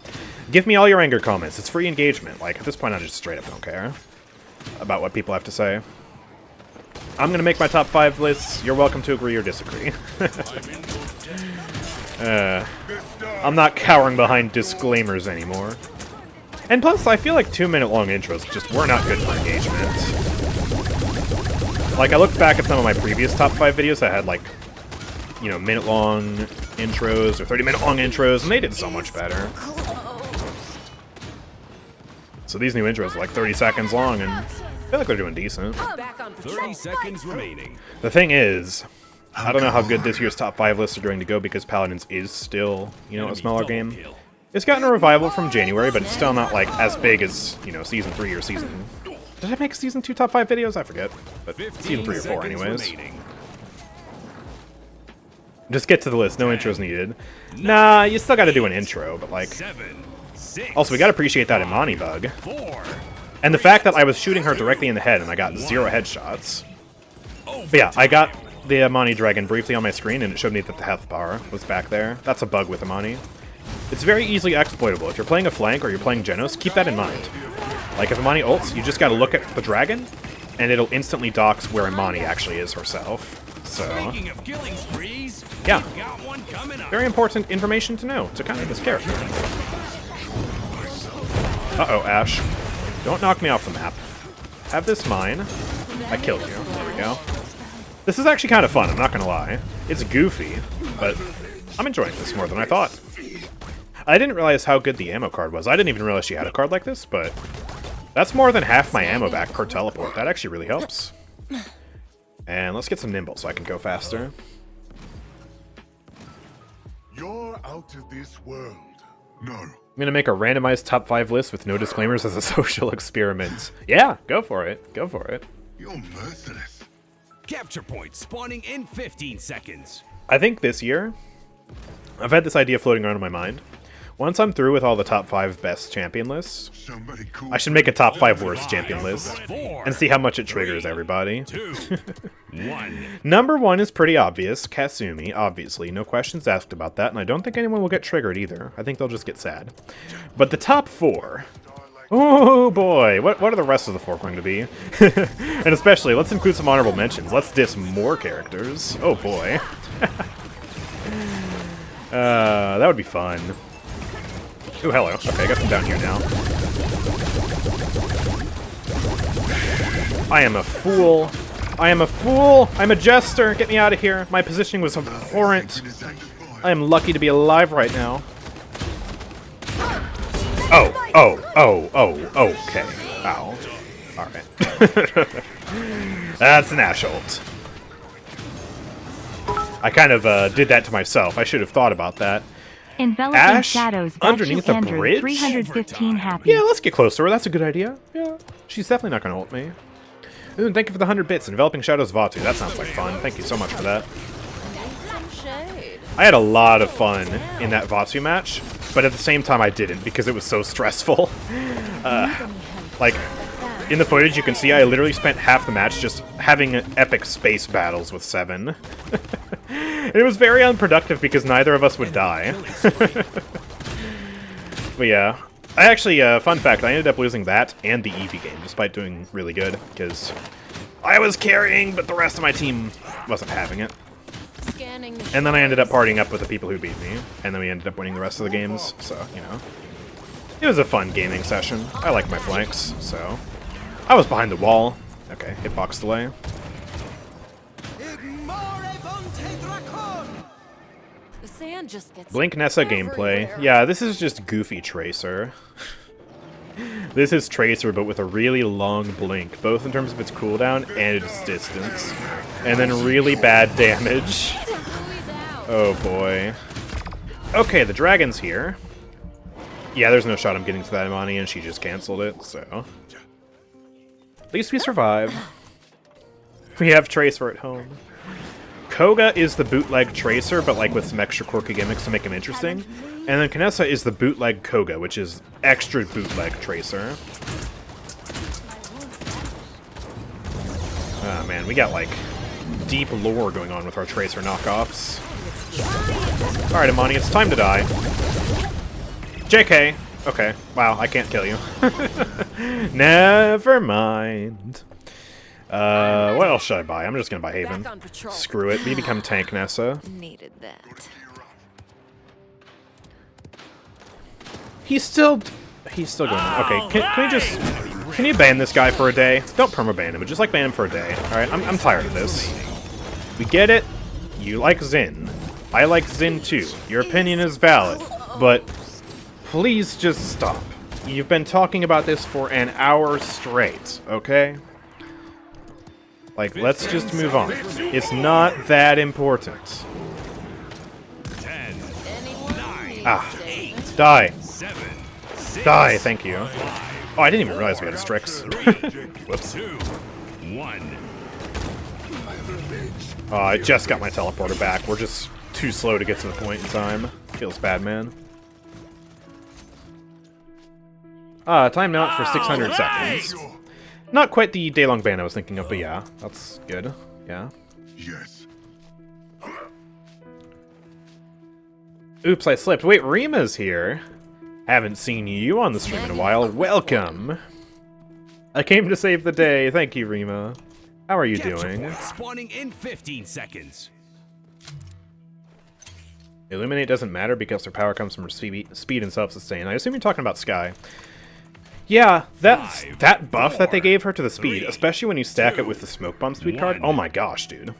Give me all your anger comments. It's free engagement. Like, at this point, I just straight up don't care about what people have to say. I'm going to make my top 5 lists. You're welcome to agree or disagree. I'm not cowering behind disclaimers anymore. And plus, I feel like 2-minute long intros just were not good for engagement. Like, I looked back at some of my previous top 5 videos that had, like, you know, minute-long intros or 30-minute-long intros, and they did so much better. So these new intros are like 30 seconds long, and I feel like they're doing decent. Back on 30 seconds remaining. The thing is, I don't know how good this year's top 5 lists are going to go because Paladins is still, you know, a smaller game. It's gotten a revival from January, but it's still not, like, as big as, you know, Season 3 or Season... Did I make Season 2 top 5 videos? I forget. But Season 3 or 4 anyways. Remaining. Just get to the list. No intros needed. Nah, you still gotta do an intro, but like... 7, 6, Also, we gotta appreciate that Imani bug. 4. And the fact that I was shooting her directly in the head and I got 0 headshots. But yeah, I got the Imani dragon briefly on my screen and it showed me that the health bar was back there. That's a bug with Imani. It's very easily exploitable. If you're playing a flank or you're playing Genos, keep that in mind. Like, if Imani ults, you just gotta look at the dragon, and it'll instantly dox where Imani actually is herself. So, Speaking of killing sprees, yeah. we've got one coming up. Very important information to know to kind of this character. Uh-oh, Ash. Don't knock me off the map. Have this mine. I killed you. There we go. This is actually kind of fun, I'm not gonna lie. It's goofy, but I'm enjoying this more than I thought. I didn't realize how good the ammo card was. I didn't even realize she had a card like this, but that's more than half my ammo back per teleport. That actually really helps. And let's get some nimble so I can go faster. You're out of this world. No. I'm gonna make a randomized top 5 list with no disclaimers as a social experiment. Yeah, go for it. Go for it. You're merciless. Capture point spawning in 15 seconds. I think this year, I've had this idea floating around in my mind. Once I'm through with all the top 5 best champion lists, Somebody cool. I should make a top 5 worst champion list and see how much it triggers everybody. 2, 1. Number 1 is pretty obvious, Kasumi, obviously. No questions asked about that, and I don't think anyone will get triggered either. I think they'll just get sad. But the top 4... Oh boy, what are the rest of the 4 going to be? And especially, let's include some honorable mentions. Let's diss more characters. Oh boy. That would be fun. Ooh, hello. Okay, I guess I'm down here now. I am a fool. I am a fool. I'm a jester. Get me out of here. My positioning was abhorrent. I am lucky to be alive right now. Oh, okay. Ow. Alright. That's an Ash ult. I kind of did that to myself. I should have thought about that. Enveloping Ash shadows underneath a Andrew, bridge? 315 happy. Yeah, let's get close to her. That's a good idea. Yeah. She's definitely not going to ult me. Ooh, and thank you for the 100 bits. Enveloping Shadows Vatu. That sounds like fun. Thank you so much for that. I had a lot of fun in that Vatu match, but at the same time I didn't because it was so stressful. Like, in the footage you can see I literally spent half the match just having epic space battles with 7. It was very unproductive because neither of us would die. But yeah. I actually, fun fact, I ended up losing that and the Evie game, despite doing really good, because I was carrying, but the rest of my team wasn't having it. And then I ended up partying up with the people who beat me, and then we ended up winning the rest of the games, so, you know. It was a fun gaming session. I like my flanks, so. I was behind the wall. Okay, hitbox delay. The sand just gets Blink Nessa gameplay. everywhere. Yeah, this is just goofy Tracer. This is Tracer, but with a really long blink, both in terms of its cooldown and its distance. And then really bad damage. Oh boy. Okay, the dragon's here. Yeah, there's no shot I'm getting to that Imani, and she just canceled it, so... At least we survive. We have Tracer at home. Koga is the bootleg Tracer, but like with some extra quirky gimmicks to make him interesting. And then Kinessa is the bootleg Koga, which is extra bootleg Tracer. Oh man, we got like deep lore going on with our Tracer knockoffs. Alright, Imani, it's time to die. JK! Okay, wow, I can't kill you. Never mind. What else should I buy? I'm just gonna buy Haven. Screw it, we become Tank Nessa. Needed that. He's still going on. Okay, can you ban this guy for a day? Don't perma-ban him, but just like ban him for a day. Alright, I'm tired of this. We get it. You like Xin. I like Xin too. Your opinion is valid, but please just stop. You've been talking about this for an hour straight, okay? Like, let's just move on. It's not that important. 10, 9, Ah, 8, die. 7, 6, Die, thank you. Oh, I didn't even realize we had a Strix. 3, Whoops. 2, 1. Oh, I just got my teleporter back. We're just too slow to get to the point in time. Feels bad, man. Time out for 600 seconds. Not quite the day-long ban I was thinking of, but yeah, that's good. Yeah. Yes. Oops, I slipped. Wait, Rima's here. Haven't seen you on the stream in a while. Welcome. I came to save the day. Thank you, Rima. How are you doing? Spawning in 15 seconds. Illuminate doesn't matter because their power comes from her speed and self-sustain. I assume you're talking about Sky. Yeah, that buff that they gave her to the speed, especially when you stack it with the smoke bomb speed card. Oh my gosh, dude.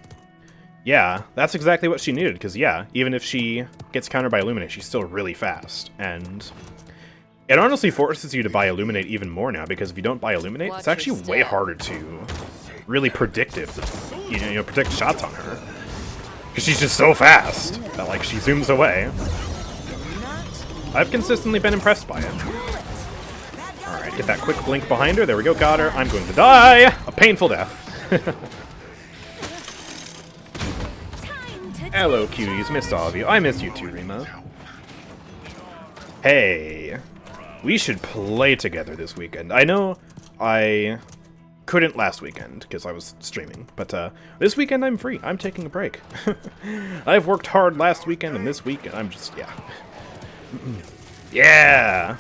Yeah, that's exactly what she needed, because yeah, even if she gets countered by Illuminate, she's still really fast. And it honestly forces you to buy Illuminate even more now, because if you don't buy Illuminate, it's actually way harder to really predict shots on her. Because she's just so fast that, like, she zooms away. I've consistently been impressed by it. Alright, get that quick blink behind her. There we go, got her. I'm going to die! A painful death. Hello, cuties. Missed all of you. I missed you too, Rima. Hey. We should play together this weekend. I know I couldn't last weekend because I was streaming, but this weekend I'm free. I'm taking a break. I've worked hard last weekend and this week, and I'm just, yeah. Yeah!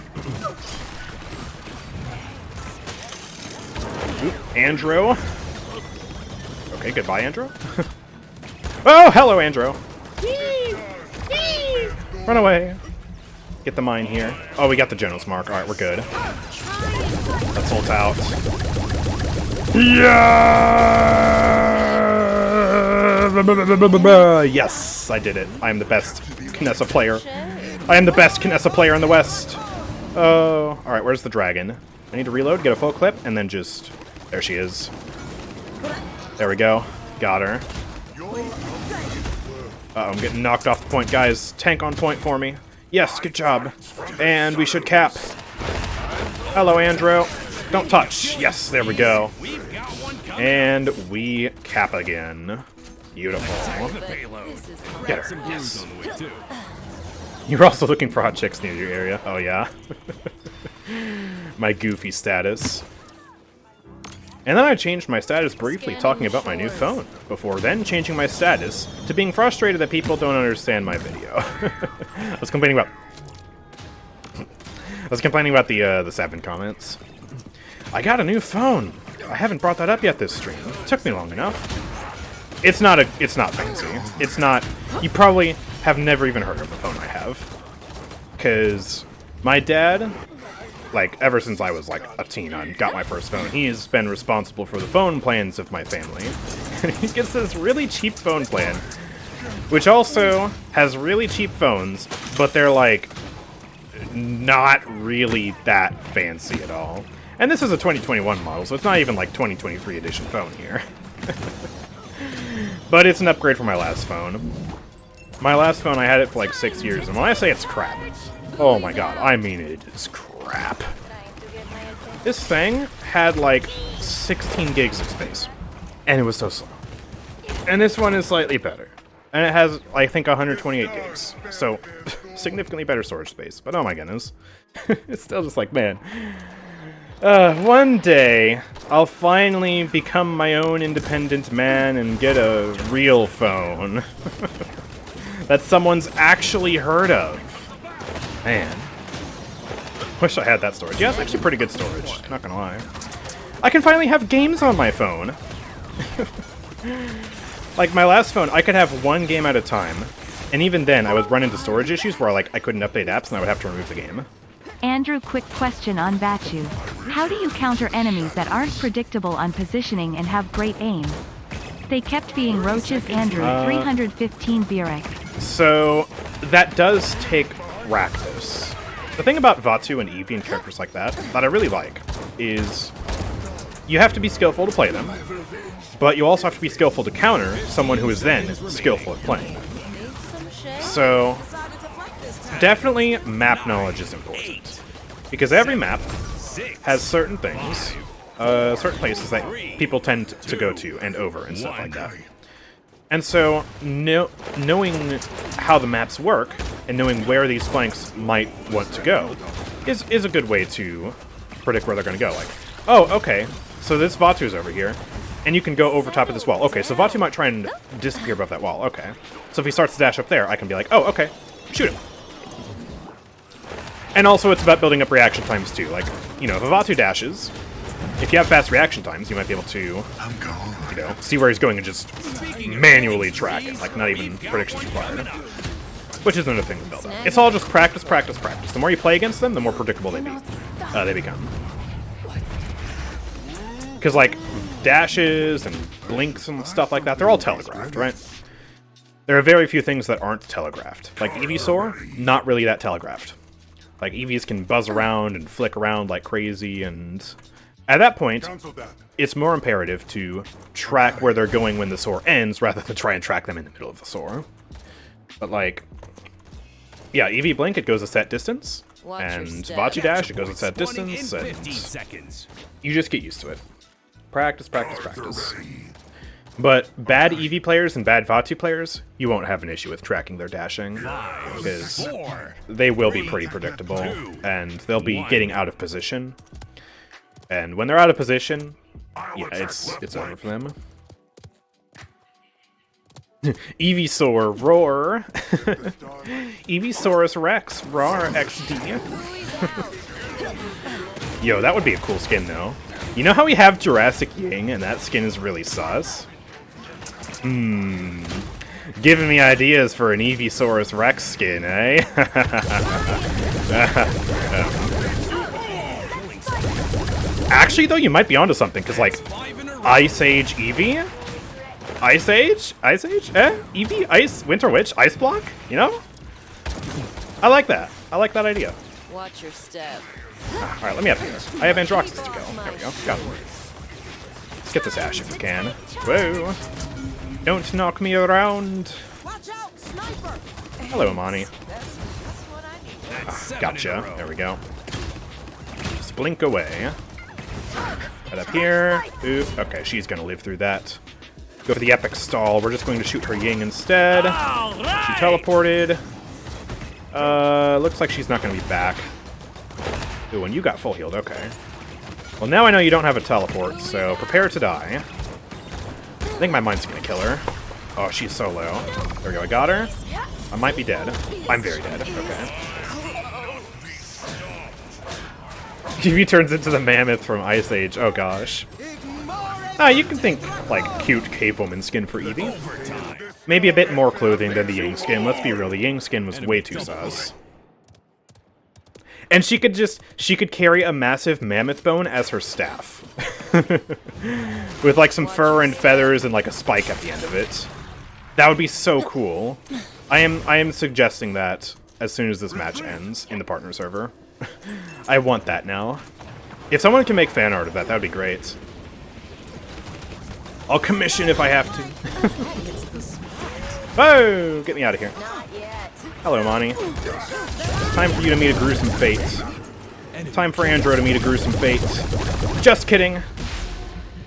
Oop, Andrew. Okay, goodbye, Andrew. Oh, hello, Andrew. Run away. Get the mine here. Oh, we got the Genos mark. Alright, we're good. Let's ult out. Yeah! Yes, I did it. I am the best Kinessa player. I am the best Kinessa player in the West. Oh, alright, where's the dragon? I need to reload, get a full clip, and then just... There she is. There we go. Got her. Uh-oh, I'm getting knocked off the point, guys. Tank on point for me. Yes, good job. And we should cap. Hello, Andrew. Don't touch. Yes, there we go. And we cap again. Beautiful. Get her. Yes. You're also looking for hot chicks near your area. Oh, yeah. My goofy status. And then I changed my status briefly talking about my new phone, before then changing my status to being frustrated that people don't understand my video. I was complaining about the 7 comments. I got a new phone. I haven't brought that up yet this stream. It took me long enough. It's not fancy. It's not. You probably have never even heard of the phone I have, because my dad, like, ever since I was, like, a teen, I got my first phone. He's been responsible for the phone plans of my family. And he gets this really cheap phone plan, which also has really cheap phones, but they're, like, not really that fancy at all. And this is a 2021 model, so it's not even like 2023 edition phone here. But it's an upgrade from my last phone. My last phone, I had it for like 6 years, and when I say it's crap, oh my god, I mean it is crap. This thing had like 16 gigs of space, and it was so slow. And this one is slightly better. And it has, I think, 128 gigs. So, significantly better storage space. But oh my goodness. It's still just like, man. One day, I'll finally become my own independent man and get a real phone. That someone's actually heard of. Man. Wish I had that storage. Yeah, it's actually pretty good storage. Not gonna lie. I can finally have games on my phone. Like, my last phone, I could have one game at a time. And even then, I would run into storage issues where I couldn't update apps and I would have to remove the game. Andrew, quick question on Vatu. How do you counter enemies that aren't predictable on positioning and have great aim? They kept being roaches. Andrew, 315 Burek. So, that does take practice. The thing about Vatu and Evie and characters like that I really like is you have to be skillful to play them, but you also have to be skillful to counter someone who is then skillful at playing them. So, definitely map knowledge is important, because every map has certain things, certain places that people tend to go to and over and stuff like that. And so, knowing how the maps work and knowing where these flanks might want to go is a good way to predict where they're going to go. Like, oh, okay, so this Vatu's over here, and you can go over top of this wall. Okay, so Vatu might try and disappear above that wall. Okay, so if he starts to dash up there, I can be like, oh, okay, shoot him. And also, it's about building up reaction times too. Like, you know, if a Vatu dashes, if you have fast reaction times, you might be able to, you know, see where he's going and just manually track it, like not even predictions required. Which is another thing to build up. It's all just practice, practice, practice. The more you play against them, the more predictable they become. Because, like, dashes and blinks and stuff like that, they're all telegraphed, right? There are very few things that aren't telegraphed. Like Eevee not really that telegraphed. Like, Eevees can buzz around and flick around like crazy, and at that point, it's more imperative to track where they're going when the soar ends, rather than try and track them in the middle of the soar. But, like, yeah, Eevee blink, it goes a set distance, and Vatu dash, it goes a set distance, and you just get used to it. Practice, practice, practice. But bad Eevee players and bad Vatu players, you won't have an issue with tracking their dashing, because they will be pretty predictable, and they'll be getting out of position. And when they're out of position, yeah, it's over for them. Eeveesaur, roar! Eeveesaurus Rex, roar XD. Yo, that would be a cool skin, though. You know how we have Jurassic Ying, and that skin is really sus? Giving me ideas for an Eeveesaurus Rex skin, eh? Actually, though, you might be onto something, because, like, Ice Age Eevee? Ice Age? Ice Age? Eh? Eevee? Ice? Winter Witch? Ice Block? You know? I like that. I like that idea. Watch your step. Alright, let me up here. I have Androxus to go. There we go. Got it. Let's get this Ash if we can. Whoa! Don't knock me around! Hello, Amani. Gotcha. There we go. Just blink away. Right up here. Oop. Okay, she's gonna live through that. Go for the epic stall. We're just going to shoot her Ying instead. She teleported. Looks like she's not gonna be back. Ooh, and you got full healed. Okay. Well, now I know you don't have a teleport, so prepare to die. I think my mind's gonna kill her. Oh, she's so low. There we go. I got her. I might be dead. I'm very dead. Okay. Eevee turns into the mammoth from Ice Age. Oh gosh. You can think, like, cute cave woman skin for Eevee. Maybe a bit more clothing than the Ying skin. Let's be real, the Ying skin was way too sus. And she could carry a massive mammoth bone as her staff. With, like, some fur and feathers and, like, a spike at the end of it. That would be so cool. I am suggesting that as soon as this match ends in the partner server. I want that now. If someone can make fan art of that, that would be great. I'll commission if I have to. Oh, get me out of here. Hello, Monty. Time for you to meet a gruesome fate. Time for Andrew to meet a gruesome fate. Just kidding.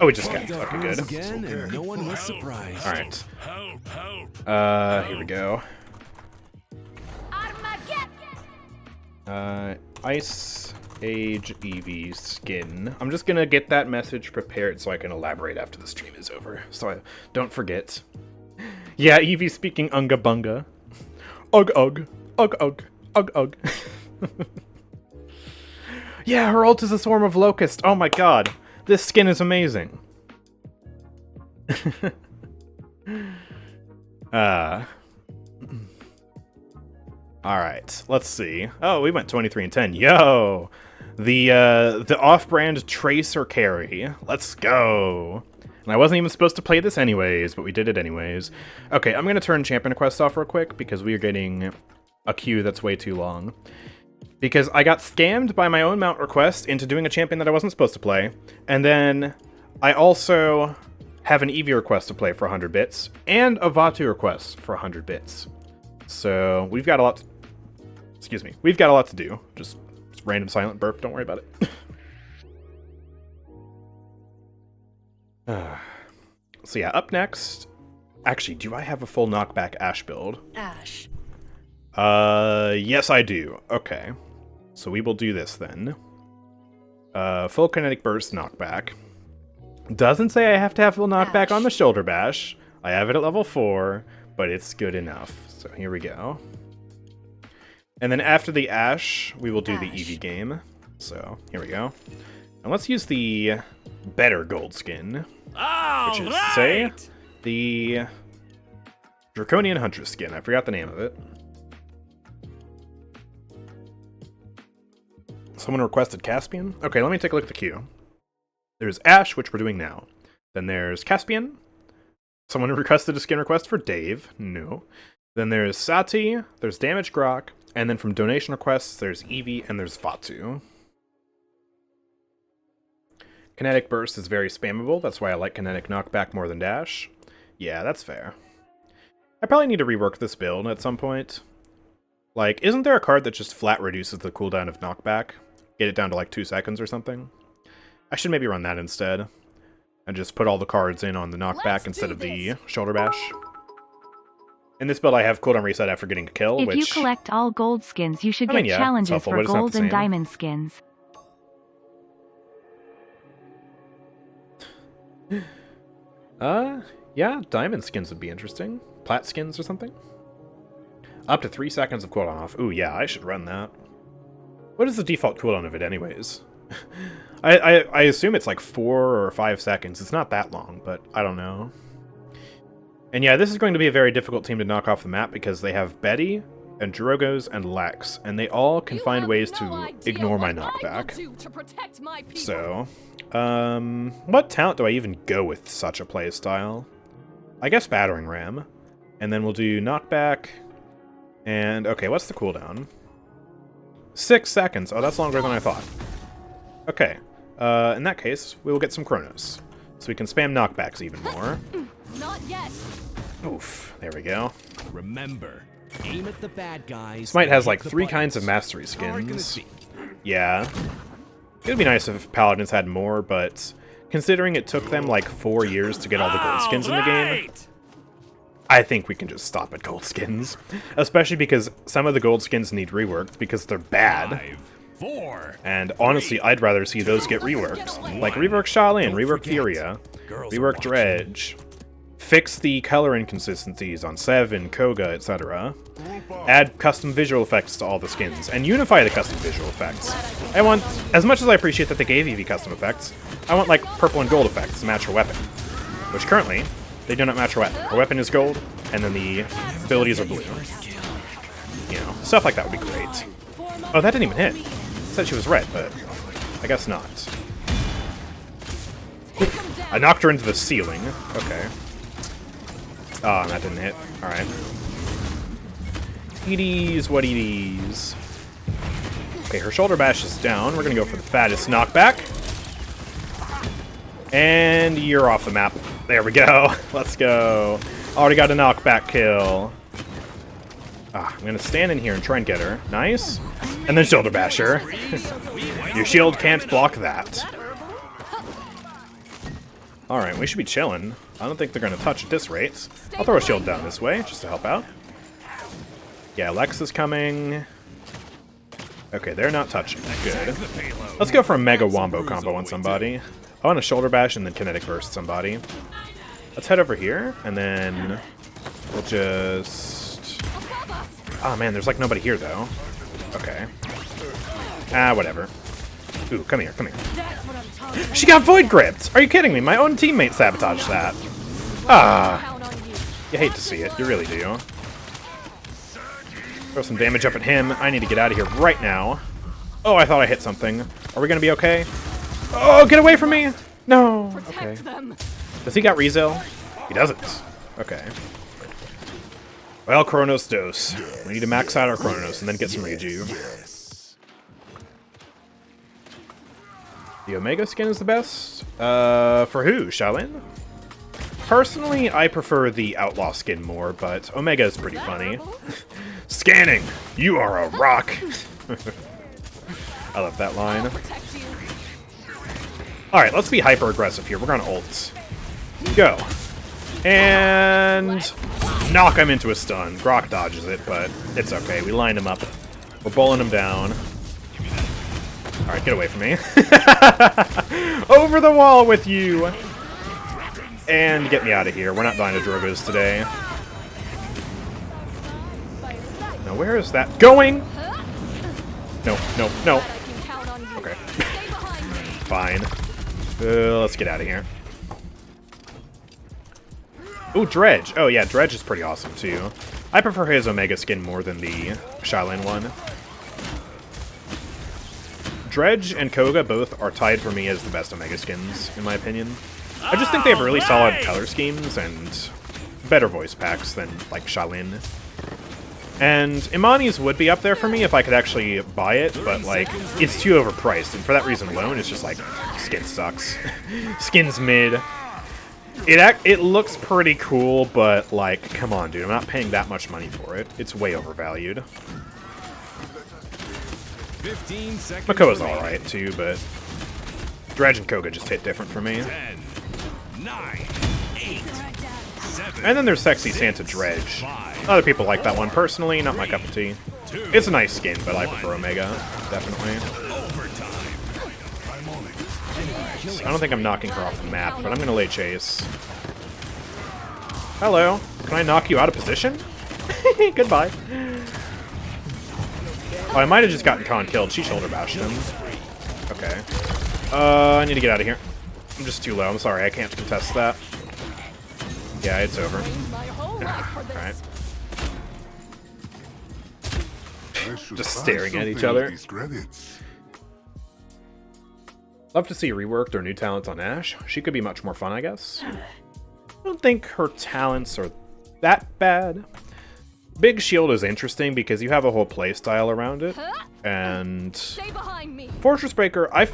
Oh, we just got okay, good. Again, and no one was surprised. All right. Here we go. Ice Age Evie skin. I'm just gonna get that message prepared so I can elaborate after the stream is over. So I don't forget. Yeah, Evie speaking unga bunga. Ugh ugh. Ugh ugh. Ugh ugh. Yeah, her ult is a swarm of locust. Oh my god. This skin is amazing. Alright, let's see. Oh, we went 23 and 10. Yo! The off-brand Tracer carry. Let's go! And I wasn't even supposed to play this anyways, but we did it anyways. Okay, I'm gonna turn Champion Quest off real quick because we are getting a queue that's way too long. Because I got scammed by my own mount request into doing a champion that I wasn't supposed to play. And then I also have an Evie request to play for 100 bits. And a Vatu request for 100 bits. So we've got a lot to... Excuse me. We've got a lot to do. Just random silent burp. Don't worry about it. So yeah, up next... Actually, do I have a full knockback Ashe build? Ashe. Yes I do. Okay. So we will do this then. Full kinetic burst knockback. Doesn't say I have to have full knockback Ashe. on the shoulder bash. I have it at level 4, but it's good enough. So here we go. And then after the Ashe, we will do the Evie game. So here we go. And let's use the better gold skin. Which is, say, the Draconian Huntress skin. I forgot the name of it. Someone requested Caspian? Okay, let me take a look at the queue. There's Ashe, which we're doing now. Then there's Caspian. Someone requested a skin request for Dave. No. Then there's Sati, there's Damage Grohk, and then from donation requests, there's Evie and there's Vatu. Kinetic Burst is very spammable, that's why I like Kinetic Knockback more than Dash. Yeah, that's fair. I probably need to rework this build at some point. Like, isn't there a card that just flat reduces the cooldown of Knockback? Get it down to like 2 seconds or something? I should maybe run that instead. And just put all the cards in on the knockback instead of the shoulder bash. In this build I have cooldown reset after getting a kill, If you collect all gold skins, you should I mean, get yeah, challenges helpful, for but it's not gold the and same. diamond skins. Yeah, diamond skins would be interesting. Plat skins or something. Up to 3 seconds of cooldown off. Ooh, yeah, I should run that. What is the default cooldown of it anyways? I assume it's like 4 or 5 seconds. It's not that long, but I don't know. And yeah, this is going to be a very difficult team to knock off the map because they have Betty and Drogos and Lex, and they all can find ways to ignore my knockback. So, what talent do I even go with such a playstyle? I guess Battering Ram. And then we'll do knockback. And, okay, what's the cooldown? 6 seconds. Oh, that's longer than I thought. Okay. In that case, we will get some Chronos. So we can spam knockbacks even more. Not yet. Oof. There we go. Remember, aim at the bad guys. Smite has and like hit the 3 kinds of buttons. mastery Hard gonna skins. see. Yeah. It would be nice if Paladins had more, but considering it took them like 4 years to get all the gold skins in the game, I think we can just stop at gold skins. Especially because some of the gold skins need reworked because they're bad. 5, 4. And honestly, I'd rather see those get reworked. Like rework Shaolin, rework Furia, rework Dredge, fix the color inconsistencies on Seven, Koga, etc. Add custom visual effects to all the skins, and unify the custom visual effects. I want, as much as I appreciate that they gave Evie custom effects, I want like purple and gold effects to match her weapon. Which currently, they do not match her weapon. Her weapon is gold, and then the abilities are blue. You know, stuff like that would be great. Oh, that didn't even hit. It said she was red, but I guess not. I knocked her into the ceiling. Okay. Oh, and that didn't hit. Alright. Edie's what Edie's. Okay, her shoulder bash is down. We're gonna go for the fattest knockback. And you're off the map. There we go. Let's go. Already got a knockback kill. I'm gonna stand in here and try and get her. Nice. And then shoulder bash her. Your shield can't block that. Alright, we should be chilling. I don't think they're gonna touch at this rate. I'll throw a shield down this way, just to help out. Yeah, Lex is coming. Okay, they're not touching. Good. Let's go for a mega wombo combo on somebody. I want a shoulder bash and then kinetic burst somebody. Let's head over here, and then we'll just... Oh man, there's like nobody here though. Okay. Whatever. Ooh, come here, come here. She got void gripped! Are you kidding me? My own teammate sabotaged that. You hate to see it. You really do. Throw some damage up at him. I need to get out of here right now. Oh, I thought I hit something. Are we gonna be okay? Oh, get away from me! No! Okay. Does he got Rezo? He doesn't. Okay. Well, Chronos dose. We need to max out our Chronos and then get some Reju. The Omega skin is the best? For who? Shaolin? Personally, I prefer the Outlaw skin more, but Omega is pretty funny. Scanning! You are a rock! I love that line. Alright, let's be hyper-aggressive here. We're gonna ult. Go. And... knock him into a stun. Grohk dodges it, but it's okay. We lined him up. We're bowling him down. Alright, get away from me. Over the wall with you! And get me out of here. We're not dying to Drogo's today. Now, where is that going? No, no, no. Okay. Fine. Let's get out of here. Ooh, Dredge. Oh, yeah, Dredge is pretty awesome, too. I prefer his Omega skin more than the Shaolin one. Dredge and Koga both are tied for me as the best Omega skins, in my opinion. I just think they have really solid color schemes and better voice packs than, like, Shaolin. And Imani's would be up there for me if I could actually buy it, but, like, it's too overpriced, and for that reason alone, it's just like, skin sucks. Skin's mid. It looks pretty cool, but, like, come on, dude, I'm not paying that much money for it. It's way overvalued. 15 seconds. Makoa's alright, too, but Dredge and Koga just hit different for me. 10, 9, 8, 7, And then there's Sexy Santa Dredge. Other people like that one. Personally, not my cup of tea. It's a nice skin, but I prefer Omega, definitely. I don't think I'm knocking her off the map, but I'm going to lay chase. Hello. Can I knock you out of position? Goodbye. Oh, I might have just gotten Khan killed. She shoulder bashed him. Okay. I need to get out of here. I'm just too low. I'm sorry. I can't contest that. Yeah, it's over. Alright. Just staring at each other. Love to see reworked or new talents on Ashe. She could be much more fun, I guess. I don't think her talents are that bad. Big Shield is interesting because you have a whole playstyle around it. And Fortress Breaker, I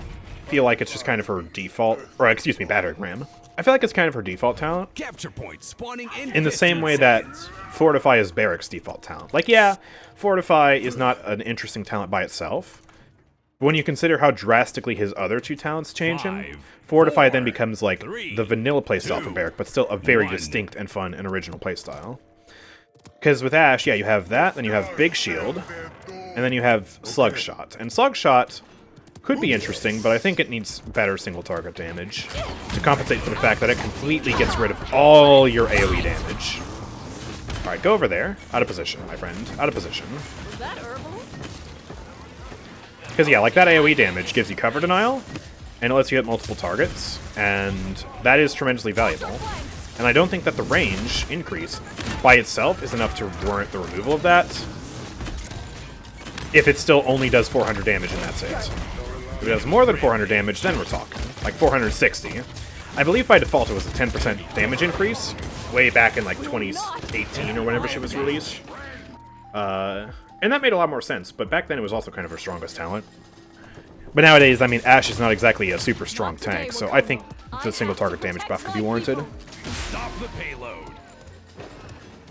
feel like it's just kind of her default, or excuse me, Battering Ram. I feel like it's kind of her default talent. Capture point spawning in the same way that Fortify is Barrick's default talent. Like, yeah, Fortify is not an interesting talent by itself. But when you consider how drastically his other two talents change him, Fortify then becomes like the vanilla playstyle for Barrick, but still a very distinct and fun and original playstyle. Because with Ashe, yeah, you have that, then you have Big Shield, and then you have Slug Shot. And Slug Shot could be interesting, but I think it needs better single target damage to compensate for the fact that it completely gets rid of all your AoE damage. Alright, go over there. Out of position, my friend. Out of position. Because, yeah, like that AoE damage gives you cover denial, and it lets you hit multiple targets, and that is tremendously valuable. And I don't think that the range increase by itself is enough to warrant the removal of that, if it still only does 400 damage and that's it. If it does more than 400 damage, then we're talking. Like 460. I believe by default it was a 10% damage increase, way back in like 2018 or whenever she was released. And that made a lot more sense, but back then it was also kind of her strongest talent. But nowadays, I mean, Ashe is not exactly a super strong tank, so I think the single target damage buff could be warranted. Stop the payload.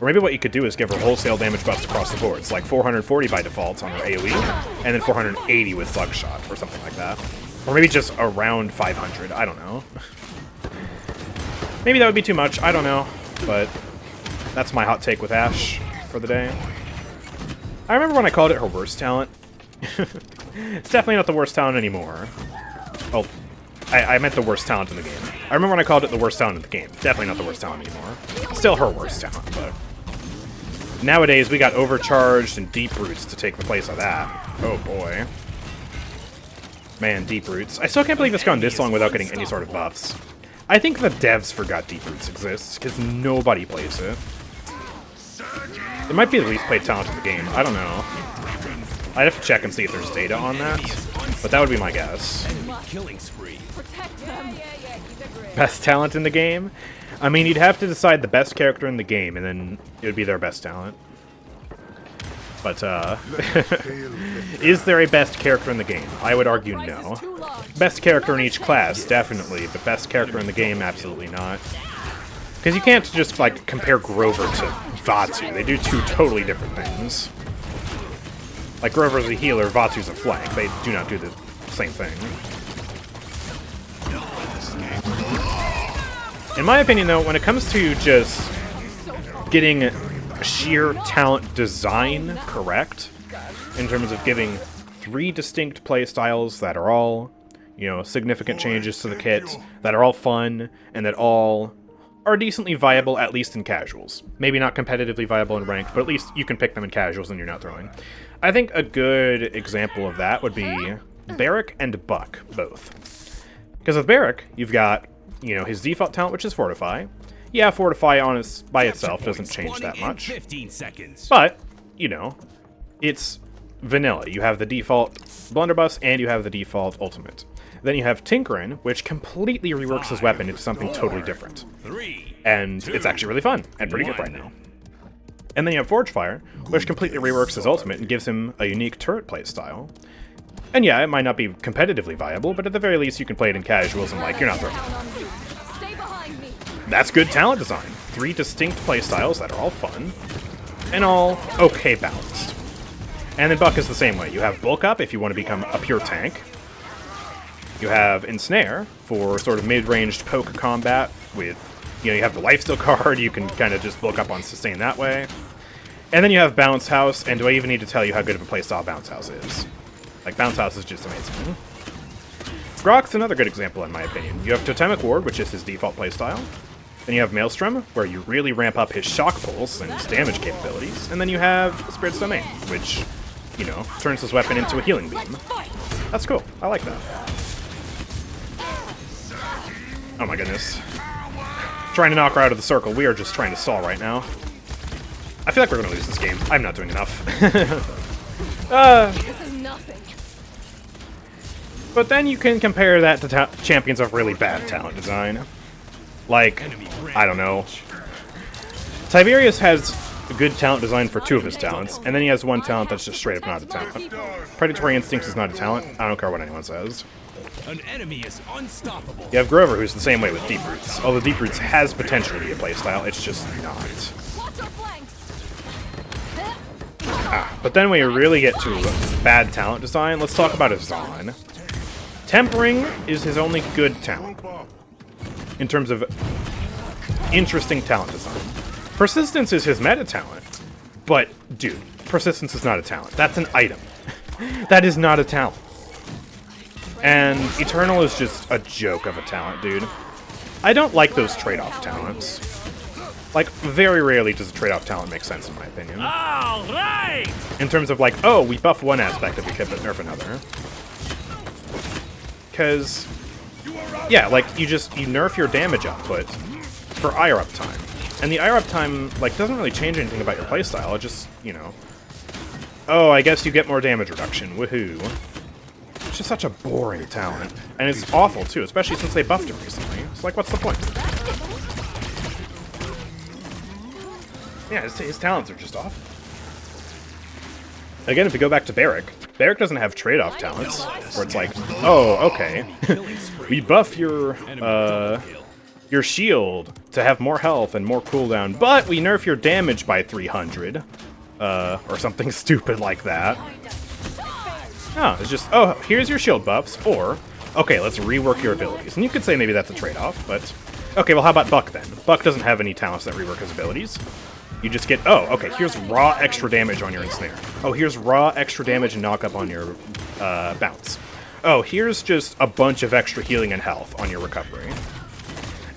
Or maybe what you could do is give her wholesale damage buffs across the board. It's like 440 by default on her AoE, and then 480 with Slugshot, or something like that. Or maybe just around 500, I don't know. Maybe that would be too much, I don't know. But that's my hot take with Ashe for the day. I remember when I called it her worst talent. It's definitely not the worst talent anymore. Oh, I meant the worst talent in the game. I remember when I called it the worst talent in the game. Definitely not the worst talent anymore. Still her worst talent, but... Nowadays, we got Overcharged and Deep Roots to take the place of that. Oh boy. Man, Deep Roots. I still can't believe it's gone this long without getting any sort of buffs. I think the devs forgot Deep Roots exists, because nobody plays it. It might be the least played talent in the game. I don't know. I'd have to check and see if there's data on that, but that would be my guess. Killing spree. Best talent in the game? I mean, you'd have to decide the best character in the game, and then it would be their best talent. But, is there a best character in the game? I would argue no. Best character in each class, definitely, but best character in the game, absolutely not. Because you can't just, like, compare Grover to Vatu. They do two totally different things. Like, Grover's a healer, Vatu's a flank. They do not do the same thing. In my opinion, though, when it comes to just getting sheer talent design correct, in terms of giving 3 distinct playstyles that are all, you know, significant changes to the kit, that are all fun, and that all are decently viable, at least in casuals. Maybe not competitively viable in ranked, but at least you can pick them in casuals and you're not throwing. I think a good example of that would be Barrack and Buck, both. Because with Barrack, you've got, you know, his default talent, which is Fortify. Yeah, Fortify by itself doesn't change that much. 15 seconds. But, you know, it's vanilla. You have the default Blunderbuss and you have the default Ultimate. Then you have Tinkerin, which completely reworks his weapon into something totally different. And it's actually really fun and pretty good right now. And then you have Forgefire, which completely reworks his ultimate and gives him a unique turret playstyle. And yeah, it might not be competitively viable, but at the very least you can play it in casuals and, like, you're not throwing. That's good talent design. 3 distinct playstyles that are all fun and all okay balanced. And then Buck is the same way. You have Bulk Up if you want to become a pure tank. You have Ensnare for sort of mid-ranged poke combat with, you know, you have the lifesteal card, you can kind of just bulk up on sustain that way. And then you have Bounce House, and do I even need to tell you how good of a playstyle Bounce House is? Like, Bounce House is just amazing. Grohk's another good example in my opinion. You have Totemic Ward, which is his default playstyle. Then you have Maelstrom, where you really ramp up his Shock Pulse and his damage capabilities. And then you have Spirit's Domain, which, you know, turns his weapon into a healing beam. That's cool. I like that. Oh my goodness. Trying to knock her out of the circle. We are just trying to stall right now. I feel like we're going to lose this game. I'm not doing enough. This is nothing. But then you can compare that to champions of really bad talent design. Like, I don't know. Tiberius has a good talent design for 2 of his talents, and then he has 1 talent that's just straight up not a talent. Predatory Instincts is not a talent. I don't care what anyone says. An enemy is unstoppable. You have Grover, who's the same way with Deep Roots. Although Deep Roots has potential to be a playstyle, it's just not. But then when you really get to bad talent design, let's talk about Azan. Tempering is his only good talent, in terms of interesting talent design. Persistence is his meta talent, but, dude, Persistence is not a talent. That's an item. That is not a talent. And Eternal is just a joke of a talent, dude. I don't like those trade-off talents. Like, very rarely does a trade-off talent make sense, in my opinion. All right. In terms of, like, oh, we buff one aspect of the kit but nerf another. Because, yeah, like, you nerf your damage output for IR uptime. And the IR uptime, like, doesn't really change anything about your playstyle. It just, you know, oh, I guess you get more damage reduction. Woohoo. It's just such a boring talent. And it's awful, too, especially since they buffed him recently. It's like, what's the point? Yeah, his talents are just awful. Again, if we go back to Barrack doesn't have trade-off talents, where it's like, oh, okay, we buff your shield to have more health and more cooldown, but we nerf your damage by 300, or something stupid like that. No, it's just, oh, here's your shield buffs, or, okay, let's rework your abilities. And you could say maybe that's a trade-off, but, okay, well, how about Buck then? Buck doesn't have any talents that rework his abilities. You just get, oh, okay, here's raw extra damage on your ensnare. Oh, here's raw extra damage and knock up on your bounce. Oh, here's just a bunch of extra healing and health on your recovery.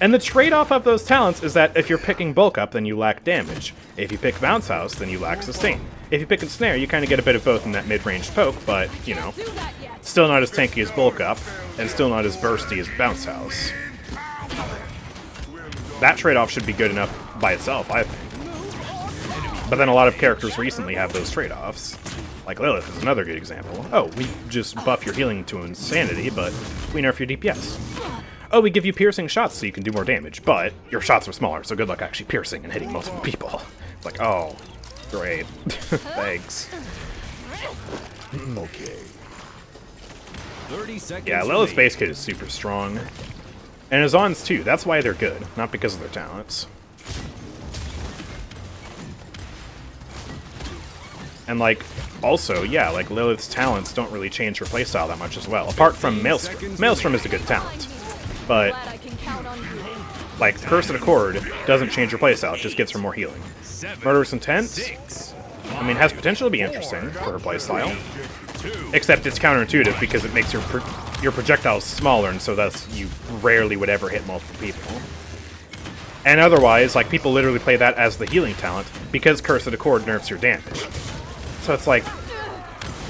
And the trade-off of those talents is that if you're picking bulk up, then you lack damage. If you pick bounce house, then you lack sustain. If you pick ensnare, you kind of get a bit of both in that mid-range poke, but, you know, still not as tanky as bulk up, and still not as bursty as bounce house. That trade-off should be good enough by itself, I think. But then a lot of characters recently have those trade-offs. Like Lilith is another good example. Oh, we just buff your healing to insanity, but we nerf your DPS. Oh, we give you piercing shots so you can do more damage, but your shots are smaller, so good luck actually piercing and hitting multiple people. It's like, oh, great. Thanks. Okay. 30 seconds. Yeah, Lilith's base kit is super strong. And Azan's too. That's why they're good, not because of their talents. And, like, also, yeah, like, Lilith's talents don't really change her playstyle that much as well, apart from Maelstrom. Maelstrom is a good talent. But, like, Curse of the Cord doesn't change her playstyle, it just gives her more healing. Murderous Intent, I mean, has potential to be interesting for her playstyle. Except it's counterintuitive because it makes your projectiles smaller, and so thus you rarely would ever hit multiple people. And otherwise, like, people literally play that as the healing talent because Curse of the Cord nerfs your damage. So it's like,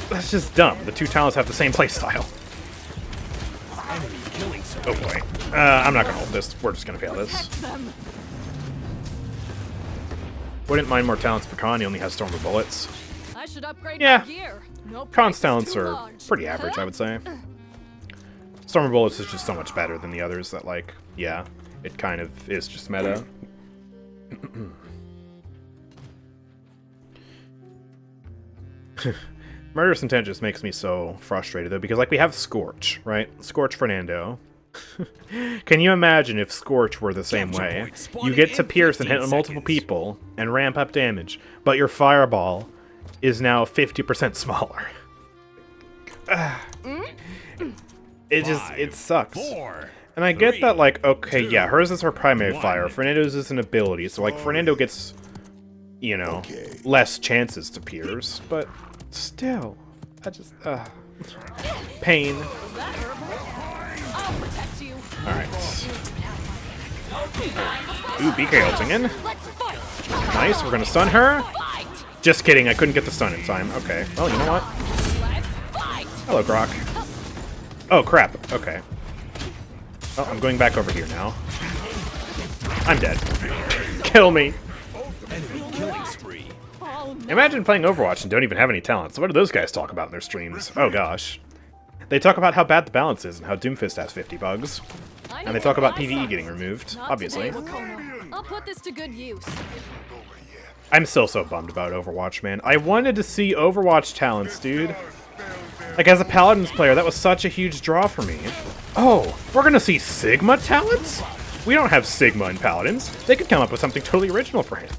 that's just dumb. The two talents have the same playstyle. Oh boy. I'm not gonna hold this. We're just gonna fail this. Wouldn't mind more talents for Khan. He only has Storm of Bullets. I should upgrade Yeah. my gear. No Khan's price is talents too are large. pretty average, I would say. Storm of Bullets is just so much better than the others that, like, yeah, it kind of is just meta. Murderous Intent just makes me so frustrated, though, because, like, we have Scorch, right? Scorch Fernando. Can you imagine if Scorch were the same way? You get to pierce and hit multiple people and ramp up damage, but your fireball is now 50% smaller. It sucks. And I get that, like, okay, yeah, hers is her primary fire. Fernando's is an ability, so, like, Fernando gets, you know, less chances to pierce, but still, I just, pain. I'll protect you. Alright. Ooh, BK ulting in. Let's fight. Nice, we're gonna stun her. Just kidding, I couldn't get the stun in time. Okay, well, you know what? Let's fight. Hello, Grohk. Oh, crap, okay. Oh, I'm going back over here now. I'm dead. Kill me. Imagine playing Overwatch and don't even have any talents. What do those guys talk about in their streams? Oh gosh. They talk about how bad the balance is and how Doomfist has 50 bugs. And they talk about PvE getting removed, Not obviously. today, Wakono. I'll put this to good use. I'm still so bummed about Overwatch, man. I wanted to see Overwatch talents, dude. Like, as a Paladins player, that was such a huge draw for me. Oh, we're gonna see Sigma talents? We don't have Sigma in Paladins. They could come up with something totally original for him.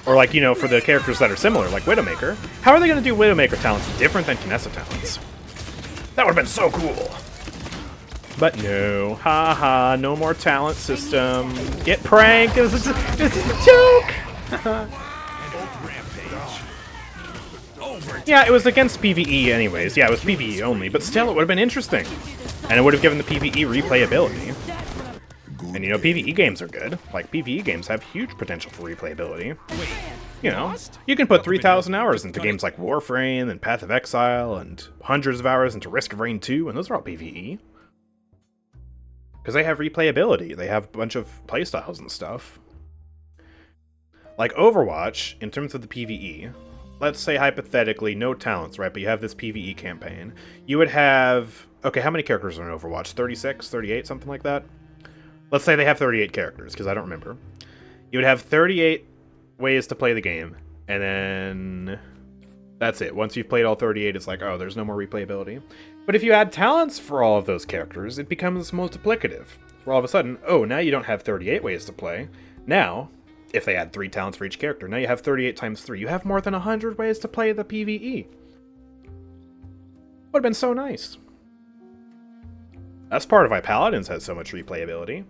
Or, like, you know, for the characters that are similar, like Widowmaker. How are they gonna do Widowmaker talents different than Kinessa talents? That would've been so cool. But no. Haha, no more talent system. Get pranked! This is a joke! Yeah, it was against PvE anyways. Yeah, it was PvE only, but still, it would have been interesting. And it would have given the PvE replayability. And you know, PvE games are good. Like, PvE games have huge potential for replayability. You know, you can put 3,000 hours into games like Warframe and Path of Exile and hundreds of hours into Risk of Rain 2, and those are all PvE. Because they have replayability. They have a bunch of playstyles and stuff. Like Overwatch, in terms of the PvE, let's say hypothetically no talents, right? But you have this PvE campaign. You would have... Okay, how many characters are in Overwatch? 36? 38? Something like that? Let's say they have 38 characters, because I don't remember. You would have 38 ways to play the game, and then That's it. Once you've played all 38, it's like, oh, there's no more replayability. But if you add talents for all of those characters, it becomes multiplicative. Where all of a sudden, oh, now you don't have 38 ways to play. Now, if they add 3 talents for each character, now you have 38 times 3. You have more than 100 ways to play the PvE. Would have been so nice. That's part of why Paladins has so much replayability.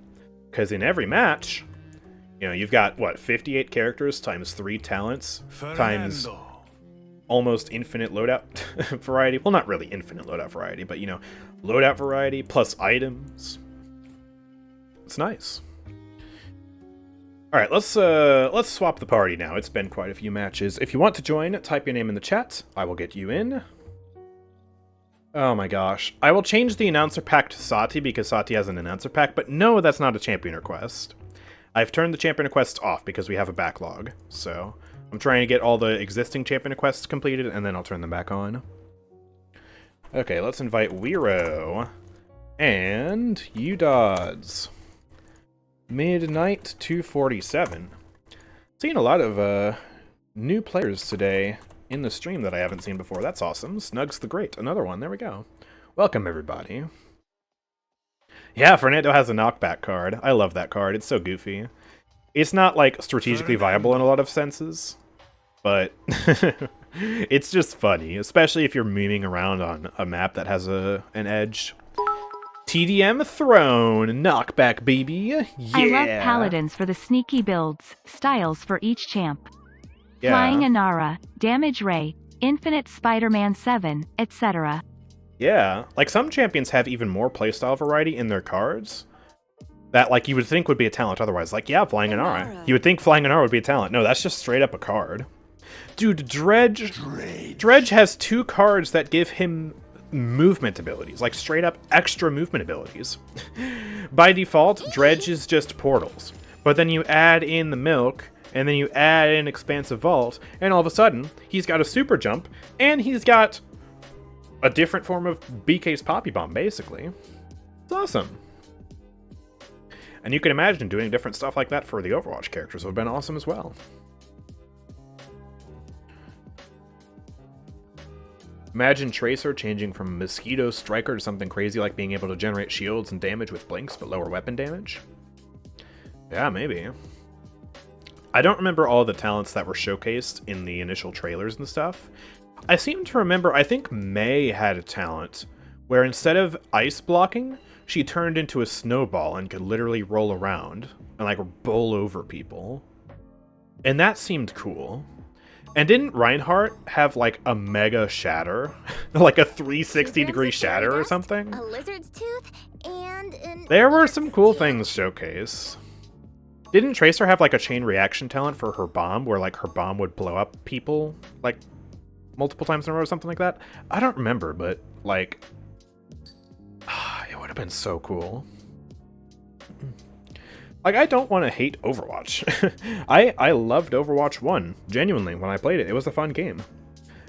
Because in every match, you know, you've got, what, 58 characters times 3 talents times almost infinite loadout variety. Well, not really infinite loadout variety, but, you know, loadout variety plus items. It's nice. All right, let's swap the party now. It's been quite a few matches. If you want to join, type your name in the chat. I will get you in. Oh my gosh. I will change the announcer pack to Sati because Sati has an announcer pack, but no, that's not a champion request. I've turned the champion requests off because we have a backlog. So I'm trying to get all the existing champion requests completed, and then I'll turn them back on. Okay, let's invite Wero and Udods. Midnight 247. Seeing a lot of new players today in the stream that I haven't seen before. That's awesome. Snugs the Great. Another one. There we go. Welcome, everybody. Yeah, Fernando has a knockback card. I love that card. It's so goofy. It's not, like, strategically viable in a lot of senses, but it's just funny, especially if you're memeing around on a map that has an edge. TDM Throne. Knockback, baby. Yeah. I love Paladins for the sneaky builds, styles for each champ. Yeah. Flying Inara, Damage Ray, Infinite Spider-Man 7, etc. Yeah, like some champions have even more playstyle variety in their cards that, like, you would think would be a talent otherwise. Like, yeah, Flying Inara. You would think Flying Inara would be a talent. No, that's just straight up a card. Dude, Dredge has 2 cards that give him movement abilities, like straight up extra movement abilities. By default, Dredge is just portals. But then you add in the milk, and then you add in Expansive Vault, and all of a sudden, he's got a super jump, and he's got a different form of BK's Poppy Bomb, basically. It's awesome. And you can imagine doing different stuff like that for the Overwatch characters would have been awesome as well. Imagine Tracer changing from Mosquito Striker to something crazy like being able to generate shields and damage with blinks, but lower weapon damage. Yeah, maybe. I don't remember all the talents that were showcased in the initial trailers and stuff. I seem to remember, I think Mei had a talent where instead of ice blocking, she turned into a snowball and could literally roll around and, like, bowl over people. And that seemed cool. And didn't Reinhardt have, like, a mega shatter? Like a 360-degree shatter or something? A lizard's tooth, and an There were some cool things showcased. Didn't Tracer have, like, a chain reaction talent for her bomb, where, like, her bomb would blow up people, like, multiple times in a row or something like that? I don't remember, but, like, it would have been so cool. Like, I don't want to hate Overwatch. I loved Overwatch 1, genuinely, when I played it. It was a fun game.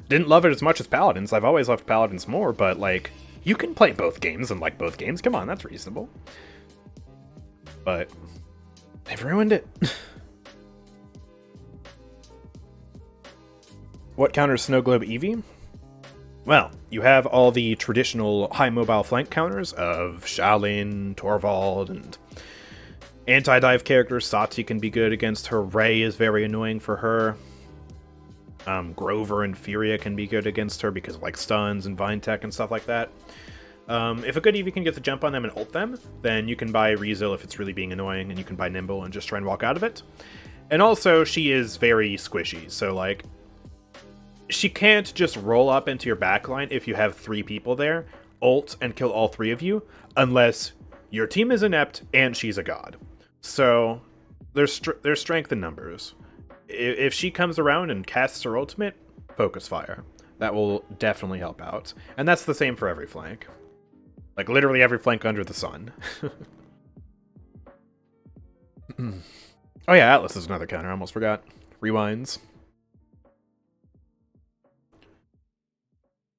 Didn't love it as much as Paladins. I've always loved Paladins more, but, like, you can play both games and like both games. Come on, that's reasonable. But they've ruined it. What counters Snow Globe Evie? Well, you have all the traditional high mobile flank counters of Shaolin, Torvald, and anti-dive characters. Sati can be good against her. Ray is very annoying for her. Grover and Furia can be good against her because of, like, stuns and Vine Tech and stuff like that. If a good Eevee can get the jump on them and ult them, then you can buy Rezel if it's really being annoying, and you can buy Nimble and just try and walk out of it. And also, she is very squishy, so, like, she can't just roll up into your backline if you have 3 people there, ult, and kill all 3 of you, unless your team is inept and she's a god. So, there's strength in numbers. If she comes around and casts her ultimate, focus fire. That will definitely help out. And that's the same for every flank. Like, literally every flank under the sun. Oh yeah, Atlas is another counter, I almost forgot. Rewinds.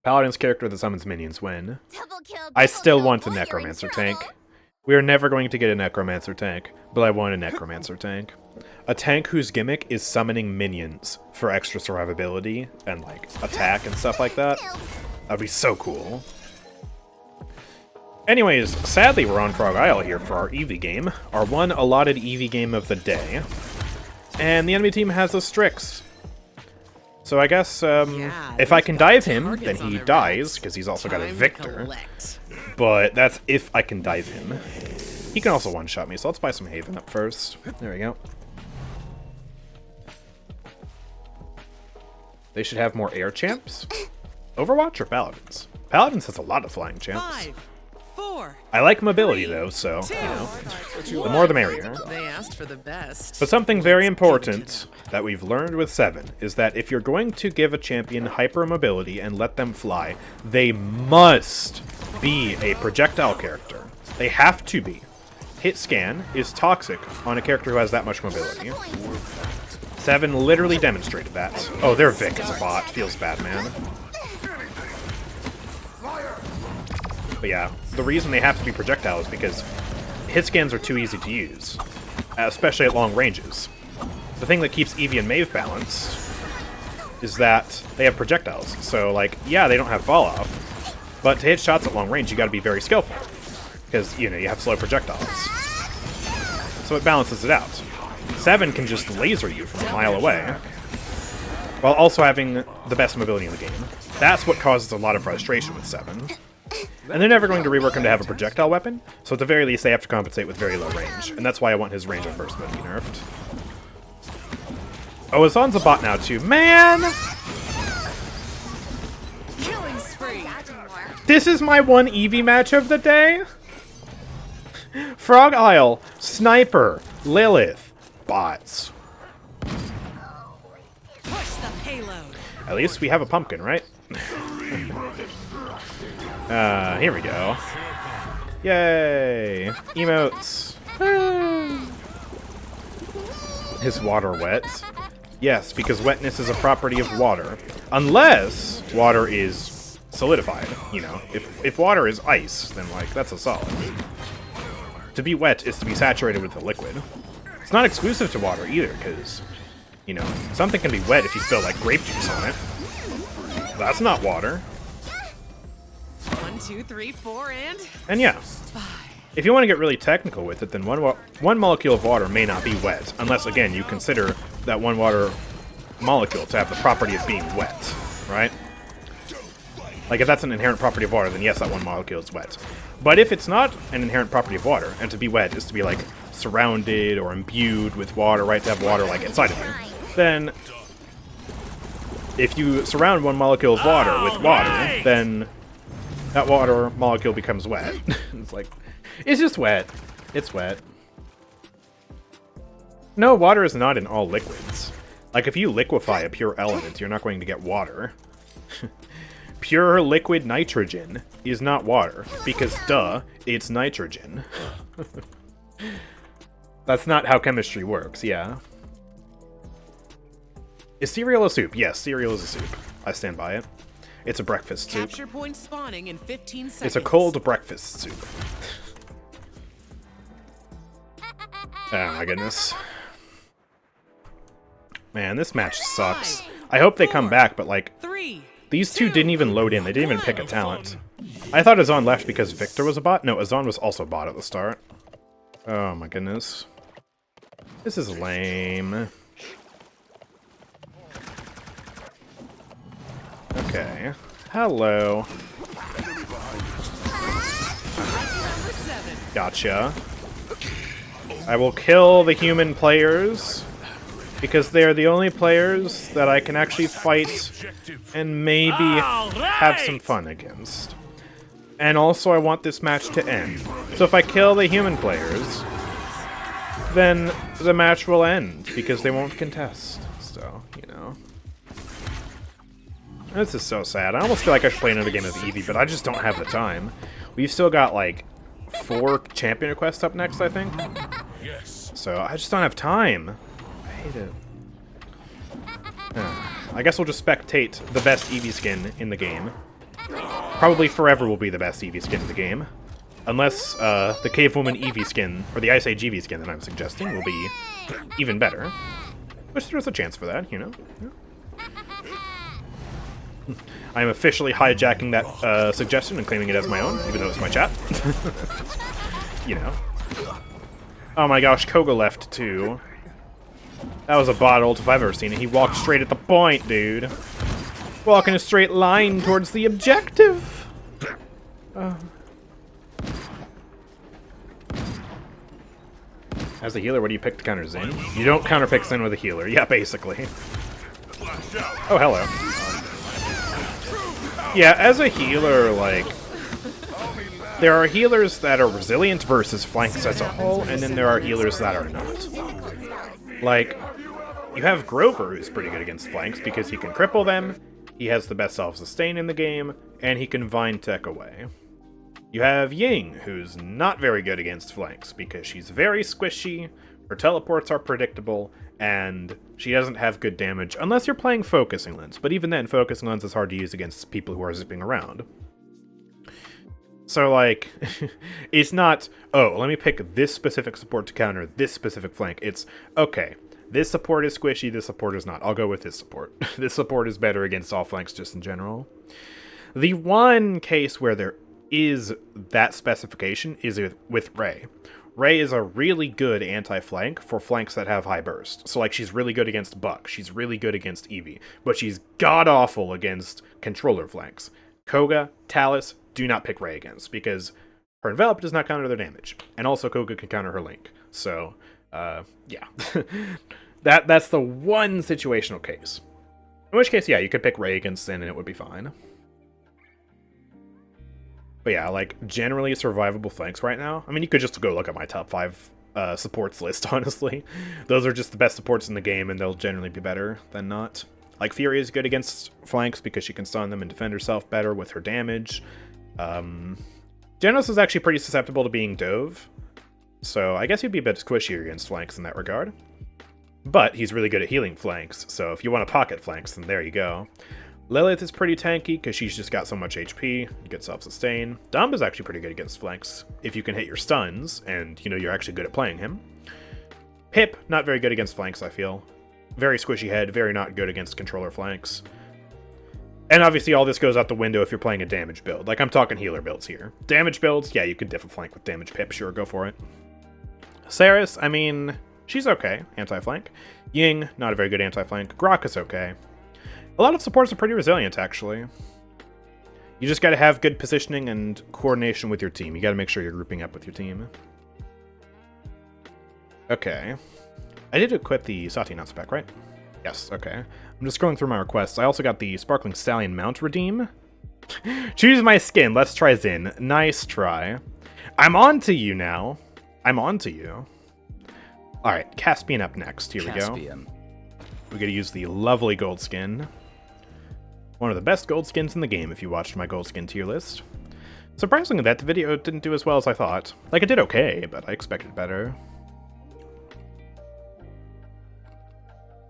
Paladin's character that summons minions win. double kill, I double still kill. want a Boy, you're in Necromancer trouble. tank. We are never going to get a Necromancer tank, but I want a Necromancer tank. A tank whose gimmick is summoning minions for extra survivability and, like, attack and stuff like that. That'd be so cool. Anyways, sadly we're on Frog Isle here for our Evie game. Our one allotted Evie game of the day. And the enemy team has a Strix. So I guess, if I can dive him, then he dies, because he's also got a Victor. But that's if I can dive him. He can also one-shot me, so let's buy some Haven up first. There we go. They should have more air champs. Overwatch or Paladins? Paladins has a lot of flying champs. 5, 4. I like mobility though, so, you know, the more the merrier. They asked for the best. But something very important that we've learned with 7 is that if you're going to give a champion hypermobility and let them fly, they must be a projectile character. They have to be. Hit scan is toxic on a character who has that much mobility. 7 literally demonstrated that. Oh, their Vic is a bot. Feels bad, man. But yeah, the reason they have to be projectile is because hit scans are too easy to use, especially at long ranges. The thing that keeps Evie and Maeve balanced is that they have projectiles. So, like, yeah, they don't have fall off, but to hit shots at long range, you gotta be very skillful. Because, you know, you have slow projectiles. So it balances it out. 7 can just laser you from a mile away, while also having the best mobility in the game. That's what causes a lot of frustration with 7. And they're never going to rework him to have a projectile weapon, so at the very least they have to compensate with very low range, and that's why I want his range on burst mode to be nerfed. Oh, Azan's a bot now too. Man! Killing spree. This is my one Evie match of the day? Frog Isle, Sniper, Lilith, bots. Push the payload. At least we have a pumpkin, right? Here we go. Yay! Emotes. Is water wet? Yes, because wetness is a property of water. Unless water is solidified, you know. If water is ice, then, like, that's a solid. To be wet is to be saturated with a liquid. It's not exclusive to water either, because, you know, something can be wet if you spill, like, grape juice on it. That's not water. 1, 2, 3, 4, and... And yeah, if you want to get really technical with it, then one molecule of water may not be wet, unless, again, you consider that one water molecule to have the property of being wet, right? Like, if that's an inherent property of water, then yes, that one molecule is wet. But if it's not an inherent property of water, and to be wet is to be, like, surrounded or imbued with water, right, to have water, like, inside of you, then if you surround one molecule of water with water, then that water molecule becomes wet. It's like, it's just wet. It's wet. No, water is not in all liquids. Like, if you liquefy a pure element, you're not going to get water. Pure liquid nitrogen is not water, because, duh, it's nitrogen. That's not how chemistry works, yeah. Is cereal a soup? Yes, cereal is a soup. I stand by it. It's a breakfast soup. Capture point spawning in 15 seconds. It's a cold breakfast soup. Oh my goodness. Man, this match sucks. I hope they come back, but, like, these two didn't even load in. They didn't even pick a talent. I thought Azan left because Victor was a bot. No, Azan was also a bot at the start. Oh my goodness. This is lame. Okay. Hello. Gotcha. I will kill the human players, because they are the only players that I can actually fight and maybe have some fun against. And also I want this match to end. So if I kill the human players, then the match will end, because they won't contest. So, you know. This is so sad. I almost feel like I should play another game of Evie, but I just don't have the time. We've still got, like, 4 champion requests up next, I think. So I just don't have time. I hate it. I guess we'll just spectate the best Evie skin in the game. Probably forever will be the best Evie skin in the game. Unless the Cavewoman Evie skin, or the Ice Age Evie skin that I'm suggesting, will be even better. Which there's a chance for that, you know? Yeah. I'm officially hijacking that suggestion and claiming it as my own, even though it's my chat. You know. Oh my gosh, Koga left too. That was a bot ult if I've ever seen it. He walked straight at the point, dude. Walking a straight line towards the objective. As a healer, what do you pick to counter Xin? You don't counter pick Xin with a healer. Yeah, basically. Oh, hello. Yeah, as a healer, like, there are healers that are resilient versus flanks as a whole, and then there are healers that are not. Like, you have Grover, who's pretty good against flanks because he can cripple them, he has the best self-sustain in the game, and he can Vine Tech away. You have Ying, who's not very good against flanks because she's very squishy, her teleports are predictable, and she doesn't have good damage unless you're playing Focusing Lens, but even then, Focusing Lens is hard to use against people who are zipping around. So, like, it's not, oh, let me pick this specific support to counter this specific flank. It's, okay, this support is squishy, this support is not. I'll go with this support. This support is better against all flanks just in general. The one case where there is that specification is with Rey. Rey is a really good anti-flank for flanks that have high burst. So, like, she's really good against Buck. She's really good against Evie. But she's god-awful against controller flanks. Koga, Talus, do not pick Rey against, because her Envelop does not counter their damage. And also Koga can counter her Link. So, yeah. That's the one situational case. In which case, yeah, you could pick Rey against Xin and it would be fine. But yeah, like, generally survivable flanks right now. I mean, you could just go look at my top 5 supports list, honestly. Those are just the best supports in the game, and they'll generally be better than not. Like, Fury is good against flanks because she can stun them and defend herself better with her damage. Genos is actually pretty susceptible to being Dove, so I guess he'd be a bit squishier against flanks in that regard. But he's really good at healing flanks, so if you want to pocket flanks, then there you go. Lilith is pretty tanky because she's just got so much HP, good self-sustain. Dumb is actually pretty good against flanks if you can hit your stuns, and, you know, you're actually good at playing him. Pip, not very good against flanks, I feel. Very squishy head, very not good against controller flanks. And obviously all this goes out the window if you're playing a damage build. Like, I'm talking healer builds here. Damage builds, yeah, you could diff a flank with damage Pip, sure, go for it. Saris, I mean, she's okay, anti-flank. Ying, not a very good anti-flank. Grohk is okay. A lot of supports are pretty resilient, actually. You just gotta have good positioning and coordination with your team. You gotta make sure you're grouping up with your team. Okay. I did equip the Sati Nut spec, right? Yes, okay. I'm just going through my requests. I also got the Sparkling Stallion mount redeem. Choose my skin. Let's try Xin. Nice try. I'm on to you now. I'm on to you. Alright, Caspian up next. Here we go. We're gonna use the lovely gold skin. One of the best gold skins in the game if you watched my gold skin tier list. Surprisingly, that video didn't do as well as I thought. Like, it did okay, but I expected better.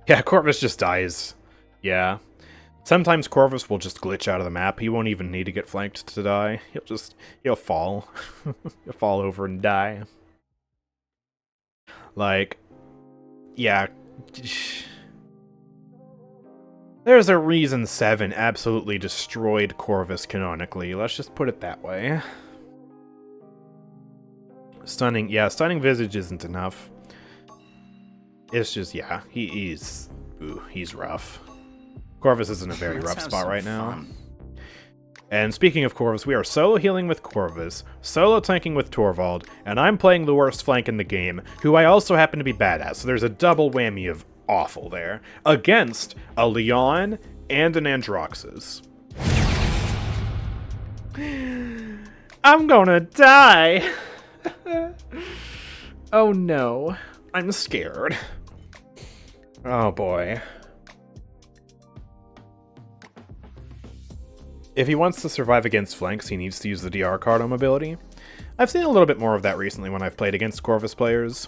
Yeah, Corvus just dies. Yeah. Sometimes Corvus will just glitch out of the map. He won't even need to get flanked to die. He'll fall. He'll fall over and die. Like, yeah. There's a reason 7 absolutely destroyed Corvus canonically. Let's just put it that way. Stunning Visage isn't enough. It's just, yeah, he's rough. Corvus is in a very rough spot right now. And speaking of Corvus, we are solo healing with Corvus, solo tanking with Torvald, and I'm playing the worst flank in the game, who I also happen to be bad at, so there's a double whammy of awful there, against a Leon and an Androxus. I'm gonna die! Oh no, I'm scared. Oh boy. If he wants to survive against flanks, he needs to use the DR Cardo mobility. I've seen a little bit more of that recently when I've played against Corvus players.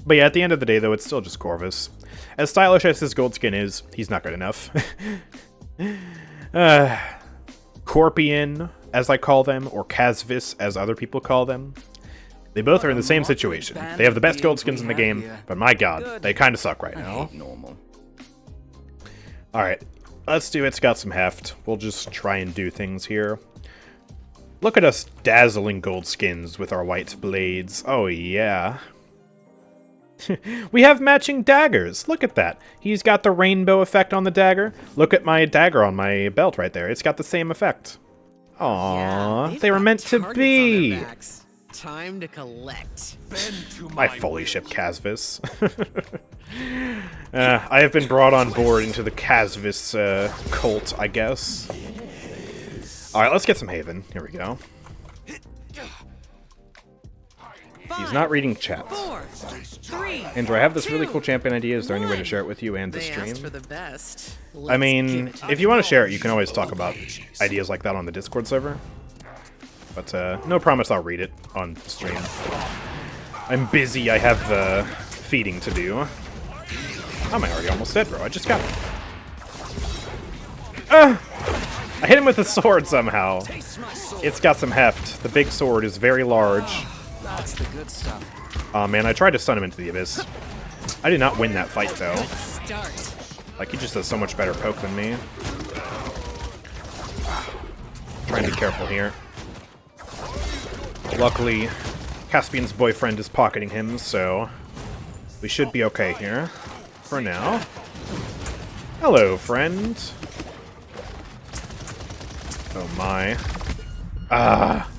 But yeah, at the end of the day, though, it's still just Corvus. As stylish as his gold skin is, he's not good enough. Corpian, as I call them, or Casvis, as other people call them. They both are in the same situation. They have the best gold skins in the game, but my god, they kind of suck right now. Normal. Alright, let's do It's Got Some Heft. We'll just try and do things here. Look at us dazzling gold skins with our white blades. Oh yeah. We have matching daggers. Look at that. He's got the rainbow effect on the dagger. Look at my dagger on my belt right there. It's got the same effect. Aww, they were meant to be. Time to collect. I fully ship Casvis. I have been brought on board into the Casvis cult, I guess. Alright, let's get some Haven. Here we go. He's not reading chat. 4, 3. Andrew, I have this really cool champion idea. Is there any way to share it with you and the stream? For the best. I mean, if you want to share it, you can always talk about ideas like that on the Discord server. But no promise I'll read it on stream. I'm busy. I have feeding to do. I'm already almost dead, bro. I just got him. I hit him with a sword somehow. It's got some heft. The big sword is very large. That's the good stuff. Oh man, I tried to stun him into the abyss. I did not win that fight though. Like, he just does so much better poke than me. Trying to be careful here. Luckily, Caspian's boyfriend is pocketing him, so we should be okay here. For now. Hello, friend. Oh my. Ah.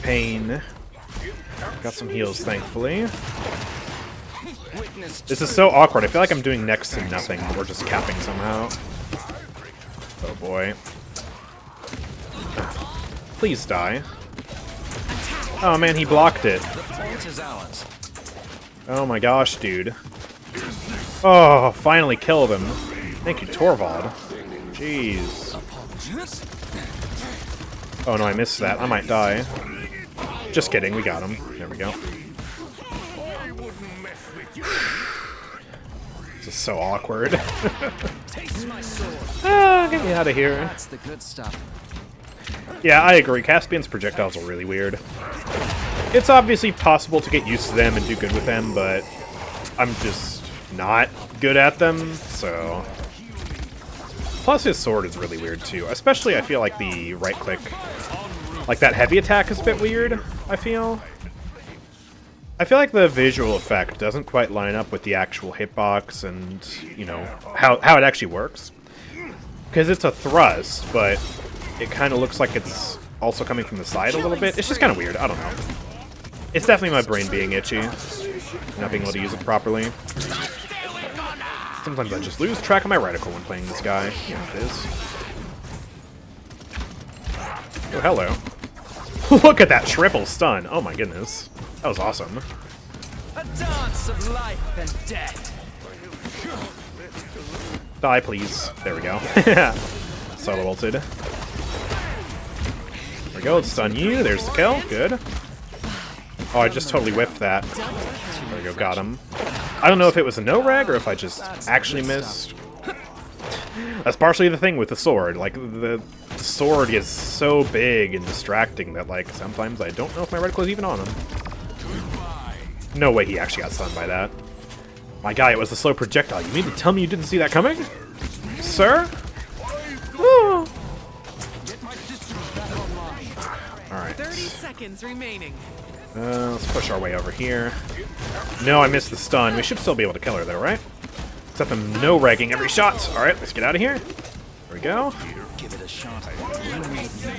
Pain. Got some heals, thankfully. This is so awkward. I feel like I'm doing next to nothing, or just capping somehow. Oh boy. Please die. Oh man, he blocked it. Oh my gosh, dude. Oh, finally killed him. Thank you, Torvald. Jeez. Oh no, I missed that. I might die. Just kidding, we got him. There we go. This is so awkward. Get me out of here. That's the good stuff. Yeah, I agree. Caspian's projectiles are really weird. It's obviously possible to get used to them and do good with them, but I'm just not good at them, so... Plus his sword is really weird too. Especially I feel like the right click, like that heavy attack is a bit weird, I feel. I feel like the visual effect doesn't quite line up with the actual hitbox and, you know, how it actually works. Because it's a thrust, but it kind of looks like it's also coming from the side a little bit. It's just kind of weird, I don't know. It's definitely my brain being itchy, not being able to use it properly. Sometimes I just lose track of my reticle when playing this guy. You know what it is. Oh, hello. Look at that triple stun. Oh my goodness. That was awesome. A dance of life and death. Die, please. There we go. Solo ulted. There we go. Let's stun you. There's the kill. Good. Oh, I just totally whiffed that. There we go. Got him. I don't know if it was a no-rag or if I just actually missed. That's partially the thing with the sword. Like, the sword is so big and distracting that, like, sometimes I don't know if my reticle is even on him. No way he actually got stunned by that. My guy, it was a slow projectile. You mean to tell me you didn't see that coming? Sir? Woo. Alright. 30 seconds remaining. Let's push our way over here. No, I missed the stun. We should still be able to kill her, though, right? Except I'm no-ragging every shot. Alright, let's get out of here. There we go.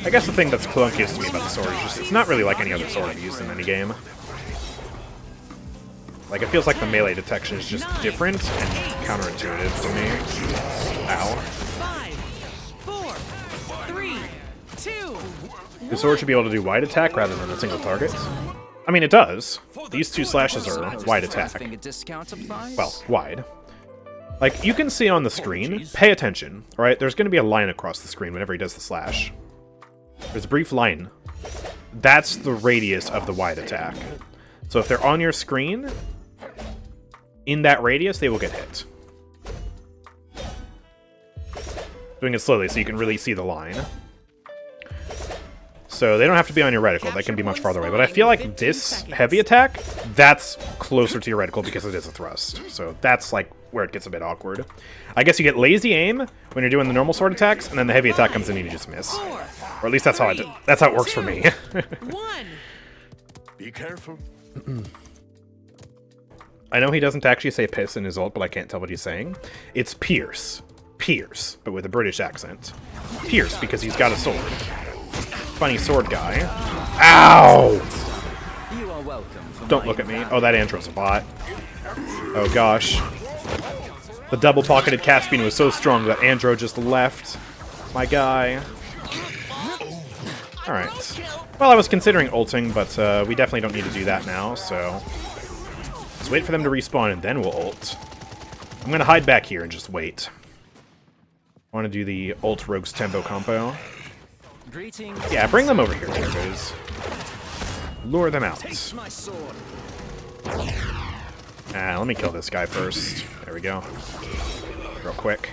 I guess the thing that's clunkiest to me about the sword is just it's not really like any other sword I've used in any game. Like, it feels like the melee detection is just different and counterintuitive to me. Ow. 5, 4, 3, 2. The sword should be able to do wide attack rather than a single target. I mean, it does. These two slashes are wide attack. Well, wide. Like, you can see on the screen, pay attention, alright? There's going to be a line across the screen whenever he does the slash. There's a brief line. That's the radius of the wide attack. So if they're on your screen, in that radius, they will get hit. Doing it slowly so you can really see the line. So they don't have to be on your reticle. They can be much farther away. But I feel like this heavy attack, that's closer to your reticle because it is a thrust. So that's like where it gets a bit awkward. I guess you get lazy aim when you're doing the normal sword attacks, and then the heavy attack comes in and you just miss. Or at least that's how it works for me. Be careful. I know he doesn't actually say piss in his ult, but I can't tell what he's saying. It's Pierce. Pierce, but with a British accent. Pierce, because he's got a sword. Funny sword guy. Ow! You are welcome. Don't look at me. Oh, that Andrew's a bot. Oh gosh. The double-pocketed Caspian was so strong that Andrew just left my guy. Alright. Well, I was considering ulting, but we definitely don't need to do that now, so... Let's wait for them to respawn, and then we'll ult. I'm gonna hide back here and just wait. I want to do the ult Rogue's Tempo combo. Yeah, bring them over here, guys. Lure them out. Let me kill this guy first. There we go. Real quick.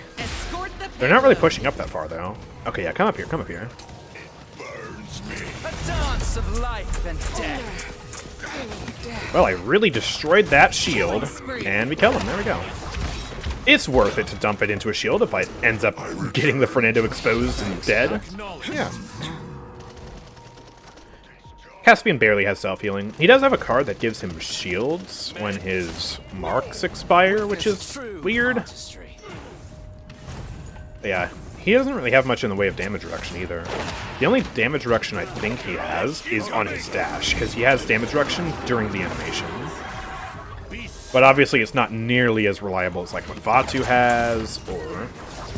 They're not really pushing up that far, though. Okay, yeah, come up here, come up here. A dance of life and death. Well, I really destroyed that shield, and we kill him. There we go. It's worth it to dump it into a shield if I ends up getting the Fernando exposed and dead. Yeah. Caspian barely has self-healing. He does have a card that gives him shields when his marks expire, which is weird. But yeah, he doesn't really have much in the way of damage reduction either. The only damage reduction I think he has is on his dash, because he has damage reduction during the animation. But obviously it's not nearly as reliable as like what Vatu has, or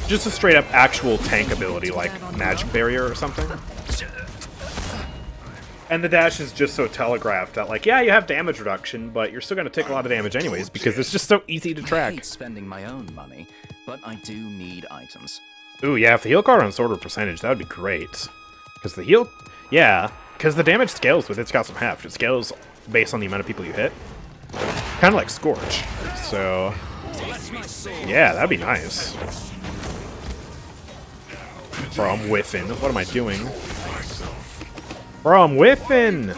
just a straight up actual tank ability like Magic Barrier or something. And the dash is just so telegraphed that like, yeah, you have damage reduction, but you're still going to take a lot of damage anyways because it's just so easy to track. I hate spending my own money, but I do need items. Ooh, yeah, if the heal card on sword were percentage, that would be great. Because the heal... Yeah, because the damage scales with it's got some heft. It scales based on the amount of people you hit. Kind of like Scorch. So... Yeah, that'd be nice. Bro, I'm whiffing. What am I doing? Bro, I'm whiffing!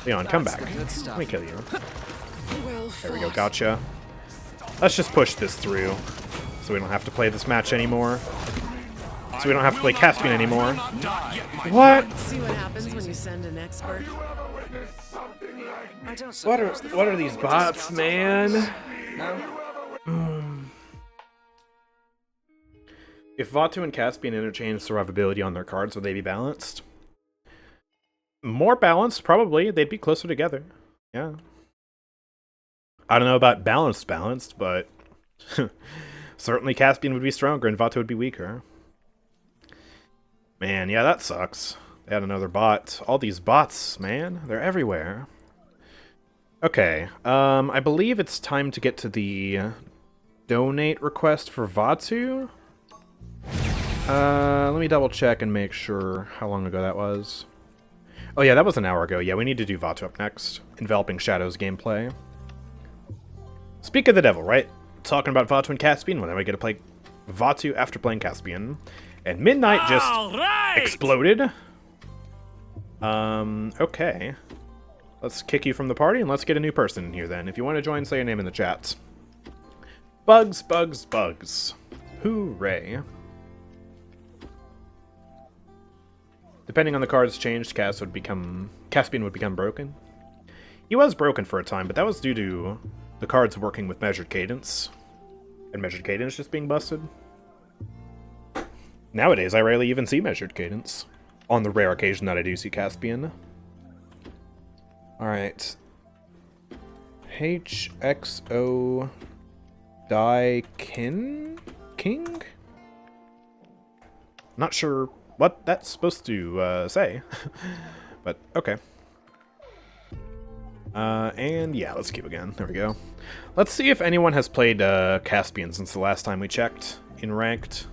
Leon, come back. Let me kill you. There we go, gotcha. Let's just push this through. So we don't have to play this match anymore. So we don't have to play Caspian anymore. What? See what happens when you send an expert. What are these bots, man? If Vatu and Caspian interchange survivability on their cards, would they be balanced? More balanced, probably. They'd be closer together. Yeah. I don't know about balanced, but certainly Caspian would be stronger and Vatu would be weaker. Man, yeah, that sucks. They had another bot. All these bots, man. They're everywhere. Okay. I believe it's time to get to the donate request for Vatu. Let me double check and make sure how long ago that was. Oh yeah, that was an hour ago. Yeah, we need to do Vatu up next. Enveloping Shadows gameplay. Speak of the devil, right? Talking about Vatu and Caspian, well then we get to play Vatu after playing Caspian. And Midnight just exploded. Okay. Let's kick you from the party and let's get a new person in here then. If you want to join, say your name in the chat. Bugs, bugs, bugs. Hooray. Depending on the cards changed, Caspian would become broken. He was broken for a time, but that was due to the cards working with Measured Cadence. And Measured Cadence just being busted. Nowadays, I rarely even see Measured Cadence. On the rare occasion that I do see Caspian. Alright. HXO... King? Not sure what that's supposed to say. But, okay. And yeah, let's queue again. There we go. Let's see if anyone has played Caspian since the last time we checked in ranked.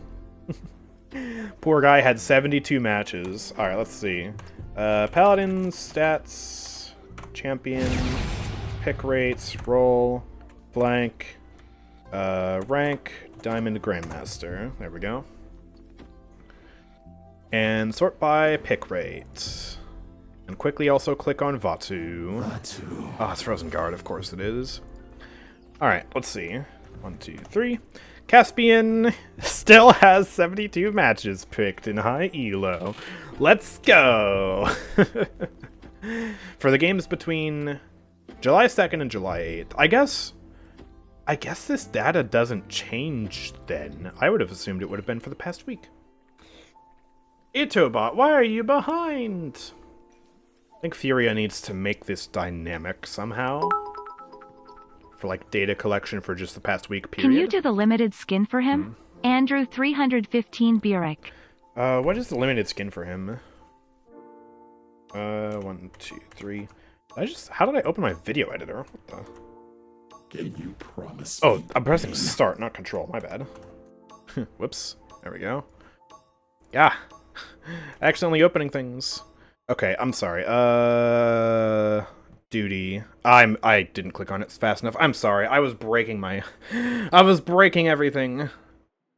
Poor guy had 72 matches. Alright, let's see. Paladins, stats, champion, pick rates, roll, blank, rank, diamond, grandmaster. There we go. And sort by pick rate. And quickly also click on Vatu. Oh, it's Frozen Guard, of course it is. Alright, let's see. 1, 2, 3. Caspian still has 72 matches picked in high elo. Let's go! For the games between July 2nd and July 8th. I guess this data doesn't change then. I would have assumed it would have been for the past week. Itobot, why are you behind? I think Furia needs to make this dynamic somehow. For like data collection for just the past week period. Can you do the limited skin for him? Andrew 315 Burek. What is the limited skin for him? 1, 2, 3. How did I open my video editor? What the? Can you promise? Oh, I'm pressing start, not control. My bad. Whoops. There we go. Yeah. Accidentally opening things. Okay, I'm sorry. Duty. I didn't click on it fast enough. I'm sorry. I was breaking everything.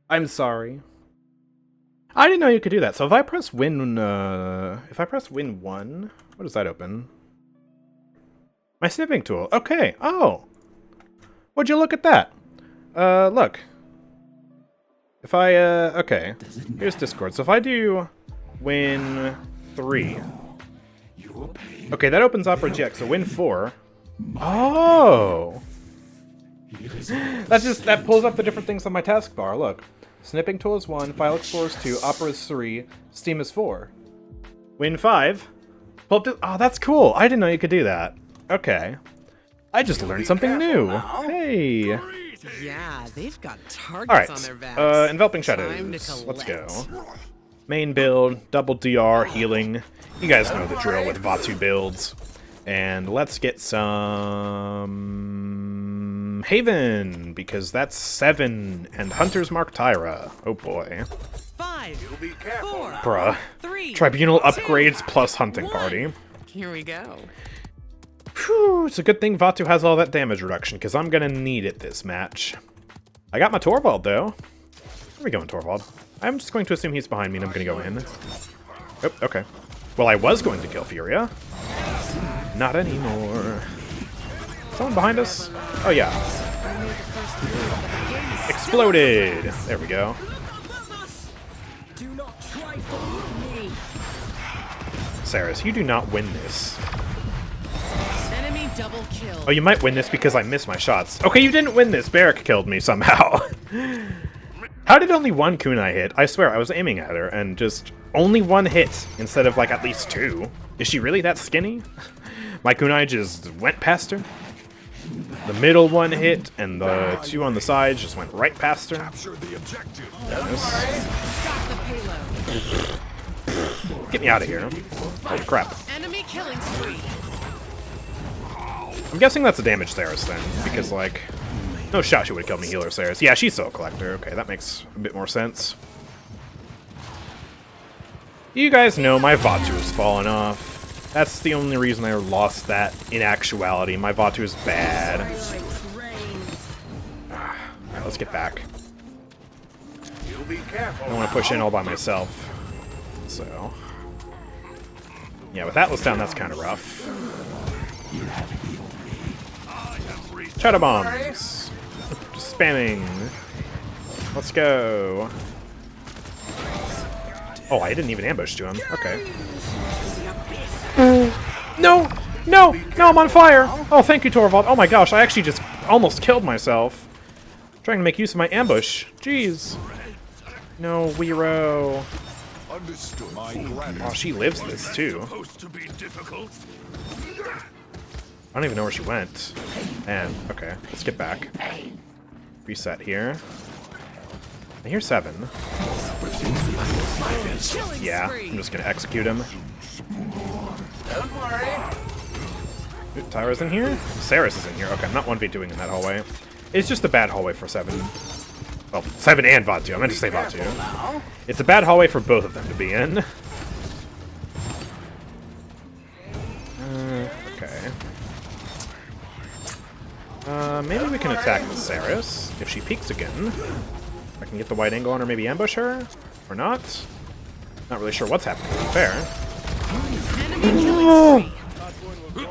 I'm sorry. I didn't know you could do that. So if I press win 1, what does that open? My snipping tool. Okay. Oh. Would you look at that? Look. If I, okay. Here's Discord. So if I do win 3. Okay, that opens Opera GX. So win 4. Oh. That pulls up the different things on my taskbar. Look. Snipping tool is 1, File Explorer is 2, Opera is 3, Steam is 4. Win 5. Pull up to, oh, that's cool. I didn't know you could do that. Okay. I just learned something new. Hey. Yeah, they've got targets on their backs. Enveloping Shadows. Let's go. Main build, double DR, healing. You guys know the drill with Vatu builds. And let's get some Haven, because that's 7, and Hunter's Mark Tyra. Oh boy. 5, 4, Bruh. 3, Tribunal 2, upgrades plus Hunting 1. Party. Here we go. Whew, it's a good thing Vatu has all that damage reduction, because I'm gonna need it this match. I got my Torvald, though. Where are we going, Torvald? I'm just going to assume he's behind me, and I'm gonna go in. Oh, okay. Well, I was going to kill Furia. Not anymore. Someone behind us? Oh, yeah. Exploded! There we go. Saris, you do not win this. Enemy double kill. Oh, you might win this because I missed my shots. Okay, you didn't win this. Barrack killed me somehow. How did only 1 kunai hit? I swear, I was aiming at her and just only 1 hit instead of like at least 2. Is she really that skinny? My kunai just went past her. The middle 1 hit and the 2 on the sides just went right past her. Get me out of here. Holy crap. Enemy killing spree. I'm guessing that's a damage Saris then, because like, no shot she would have killed me healer Saris. Yeah, she's still a collector. Okay, that makes a bit more sense. You guys know my Vatu has fallen off. That's the only reason I lost that in actuality. My Vatu is bad. Alright, let's get back. I don't want to push in all by myself. So, yeah, with Atlas down, that's kind of rough. Shadow bombs. Just spamming. Let's go. Oh, I didn't even ambush to him. Okay. No! No! No, I'm on fire! Oh, thank you, Torvald. Oh my gosh, I actually just almost killed myself. Trying to make use of my ambush. Jeez. No, Weiro. Oh, she lives this too. I don't even know where she went. Man, okay, let's get back. Reset here. I hear 7. Yeah, I'm just gonna execute him. Ooh, Tyra's in here? Saris is in here. Okay, I'm not 1v2ing in that hallway. It's just a bad hallway for 7. Well, 7 and Vatu. I meant to say Vatu. It's a bad hallway for both of them to be in. Okay. Maybe we can attack the Saris if she peeks again. I can get the wide angle on her, maybe ambush her? Or not? Not really sure what's happening, to be fair. Enemy killing spree.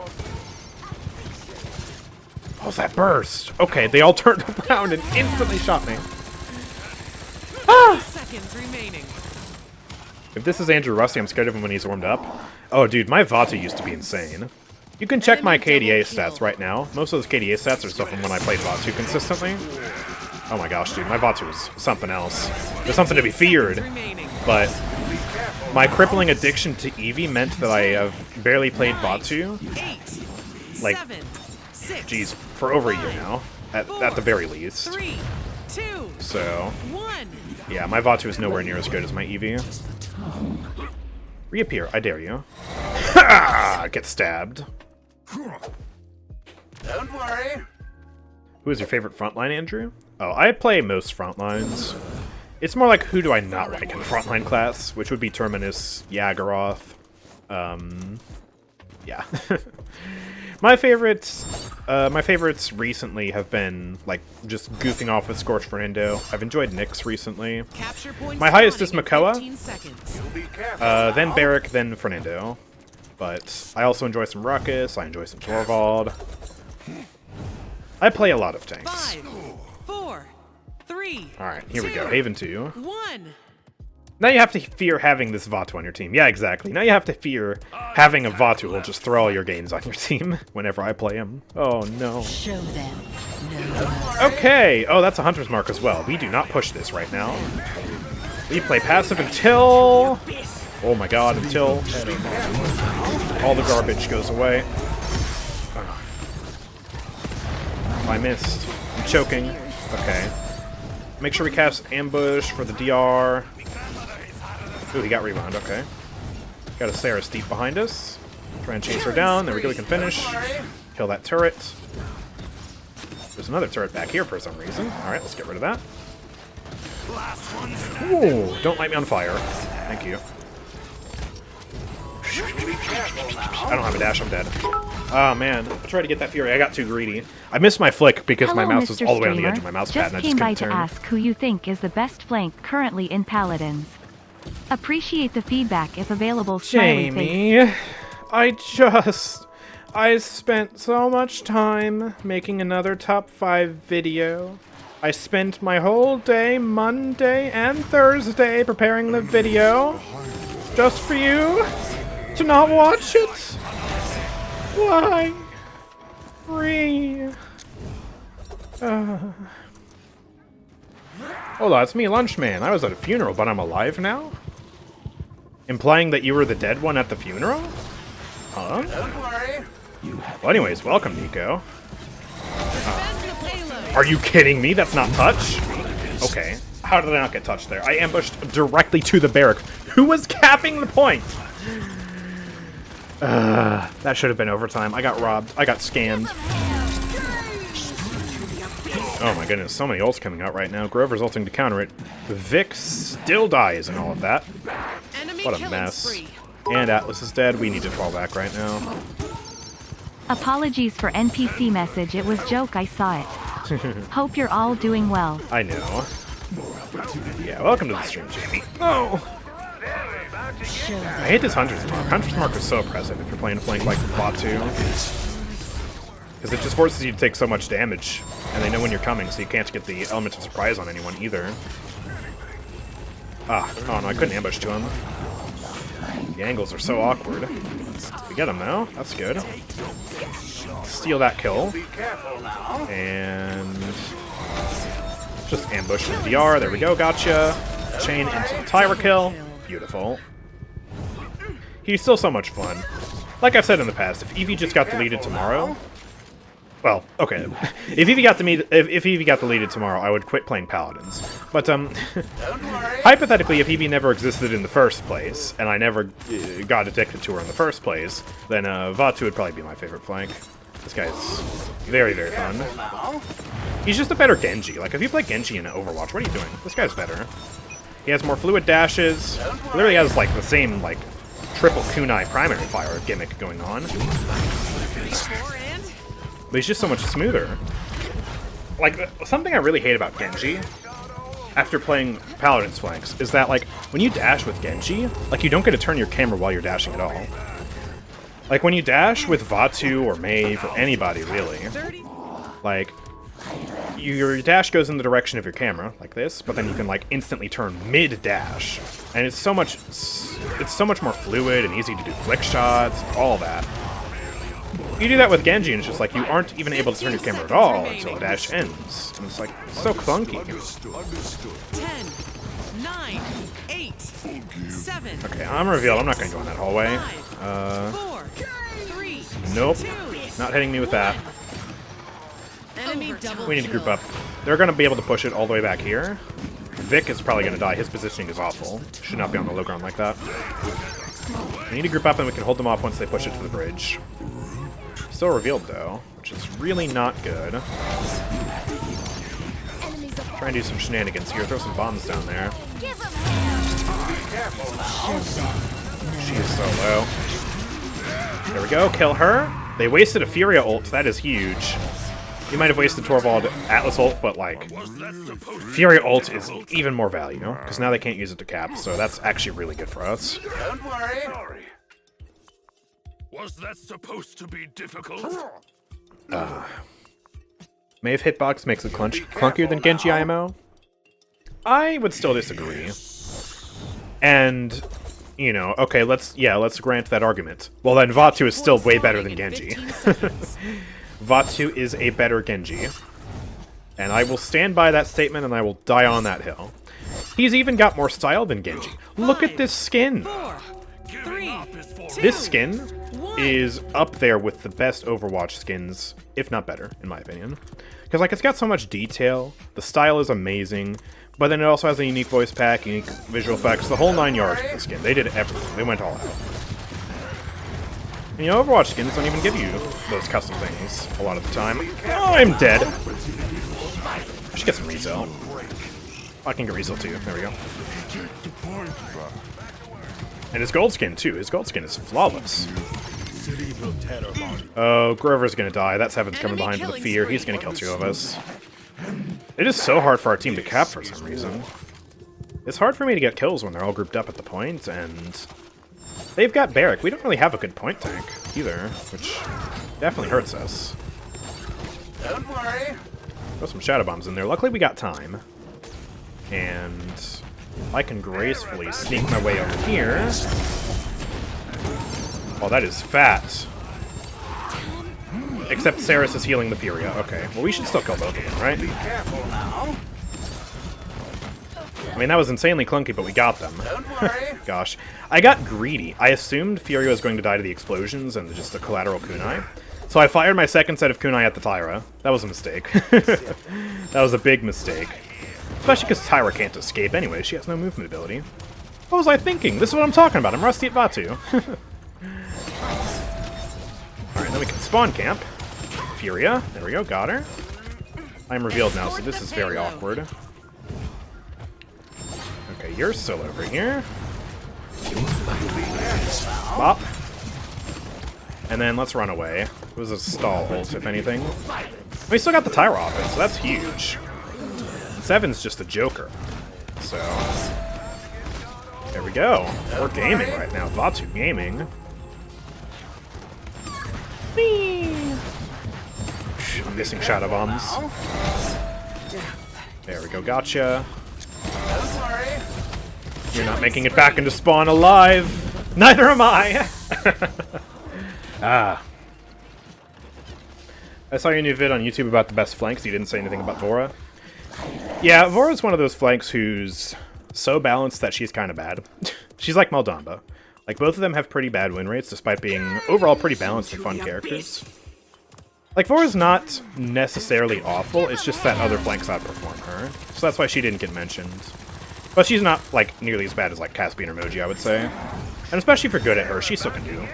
What was that burst? Okay, they all turned around and instantly shot me. Ah! Seconds remaining. If this is Andrew Rusty, I'm scared of him when he's warmed up. Oh, dude, my Vatu used to be insane. You can check my KDA stats right now. Most of those KDA stats are stuff from when I played Vatu consistently. Oh my gosh, dude, my Vatu is something else. There's something to be feared, but my crippling addiction to Evie meant that I have barely played Vatu, like, geez, for over a year now, at the very least. 3, 2, So, 1. yeah, my Vatu is nowhere near as good as my Evie. Reappear, I dare you. Ha! Get stabbed. Don't worry. Who is your favorite frontline, Andrew? Oh, I play most frontlines. It's more like who do I not like in frontline class, which would be Terminus, Yagharoth. Yeah. My favorites recently have been like just goofing off with Scorch Fernando. I've enjoyed Nyx recently. My highest is Makoa, then Barrack, then Fernando. But I also enjoy some Ruckus. I enjoy some Torvald. I play a lot of tanks. 5, 4, 3. All right, here we go. Haven 2. 1. Now you have to fear having this Vatu on your team. Yeah, exactly. Now you have to fear having a Vatu who will just throw all your gains on your team whenever I play him. Oh, no. Show them. Okay. Oh, that's a Hunter's Mark as well. We do not push this right now. We play passive until... Oh my god, until all the garbage goes away. Oh, I missed. I'm choking. Okay. Make sure we cast Ambush for the DR. Ooh, he got rebound. Okay. Got a Sarah Steep behind us. Try and chase her down. There we go. We can finish. Kill that turret. There's another turret back here for some reason. Alright, let's get rid of that. Ooh, don't light me on fire. Thank you. I don't have a dash, I'm dead. Oh man, I tried to get that Fury, I got too greedy. I missed my flick because my mouse was all the way on the edge of my mouse pad and I just came by couldn't to turn. ask who you think is the best flank currently in Paladins. Appreciate the feedback if available. Jamie, I spent so much time making another top 5 video. I spent my whole day, Monday and Thursday, preparing the video just for you to not watch it. Why? Hola, it's me, Lunchman. I was at a funeral, but I'm alive now? Implying that you were the dead one at the funeral? Huh? Don't worry. Well, anyways, welcome, Nico. Are you kidding me? That's not touch? Okay. How did I not get touched there? I ambushed directly to the barrack. Who was capping the point? That should have been overtime. I got robbed. I got scanned. Oh my goodness, so many ults coming out right now. Grover's ulting to counter it. Vic still dies and all of that. What a mess. And Atlas is dead. We need to fall back right now. Apologies for NPC message, it was joke, I saw it. Hope you're all doing well. I know. Yeah, welcome to the stream, Jamie. Oh! I hate this Hunter's Mark. Hunter's Mark is so oppressive if you're playing a flank like Vatu. Because it just forces you to take so much damage. And they know when you're coming, so you can't get the element of surprise on anyone either. Ah, oh no, I couldn't ambush to him. The angles are so awkward. We get him though, that's good. Steal that kill. And just ambush the DR, there we go, gotcha. Chain into the Tyra kill. Beautiful. He's still so much fun. Like I've said in the past, if Evie just got deleted tomorrow... Well, okay. If Evie got deleted tomorrow, I would quit playing Paladins. But, hypothetically, if Evie never existed in the first place, and I never got addicted to her in the first place, then Vatu would probably be my favorite flank. This guy's very, very fun. He's just a better Genji. Like, if you play Genji in Overwatch, what are you doing? This guy's better. He has more fluid dashes. He literally has, like, the same, like, triple kunai primary fire gimmick going on. But he's just so much smoother. Like, something I really hate about Genji after playing Paladins flanks is that, like, when you dash with Genji, like, you don't get to turn your camera while you're dashing at all. Like, when you dash with Vatu or Maeve or anybody, really, like, your dash goes in the direction of your camera, like this, but then you can, like, instantly turn mid-dash. And it's so much more fluid and easy to do flick shots, all that. You do that with Genji, and it's just like you aren't even able to turn your camera at all until the dash ends. And it's like so clunky. 10, 9, 8, 7. Okay, I'm revealed. I'm not going to go in that hallway. 4, 3, Nope. 2, Not hitting me with that. enemy double We need to group up. They're going to be able to push it all the way back here. Vic is probably going to die. His positioning is awful. Should not be on the low ground like that. We need to group up, and we can hold them off once they push it to the bridge. Still revealed, though, which is really not good. Try and do some shenanigans here. Throw some bombs down there. She is so low. There we go. Kill her. They wasted a Furia ult. That is huge. You might have wasted Torvald Atlas ult, but, like, Furia ult is even more value, because now they can't use it to cap, so that's actually really good for us. Don't worry. Was that supposed to be difficult? Maeve hitbox makes it clunkier than Genji IMO. I would still disagree. And, you know, okay, let's grant that argument. Well, then Vatu is still way better than Genji. Vatu is a better Genji. And I will stand by that statement, and I will die on that hill. He's even got more style than Genji. Look at this skin! 4, 3, This skin is up there with the best Overwatch skins, if not better, in my opinion. Because, like, it's got so much detail, the style is amazing, but then it also has a unique voice pack, unique visual effects, the whole 9 yards with the skin. They did everything. They went all out. And, you know, Overwatch skins don't even give you those custom things a lot of the time. Oh, I'm dead. I should get some resell. I can get resell too. There we go. And his gold skin, too. His gold skin is flawless. Oh, Grover's gonna die. That Seven's coming behind with the fear. He's gonna kill 2 of us. It is so hard for our team to cap for some reason. It's hard for me to get kills when they're all grouped up at the point, and they've got Barrack. We don't really have a good point tank either, which definitely hurts us. Don't worry. Throw some shadow bombs in there. Luckily, we got time. And I can gracefully sneak my way over here. Oh, that is fat. Except Saris is healing the Furia. Okay, well, we should still kill both of them, right? I mean, that was insanely clunky, but we got them. Gosh. I got greedy. I assumed Furia was going to die to the explosions and just a collateral kunai. So I fired my second set of kunai at the Tyra. That was a mistake. That was a big mistake. Especially because Tyra can't escape anyway. She has no movement ability. What was I thinking? This is what I'm talking about. I'm rusty at Vatu. Alright, then we can spawn camp. Furia. There we go. Got her. I'm revealed now, so this is very awkward. Okay, you're still over here. Bop. And then let's run away. It was a stall ult, if anything. We still got the Tyra offense, so that's huge. Seven's just a joker. So, there we go. We're gaming right now. Vatu gaming. Whee! I'm missing shadow bombs. There we go. Gotcha. You're not making it back into spawn alive. Neither am I. Ah. I saw your new vid on YouTube about the best flanks. You didn't say anything about Vora. Yeah, Vora's one of those flanks who's so balanced that she's kind of bad. She's like Maldamba. Like, both of them have pretty bad win rates, despite being overall pretty balanced and fun characters. Like, Vora's not necessarily awful, it's just that other flanks outperform her. So that's why she didn't get mentioned. But she's not, like, nearly as bad as, like, Caspian or Moji, I would say. And especially if you're good at her, she still can do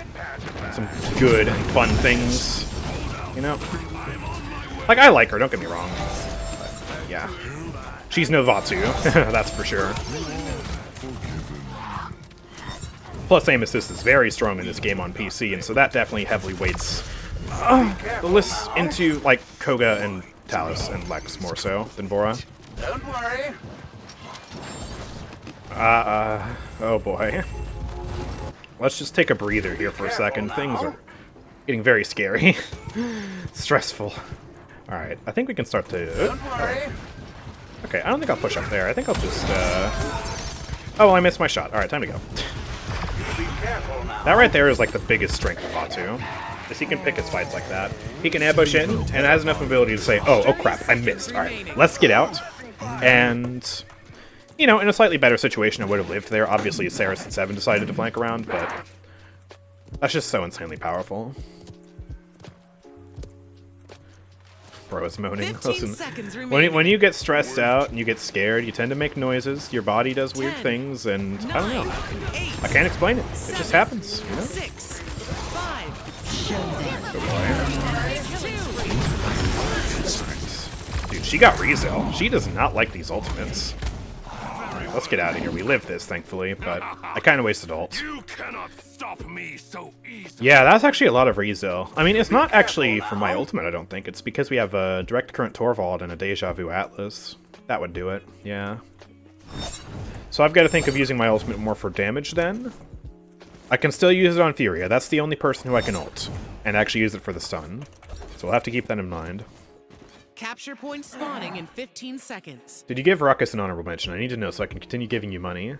some good and fun things. You know? Like, I like her, don't get me wrong. But, yeah. She's no Vatu, that's for sure. Plus, aim assist is very strong in this game on PC, and so that definitely heavily weights the lists into, like, Koga and Talus and Lex more so than Vora. Don't worry. Oh boy. Let's just take a breather here for a second. Things are getting very scary. Stressful. Alright, I think we can start to... Okay, I don't think I'll push up there. I think I'll just, Oh, well, I missed my shot. Alright, time to go. That right there is like the biggest strength of Vatu. Is he can pick his fights like that. He can ambush in, and has enough mobility to say, oh crap, I missed. Alright, let's get out. And, you know, in a slightly better situation, I would have lived there. Obviously, Saris and Seven decided to flank around, but that's just so insanely powerful. Bro is moaning. Listen, when you get stressed out and you get scared, you tend to make noises. Your body does weird things, and I don't know. I can't explain it. It just happens, you know? 6, 5. Good boy. Dude, she got Rizel. She does not like these ultimates. Alright, let's get out of here. We lived this, thankfully, but I kind of wasted ult. You cannot stop me so easily. Yeah, that's actually a lot of Rizel. I mean, it's not actually for my ultimate, I don't think. It's because we have a direct current Torvald and a Deja Vu Atlas. That would do it, yeah. So I've got to think of using my ultimate more for damage then. I can still use it on Furia. That's the only person who I can ult. And actually use it for the stun. So we'll have to keep that in mind. Capture point spawning in 15 seconds. Did you give Ruckus an honorable mention? I need to know so I can continue giving you money.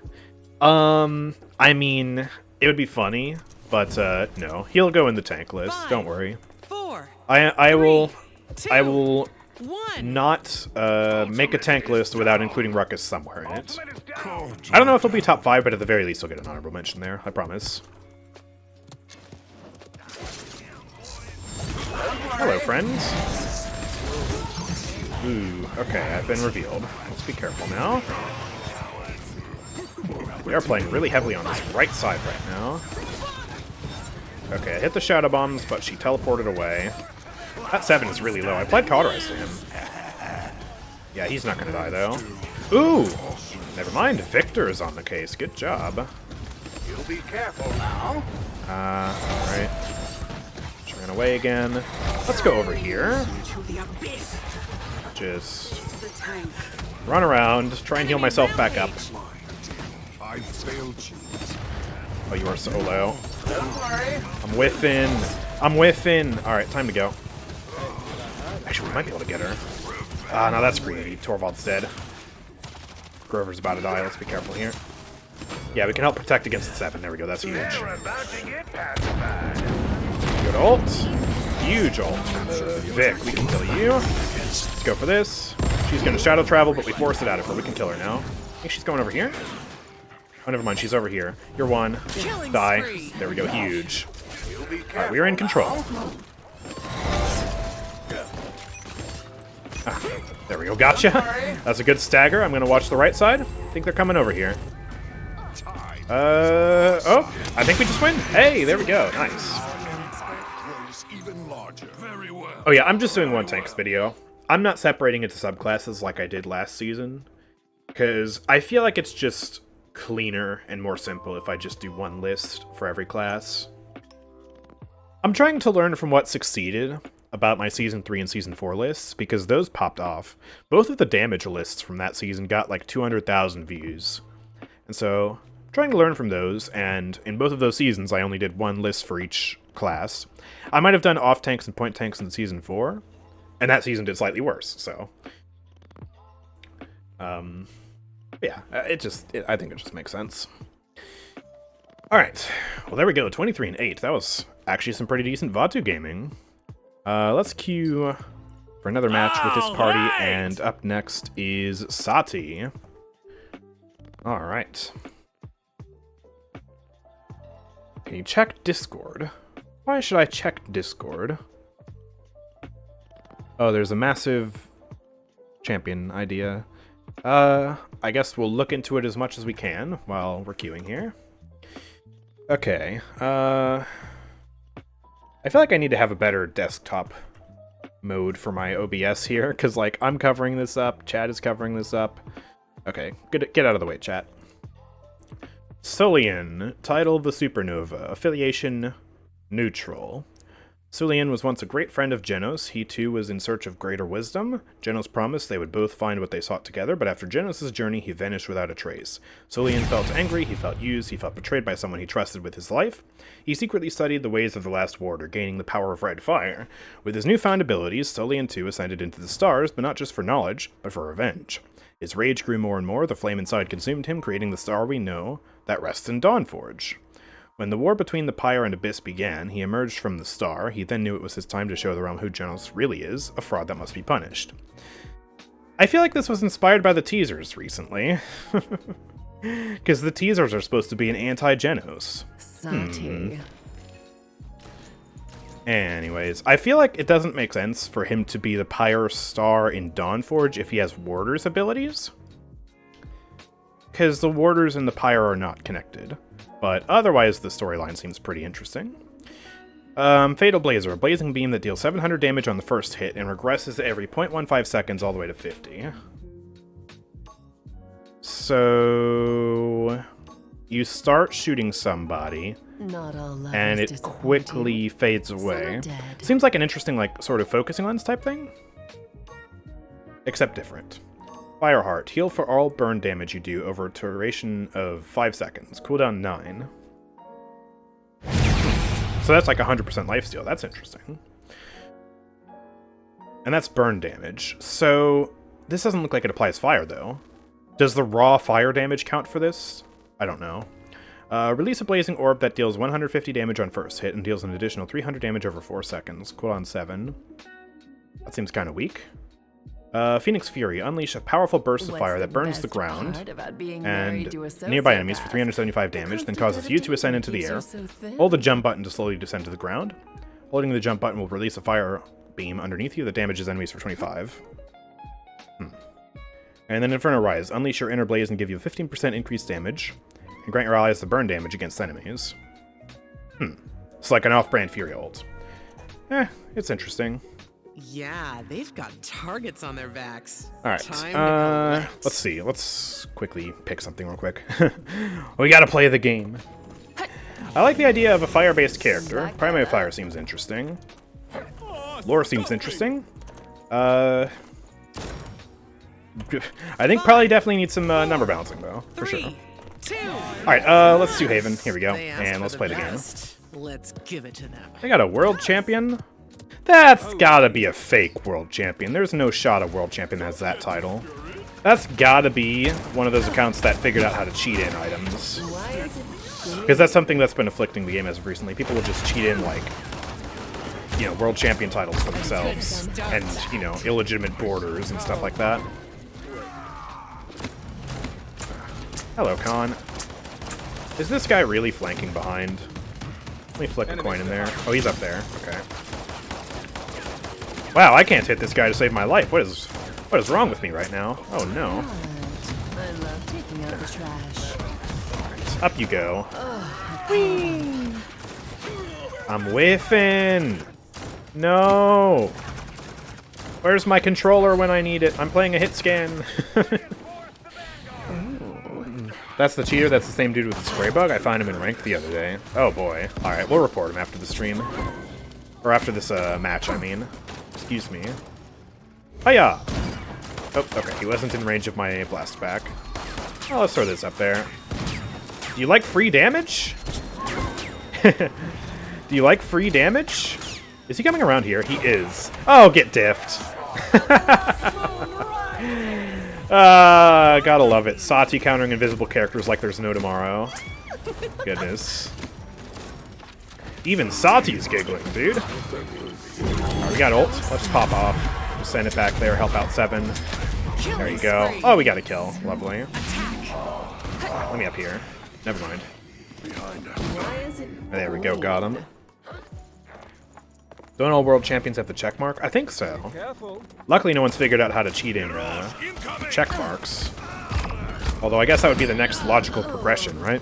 I mean, it would be funny, but no. He'll go in the tank list. 5, Don't worry. 4. I will 2, I will 1. not make a tank list without including Ruckus somewhere in it. I don't know if he'll be top 5, but at the very least he'll get an honorable mention there. I promise. Hello, friends. Ooh, okay, I've been revealed. Let's be careful now. We are playing really heavily on this right side right now. Okay, I hit the Shadow Bombs, but she teleported away. That 7 is really low. I applied Cauterize to him. Yeah, he's not gonna die, though. Ooh! Never mind, Victor is on the case. Good job. You'll be careful now. Alright. She ran away again. Let's go over here. Just run around, try and heal myself back up. I failed you. Oh, you are so low. I'm whiffing. I'm whiffing. Alright, time to go. Actually, we might be able to get her. Ah, no, that's greedy. Torvald's dead. Grover's about to die. Let's be careful here. Yeah, we can help protect against the 7. There we go. That's huge. Good ult. Huge ult from the Vic. We can kill you. Let's go for this. She's going to shadow travel, but we forced it out of her. We can kill her now. I think she's going over here. Oh, never mind. She's over here. You're one. Die. There we go. Huge. Alright, we are in control. Ah, there we go. Gotcha. That's a good stagger. I'm going to watch the right side. I think they're coming over here. Oh, I think we just win. Hey, there we go. Nice. Oh yeah, I'm just doing one tanks video. I'm not separating it to subclasses like I did last season, because I feel like it's just cleaner and more simple if I just do one list for every class. I'm trying to learn from what succeeded about my Season 3 and Season 4 lists, because those popped off. Both of the damage lists from that season got like 200,000 views. And so, I'm trying to learn from those, and in both of those seasons I only did one list for each class. I might have done off tanks and point tanks in Season 4, and that season did slightly worse, so... yeah, I think it just makes sense. Alright, well there we go, 23 and 8. That was actually some pretty decent Vatu gaming. Let's queue for another match with this party, and up next is Sati. Alright. Can you check Discord? Why should I check Discord? Oh, there's a massive champion idea. I guess we'll look into it as much as we can while we're queuing here. Okay, I feel like I need to have a better desktop mode for my OBS here, because, like, I'm covering this up, chat is covering this up. Okay, get out of the way, chat. Solian, title The Supernova, affiliation neutral. Sulian was once a great friend of Genos. He too was in search of greater wisdom. Genos promised they would both find what they sought together, but after Genos' journey, he vanished without a trace. Sulian felt angry, he felt used, he felt betrayed by someone he trusted with his life. He secretly studied the ways of the Last Warder, gaining the power of red fire. With his newfound abilities, Sulian too ascended into the stars, but not just for knowledge, but for revenge. His rage grew more and more, the flame inside consumed him, creating the star we know that rests in Dawnforge. When the war between the Pyre and Abyss began, he emerged from the star. He then knew it was his time to show the realm who Genos really is, a fraud that must be punished. I feel like this was inspired by the teasers recently. Because the teasers are supposed to be an anti-Genos. Anyways, I feel like it doesn't make sense for him to be the Pyre star in Dawnforge if he has Warder's abilities. Because the Warders and the Pyre are not connected. But otherwise, the storyline seems pretty interesting. Fatal Blazer, a blazing beam that deals 700 damage on the first hit and regresses every 0.15 seconds all the way to 50. So you start shooting somebody, and it quickly fades away. Seems like an interesting, like, sort of focusing lens type thing. Except different. Fireheart. Heal for all burn damage you do over a duration of 5 seconds. Cooldown 9. So that's like 100% lifesteal. That's interesting. And that's burn damage. So this doesn't look like it applies fire, though. Does the raw fire damage count for this? I don't know. Release a blazing orb that deals 150 damage on first hit and deals an additional 300 damage over 4 seconds. Cooldown 7. That seems kind of weak. Phoenix Fury. Unleash a powerful burst of fire that burns the ground and nearby enemies for 375 damage, then causes you to ascend into the air. Hold the jump button to slowly descend to the ground. Holding the jump button will release a fire beam underneath you that damages enemies for 25. And then Inferno Rise. Unleash your inner blaze and give you a 15% increased damage, and grant your allies the burn damage against enemies. It's like an off-brand Fury ult. It's interesting. Yeah, they've got targets on their backs. Alright, let's see. Let's quickly pick something real quick. We gotta play the game. I like the idea of a fire-based character. Primary Fire seems interesting. Lore seems interesting. I think probably definitely need some number balancing, though, for sure. Alright, let's do Haven. Here we go. And let's play the game. Let's give it to them. They got a world champion? That's gotta be a fake world champion. There's no shot a world champion has that title. That's gotta be one of those accounts that figured out how to cheat in items. Because that's something that's been afflicting the game as of recently. People will just cheat in, like, you know, world champion titles for themselves. And, you know, illegitimate borders and stuff like that. Hello, Khan. Is this guy really flanking behind? Let me flick a coin in there. Oh, he's up there. Okay. Wow, I can't hit this guy to save my life. What is wrong with me right now? Oh no. I love taking out the trash. Right, up you go. Whee! I'm whiffing. No. Where's my controller when I need it? I'm playing a hit scan. That's the cheater. That's the same dude with the spray bug. I found him in rank the other day. Oh boy. All right, we'll report him after the stream, or after this match. I mean. Excuse me. Hiya! Oh, okay, he wasn't in range of my blast back. Oh, let's throw this up there. Do you like free damage? Do you like free damage? Is he coming around here? He is. Oh, get diffed. Gotta love it. Sati countering invisible characters like there's no tomorrow. Goodness. Even Sati's giggling, dude. Alright, we got ult. Let's pop off. Just send it back there. Help out 7. There you go. Oh, we got a kill. Lovely. Let me up here. Never mind. There we go. Got him. Don't all world champions have the check mark? I think so. Luckily, no one's figured out how to cheat in check marks. Although I guess that would be the next logical progression, right?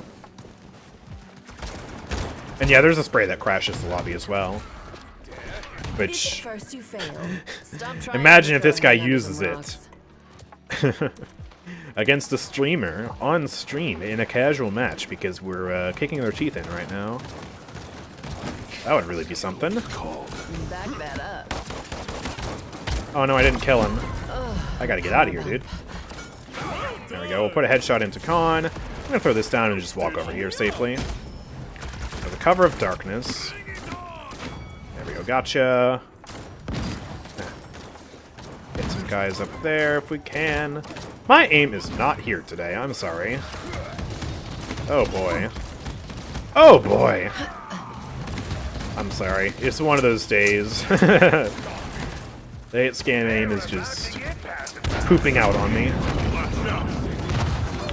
And yeah, there's a spray that crashes the lobby as well. Which, imagine if this guy uses it against a streamer on stream in a casual match, because we're kicking their teeth in right now. That would really be something. Back that up. Oh no, I didn't kill him. I gotta get out of here, dude. There we go. We'll put a headshot into Khan. I'm gonna throw this down and just walk over here safely. For the cover of darkness. There we go. Gotcha. Get some guys up there if we can. My aim is not here today. I'm sorry. Oh boy. Oh boy. I'm sorry. It's one of those days. The 8-scan aim is just pooping out on me.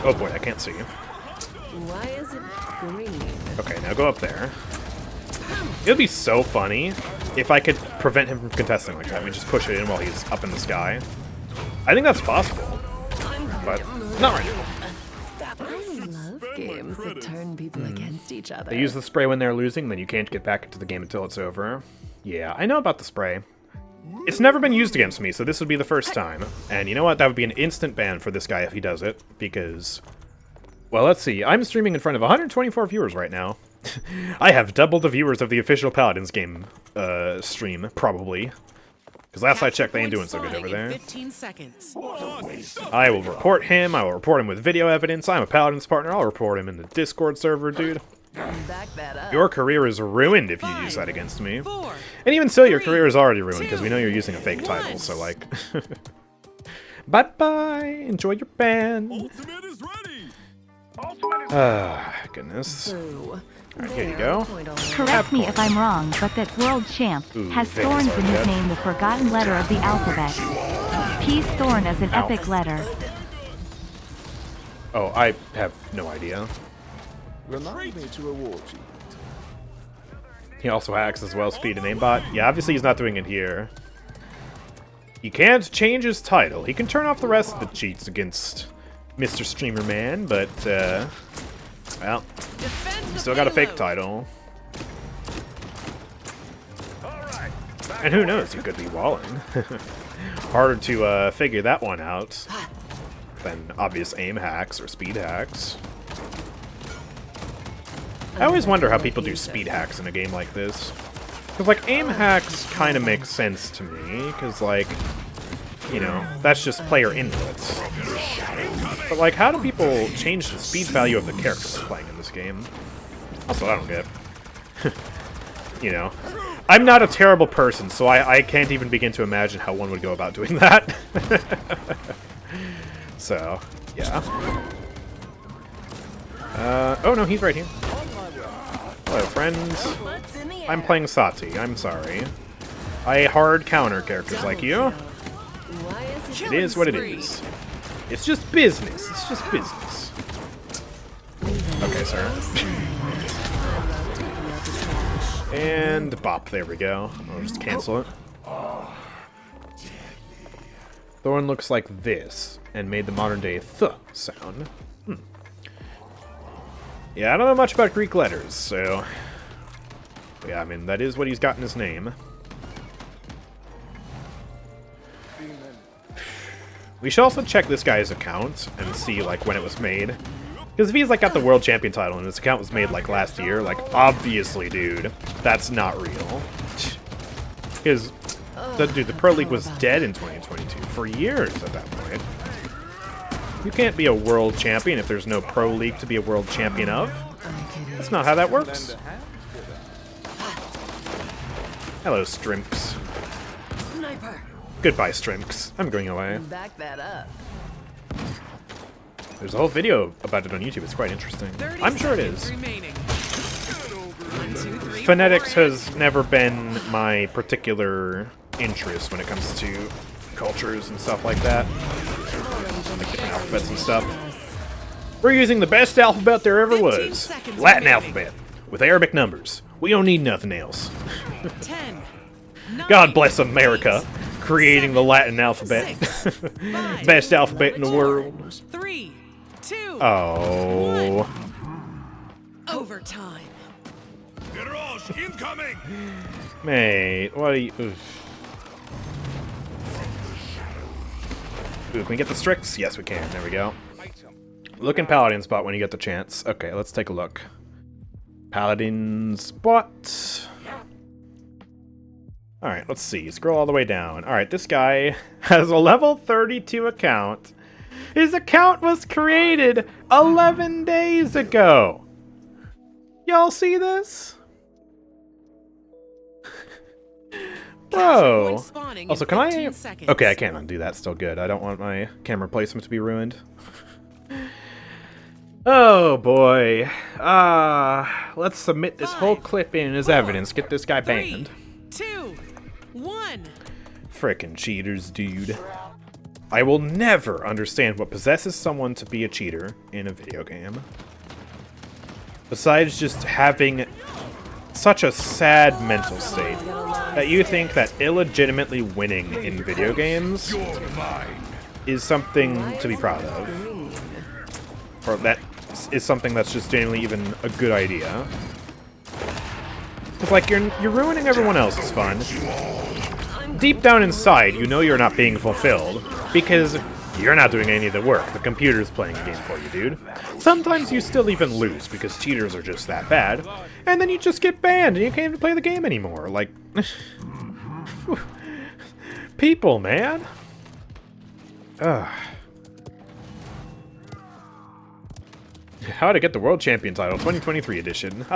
Oh boy, I can't see you. Why is it green? Okay, now go up there. It would be so funny if I could prevent him from contesting like that. We just push it in while he's up in the sky. I think that's possible, but not right now. I love games that turn people against each other. They use the spray when they're losing, then you can't get back into the game until it's over. Yeah, I know about the spray. It's never been used against me, so this would be the first time. And you know what? That would be an instant ban for this guy if he does it, because... Well, let's see. I'm streaming in front of 124 viewers right now. I have double the viewers of the official Paladins game stream, probably. Because last I checked, they ain't doing so good over there. 15 seconds. I will report him. I will report him with video evidence. I'm a Paladins partner. I'll report him in the Discord server, dude. Back that up. Your career is ruined if you use that against me. And even so, your career is already ruined because we know you're using a fake title, so like... Bye-bye! Enjoy your ban! Ultimate is ready. Goodness. Boo. Alright, here you go. Correct me if I'm wrong, but that world champ has Vayne's thorns in already his dead. name, the forgotten letter of the alphabet. P's thorn as an Ow. epic letter. Oh, I have no idea. Remind me to reward you. He also hacks as well, speed and aimbot. Yeah, obviously he's not doing it here. He can't change his title. He can turn off the rest of the cheats against Mr. Streamer Man, but, well, he still got a fake title. And who knows, he could be walling. Harder to figure that one out than obvious aim hacks or speed hacks. I always wonder how people do speed hacks in a game like this. Because, like, aim hacks kind of make sense to me, because, like, you know, that's just player inputs. But, like, how do people change the speed value of the character they're playing in this game? That's what I don't get. You know, I'm not a terrible person, so I can't even begin to imagine how one would go about doing that. So, yeah. Oh no, he's right here. Hello, friends. I'm playing Sati. I'm sorry. I hard counter characters like you. It is what it is. It's just business. It's just business. Okay, sir. And bop. There we go. I'll just cancel it. Thorn looks like this, and made the modern day th sound. Yeah, I don't know much about Greek letters, so... Yeah, I mean, that is what he's got in his name. We should also check this guy's account and see, like, when it was made. Because if he's, like, got the World Champion title and his account was made, like, last year, like, obviously, dude, that's not real. Because, dude, the Pro League was dead in 2022 for years at that point. You can't be a world champion if there's no Pro League to be a world champion of. That's not how that works. Hello, Strimps. Sniper. Goodbye, Strimps. I'm going away. Back that up. There's a whole video about it on YouTube. It's quite interesting. I'm sure it is. Phonetics has never been my particular interest when it comes to cultures and stuff like that. Like different alphabets and stuff. We're using the best alphabet there ever was. Latin alphabet. With Arabic numbers. We don't need nothing else. 10, God bless America. Creating the Latin alphabet. Best alphabet in the world. 3, 2, Oh. overtime. Mirage incoming. Mate, what are you... Oof. Ooh, can we get the Strix? Yes, we can. There we go. Look in Paladins bot when you get the chance. Okay, let's take a look. Paladins bot. Alright, let's see. Scroll all the way down. Alright, this guy has a level 32 account. His account was created 11 days ago. Y'all see this? Bro. Also, can I... Okay, I can't undo that. Still good. I don't want my camera placement to be ruined. Oh, boy. Let's submit this whole clip in as evidence. Get this guy banned. 2, 1. Frickin' cheaters, dude. I will never understand what possesses someone to be a cheater in a video game. Besides just having such a sad mental state that you think that illegitimately winning in video games is something to be proud of. Or that is something that's just genuinely even a good idea. It's like you're ruining everyone else's fun. Deep down inside, you know you're not being fulfilled because you're not doing any of the work. The computer's playing the game for you, dude. Sometimes you still even lose because cheaters are just that bad, and then you just get banned and you can't even play the game anymore. Like, people, man. Ugh. How to get the world champion title, 2023 edition.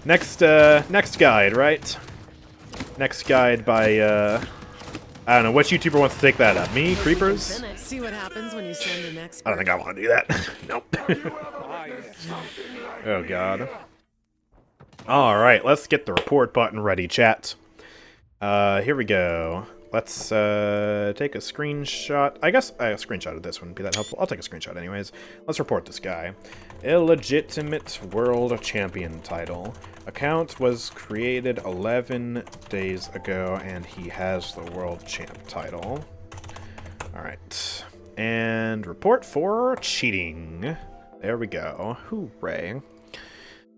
Next guide, right? Next guide by, I don't know, which YouTuber wants to take that up? Me? Creepers? See what happens when you send an expert. I don't think I want to do that. Nope. Oh, God. Alright, let's get the report button ready, chat. Here we go. Let's take a screenshot. I guess a screenshot of this wouldn't be that helpful. I'll take a screenshot anyways. Let's report this guy. Illegitimate world champion title. Account was created 11 days ago, and he has the world champ title. Alright. And report for cheating. There we go. Hooray.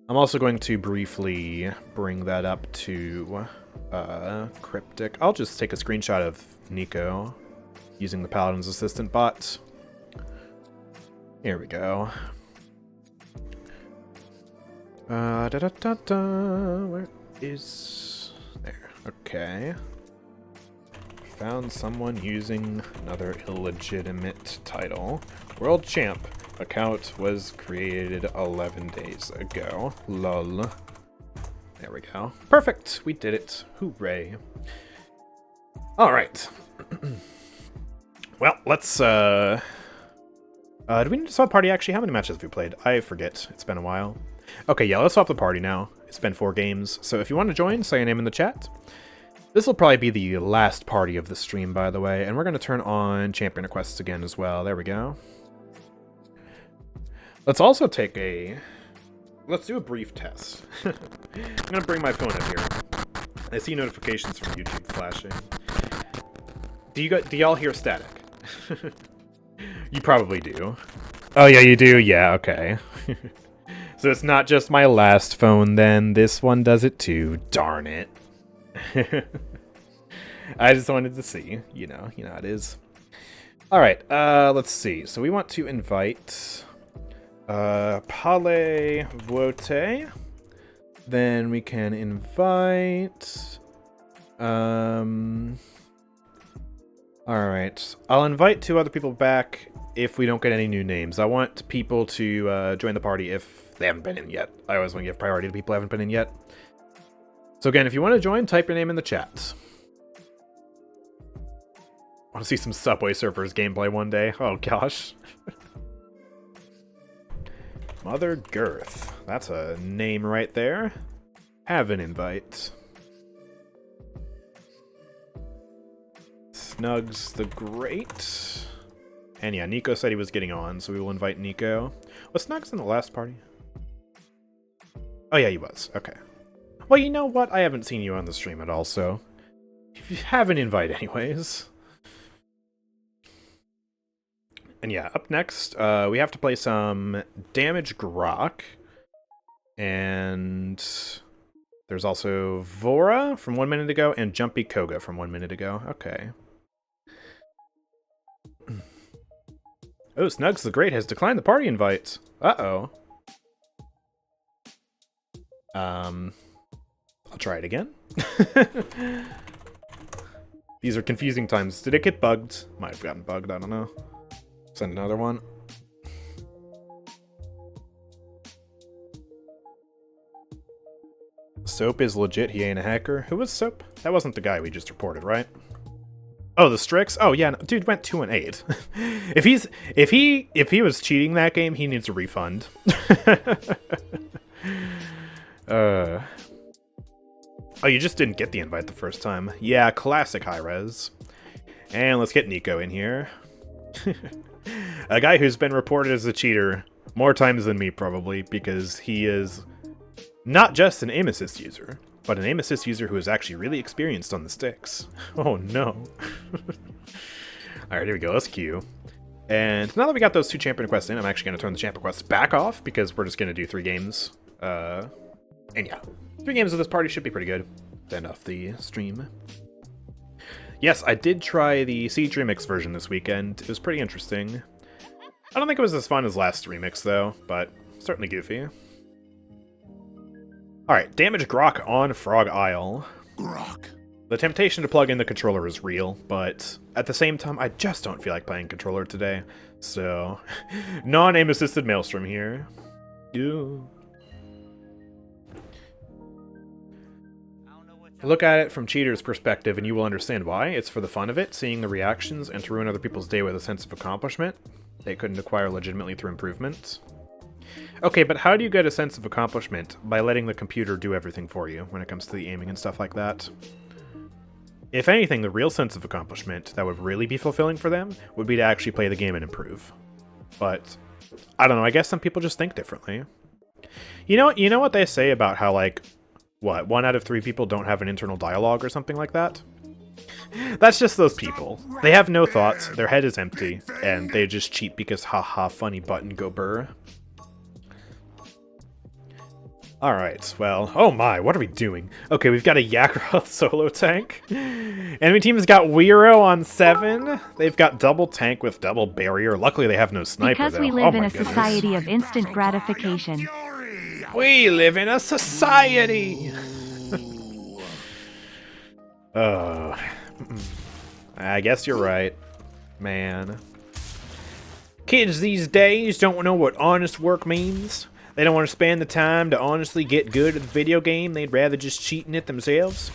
I'm also going to briefly bring that up to Cryptic. I'll just take a screenshot of Nico using the Paladins assistant bot. Here we go. Where is... There. Okay. Found someone using another illegitimate title. World Champ. Account was created 11 days ago. Lol. There we go. Perfect! We did it. Hooray. Alright. Well, let's, do we need to swap party, actually? How many matches have we played? I forget. It's been a while. Okay, yeah, let's swap the party now. It's been 4 games. So if you want to join, say your name in the chat. This will probably be the last party of the stream, by the way. And we're going to turn on champion requests again as well. There we go. Let's also take a... Let's do a brief test. I'm going to bring my phone up here. I see notifications from YouTube flashing. Do y'all hear static? You probably do. Oh, yeah, you do? Yeah, okay. So it's not just my last phone, then. This one does it too. Darn it. I just wanted to see. You know how it is. Alright, let's see. So we want to invite... Pale Vote. Then we can invite... Alright. I'll invite 2 other people back if we don't get any new names. I want people to join the party if they haven't been in yet. I always want to give priority to people who haven't been in yet. So again, if you want to join, type your name in the chat. Want to see some Subway Surfers gameplay one day? Oh gosh. Mother Girth. That's a name right there. Have an invite. Snugs the Great. And yeah, Nico said he was getting on, so we will invite Nico. Was Snugs in the last party? Oh yeah, he was. Okay. Well, you know what? I haven't seen you on the stream at all, so... If you have an invite anyways. And yeah, up next, we have to play some Damage Grohk. And there's also Vora from 1 minute ago and Jumpy Koga from 1 minute ago. Okay. Oh, Snugs the Great has declined the party invite. Uh-oh. I'll try it again. These are confusing times. Did it get bugged? Might have gotten bugged, I don't know. Send another one. Soap is legit, he ain't a hacker. Who was Soap? That wasn't the guy we just reported, right? Oh, the Strix? Oh yeah, no, dude went 2-8. if he was cheating that game, he needs a refund. Oh, you just didn't get the invite the first time. Yeah, classic high res. And let's get Nico in here. A guy who's been reported as a cheater more times than me, probably, because he is not just an aim assist user, but an aim assist user who is actually really experienced on the sticks. Oh no. Alright, here we go. Let's queue. And now that we got those 2 champion quests in, I'm actually going to turn the champion quests back off because we're just going to do 3 games. And yeah, 3 games of this party should be pretty good to end off the stream. Yes, I did try the Siege Remix version this weekend. It was pretty interesting. I don't think it was as fun as last remix though, but certainly goofy. Alright, damage Grohk on Frog Isle. Grohk. The temptation to plug in the controller is real, but at the same time, I just don't feel like playing controller today. So, non-aim assisted Maelstrom here. Ew. Look at it from cheater's perspective and you will understand why. It's for the fun of it, seeing the reactions, and to ruin other people's day with a sense of accomplishment they couldn't acquire legitimately through improvement. Okay, but how do you get a sense of accomplishment? By letting the computer do everything for you when it comes to the aiming and stuff like that. If anything, the real sense of accomplishment that would really be fulfilling for them would be to actually play the game and improve. But, I don't know, I guess some people just think differently. You know what they say about how, like, what, 1 out of 3 people don't have an internal dialogue or something like that? That's just those people. They have no thoughts, their head is empty, and they just cheat because haha, funny button go burr. Alright, well, oh my, what are we doing? Okay, we've got a Yakroth solo tank. Enemy team has got Weiro on 7. They've got double tank with double barrier. Luckily they have no sniper because though. We live in a goodness. society of instant gratification. We live in a society! Oh, I guess you're right, man. Kids these days don't know what honest work means. They don't want to spend the time to honestly get good at the video game. They'd rather just cheat in it themselves.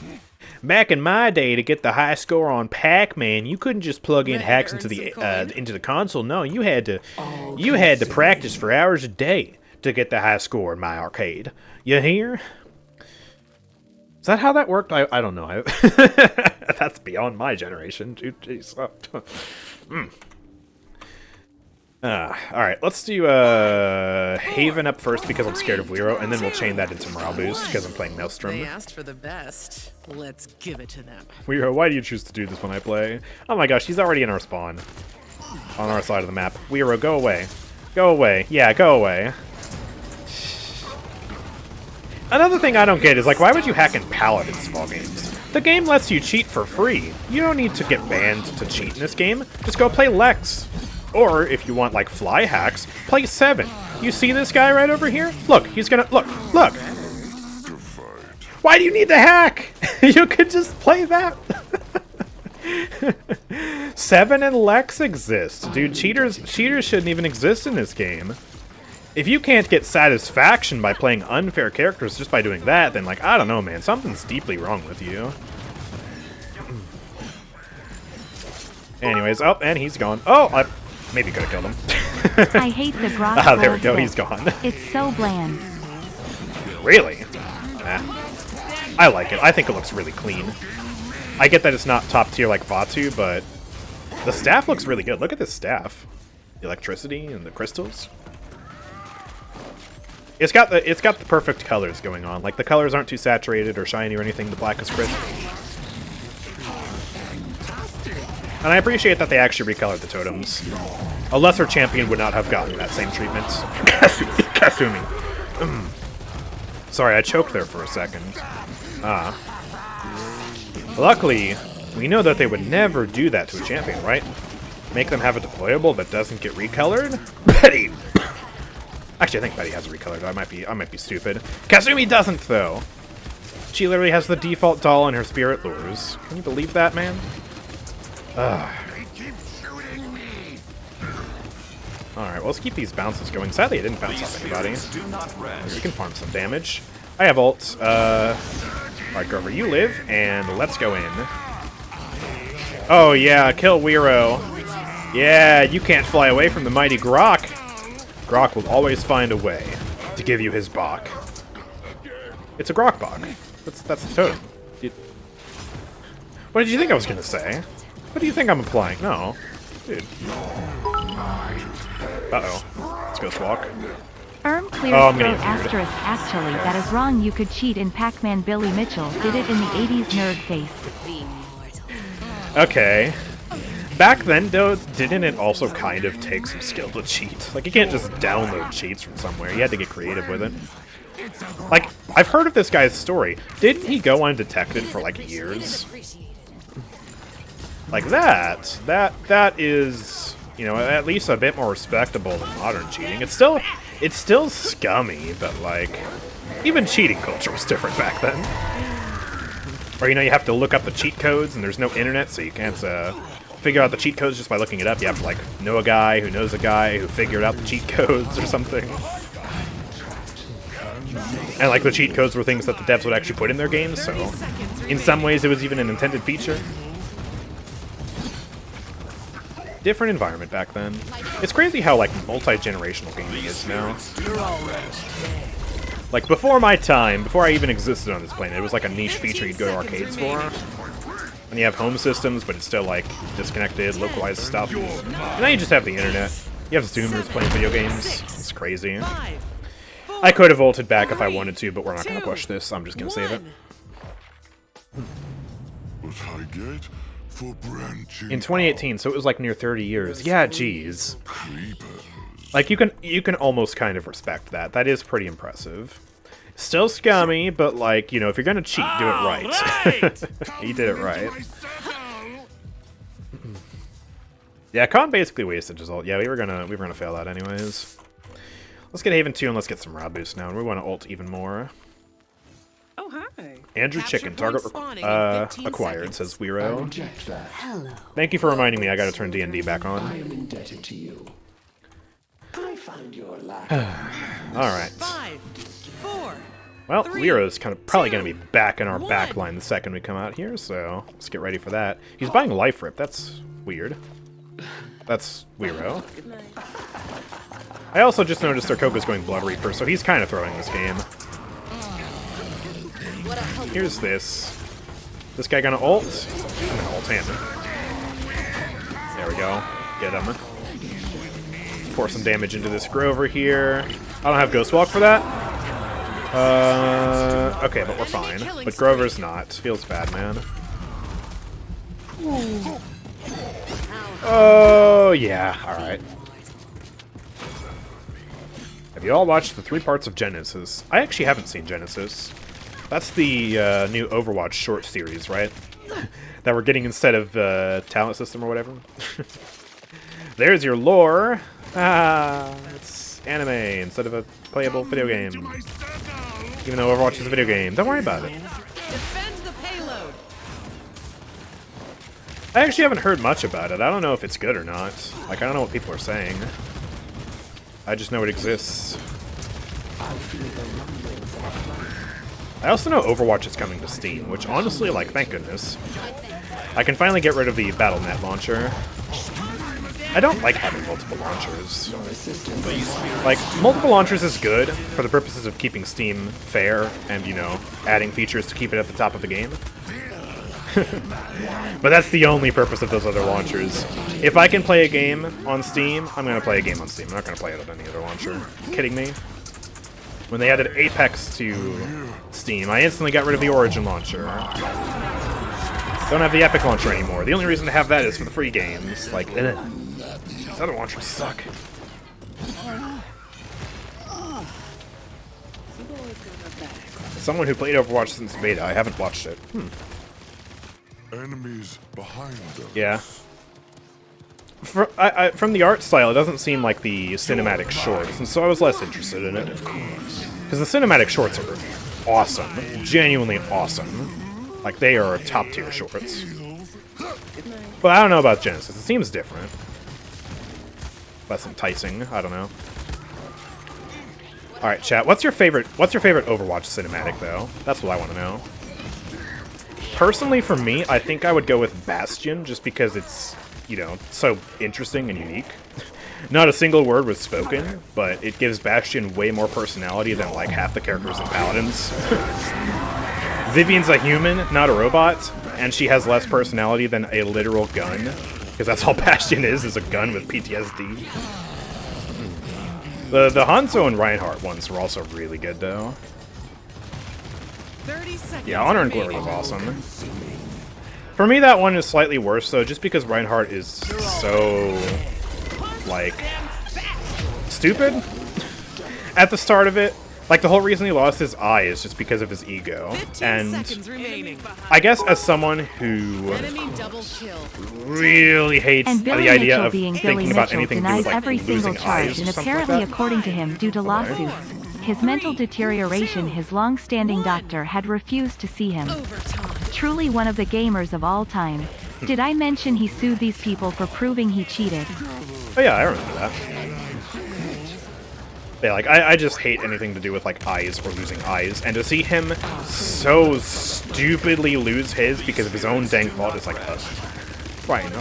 Back in my day, to get the high score on Pac-Man, you couldn't just plug in hacks into the console. No, you had to practice for hours a day to get the high score in my arcade. You hear? Is that how that worked? I don't know. That's beyond my generation. Jeez. Alright, let's do Haven up first because I'm scared of Weiro, and then we'll chain that into Morale Boost because I'm playing Maelstrom. They asked for the best. Let's give it to them. Weiro, why do you choose to do this when I play? Oh my gosh, he's already in our spawn. On our side of the map. Weiro, go away. Go away. Yeah, go away. Another thing I don't get is, like, why would you hack in Paladins of all games? The game lets you cheat for free. You don't need to get banned to cheat in this game. Just go play Lex. Or, if you want, like, fly hacks, play 7. You see this guy right over here? Look, he's gonna... Look! Why do you need the hack? You could just play that. 7 and Lex exist. Dude, cheaters shouldn't even exist in this game. If you can't get satisfaction by playing unfair characters just by doing that, then, like, I don't know, man. Something's deeply wrong with you. Anyways, oh, and he's gone. Oh, I maybe could have killed him. I hate the Grohk. Ah, there we go, he's gone. It's so bland. Really? I like it. I think it looks really clean. I get that it's not top tier like Vatu, but the staff looks really good. Look at this staff. The electricity and the crystals. It's got the perfect colors going on. Like, the colors aren't too saturated or shiny or anything. The black is crisp. And I appreciate that they actually recolored the totems. A lesser champion would not have gotten that same treatment. Kasumi. Sorry, I choked there for a second. Luckily, we know that they would never do that to a champion, right? Make them have a deployable that doesn't get recolored? Betty! Actually, I think Betty has a recolored. I might be stupid. Kasumi doesn't, though. She literally has the default doll in her spirit lures. Can you believe that, man? Ugh. Alright, well, let's keep these bounces going. Sadly, I didn't bounce off anybody. We can farm some damage. I have ult. Alright, Grover, you live, and let's go in. Oh, yeah, kill Weiro. Yeah, you can't fly away from the mighty Grohk. Grohk will always find a way to give you his bok. It's a Grohk bok. That's the totem. What did you think I was going to say? What do you think I'm implying? No. Dude. Uh-oh. Let's go walk. Clears I'm throat getting asterisk actually that is wrong, you could cheat in Pac-Man. Billy Mitchell did it in the 80s, nerd face. Okay. Back then, though, didn't it also kind of take some skill to cheat? Like, you can't just download cheats from somewhere. You had to get creative with it. Like, I've heard of this guy's story. Didn't he go undetected for, like, years? Like, that is, you know, at least a bit more respectable than modern cheating. It's still scummy, but, like, even cheating culture was different back then. Or, you know, you have to look up the cheat codes, and there's no internet, so you can't, figure out the cheat codes just by looking it up. You have to, like, know a guy who knows a guy who figured out the cheat codes or something. And, like, the cheat codes were things that the devs would actually put in their games, so in some ways it was even an intended feature. Different environment back then. It's crazy how, like, multi-generational gaming is now. Like, before my time, before I even existed on this planet, it was like a niche feature you'd go to arcades for. And you have home systems, but it's still, like, disconnected, localized stuff. And now you just have the internet. You have Zoomers playing video games. It's crazy. I could have ulted back if I wanted to, but we're not going to push this. I'm just going to save it. In 2018, so it was like near 30 years. Yeah, geez. Like, you can almost kind of respect that. That is pretty impressive. Still scummy, but, like, you know, if you're gonna cheat, do it right. He did it right. Yeah, Khan basically wasted his ult. Yeah, we were gonna fail that anyways. Let's get Haven 2 and let's get some raw boost now. And we want to ult even more. Oh, hi. AndrewChicken, target acquired, says Weiro. Thank you for reminding me I gotta turn D&D back on. I am indebted to you. I find your lack. Alright. 5, 4, well, Weiro's probably going to be back in our backline the second we come out here, so let's get ready for that. He's buying Life Rip. That's weird. That's Weiro. I also just noticed their Koga's going Blood Reaper, so he's kind of throwing this game. Here's this. This guy gonna ult? I'm gonna ult him. There we go. Get him. Pour some damage into this Grover here. I don't have Ghost Walk for that. Okay, but we're fine. But Grover's not. Feels bad, man. Oh, yeah. Alright. Have you all watched the 3 parts of Genesis? I actually haven't seen Genesis. That's the new Overwatch short series, right? That we're getting instead of Talent System or whatever. There's your lore. Ah, it's anime instead of a playable video game. Even though Overwatch is a video game. Don't worry about it. Defend the payload. I actually haven't heard much about it. I don't know if it's good or not. Like, I don't know what people are saying. I just know it exists. I also know Overwatch is coming to Steam, which honestly, like, thank goodness. I can finally get rid of the Battle.net launcher. I don't like having multiple launchers. Like, multiple launchers is good for the purposes of keeping Steam fair and, you know, adding features to keep it at the top of the game. But that's the only purpose of those other launchers. If I can play a game on Steam, I'm going to play a game on Steam. I'm not going to play it on any other launcher. Are you kidding me? When they added Apex to Steam, I instantly got rid of the Origin launcher. Don't have the Epic launcher anymore. The only reason to have that is for the free games. Like, these other launchers suck. Someone who played Overwatch since beta. I haven't watched it. Enemies behind them. Yeah. From the art style, it doesn't seem like the cinematic shorts, and so I was less interested in it. Because the cinematic shorts are awesome. Genuinely awesome. Like, they are top tier shorts. But I don't know about Genesis. It seems different. Less enticing. I don't know. Alright, chat. What's your favorite Overwatch cinematic, though? That's what I want to know. Personally, for me, I think I would go with Bastion, just because it's, you know, so interesting and unique. Not a single word was spoken, but it gives Bastion way more personality than, like, half the characters in Paladins. Vivian's a human, not a robot, and she has less personality than a literal gun, because that's all Bastion is a gun with PTSD. The Hanzo and Reinhardt ones were also really good, though. 30 seconds. Yeah, Honor and Glory was awesome. For me, that one is slightly worse, though, just because Reinhardt is so, like, stupid at the start of it. Like, the whole reason he lost his eye is just because of his ego. And I guess as someone who really hates and Billy the idea Mitchell of being thinking Billy about Mitchell anything to do denies with, like, every single losing charge, eyes and or something apparently, like that. according to him, due to lawsuits, his mental deterioration, his long-standing doctor had refused to see him. Truly one of the gamers of all time. Did I mention he sued these people for proving he cheated? Oh yeah, I remember that. Yeah, like, I just hate anything to do with, like, eyes or losing eyes, and to see him so stupidly lose his because of his own dang fault is like, Ryan.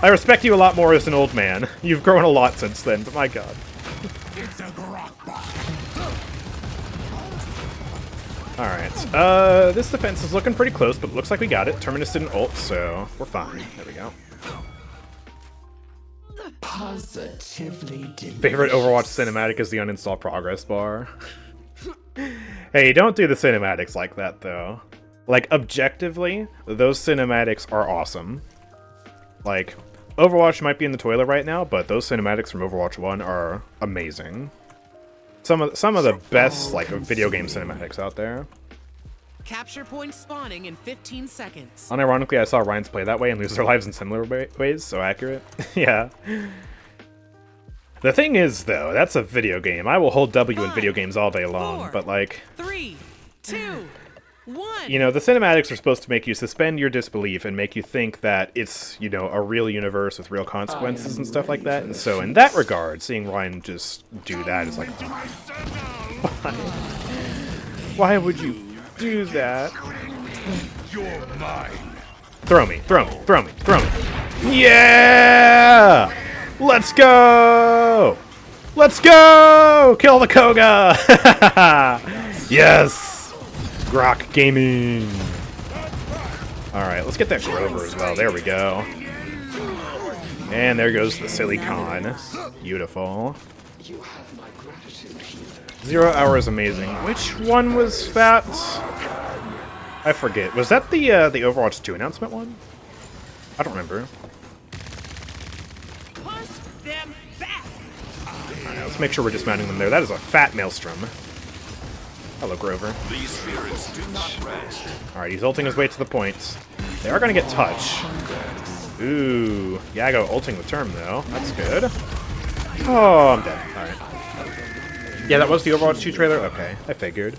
I respect you a lot more as an old man. You've grown a lot since then, but my god. Alright, this defense is looking pretty close, but looks like we got it. Terminus didn't ult, so we're fine. There we go. Favorite Overwatch cinematic is the uninstall progress bar. Hey, don't do the cinematics like that, though. Like, objectively, those cinematics are awesome. Like, Overwatch might be in the toilet right now, but those cinematics from Overwatch 1 are amazing. Some of the best, like, video game cinematics out there. Capture point spawning in 15 seconds. Unironically, I saw Ryan's play that way and lose their lives in similar ways, so accurate. Yeah. The thing is, though, that's a video game. I will hold W in video games all day long, but, like... 3, 2, 1. You know, the cinematics are supposed to make you suspend your disbelief and make you think that it's, you know, a real universe with real consequences and stuff like that. And so, in that regard, seeing Ryan just do that is like... Why would you do that? You're mine. Throw me, throw me, throw me, throw me. Yeah! Let's go! Let's go! Kill the Koga! Yes! Grohk Gaming. Alright, let's get that Grover as well. There we go. And there goes the silly con. Beautiful. 0 Hour is amazing. Which one was that? I forget. Was that the Overwatch 2 announcement one? I don't remember. Alright, let's make sure we're dismounting them there. That is a fat maelstrom. Hello, Grover. These spirits do not rest. Alright, he's ulting his way to the points. They are going to get touch. Ooh. Yago ulting the term, though. That's good. Oh, I'm dead. Alright. Yeah, that was the Overwatch 2 trailer? Okay, I figured.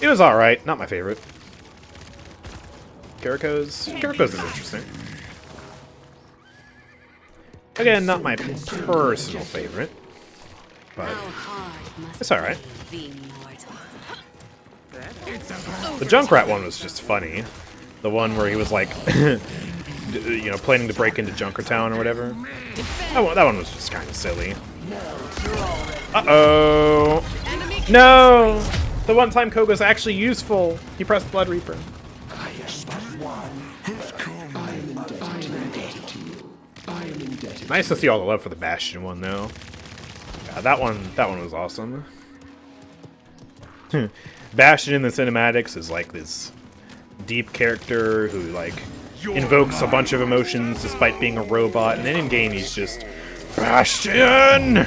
It was alright. Not my favorite. Kiriko's is interesting. Again, not my personal favorite. But it's alright. The Junkrat one was just funny. The one where he was like, you know, planning to break into Junkertown or whatever. That one was just kind of silly. Uh-oh! No! The one time Koga's actually useful. He pressed Blood Reaper. Nice to see all the love for the Bastion one, though. Yeah, that one was awesome. Bastion in the cinematics is like this deep character who, like, invokes a bunch of emotions despite being a robot, and then in game he's just, Bastion!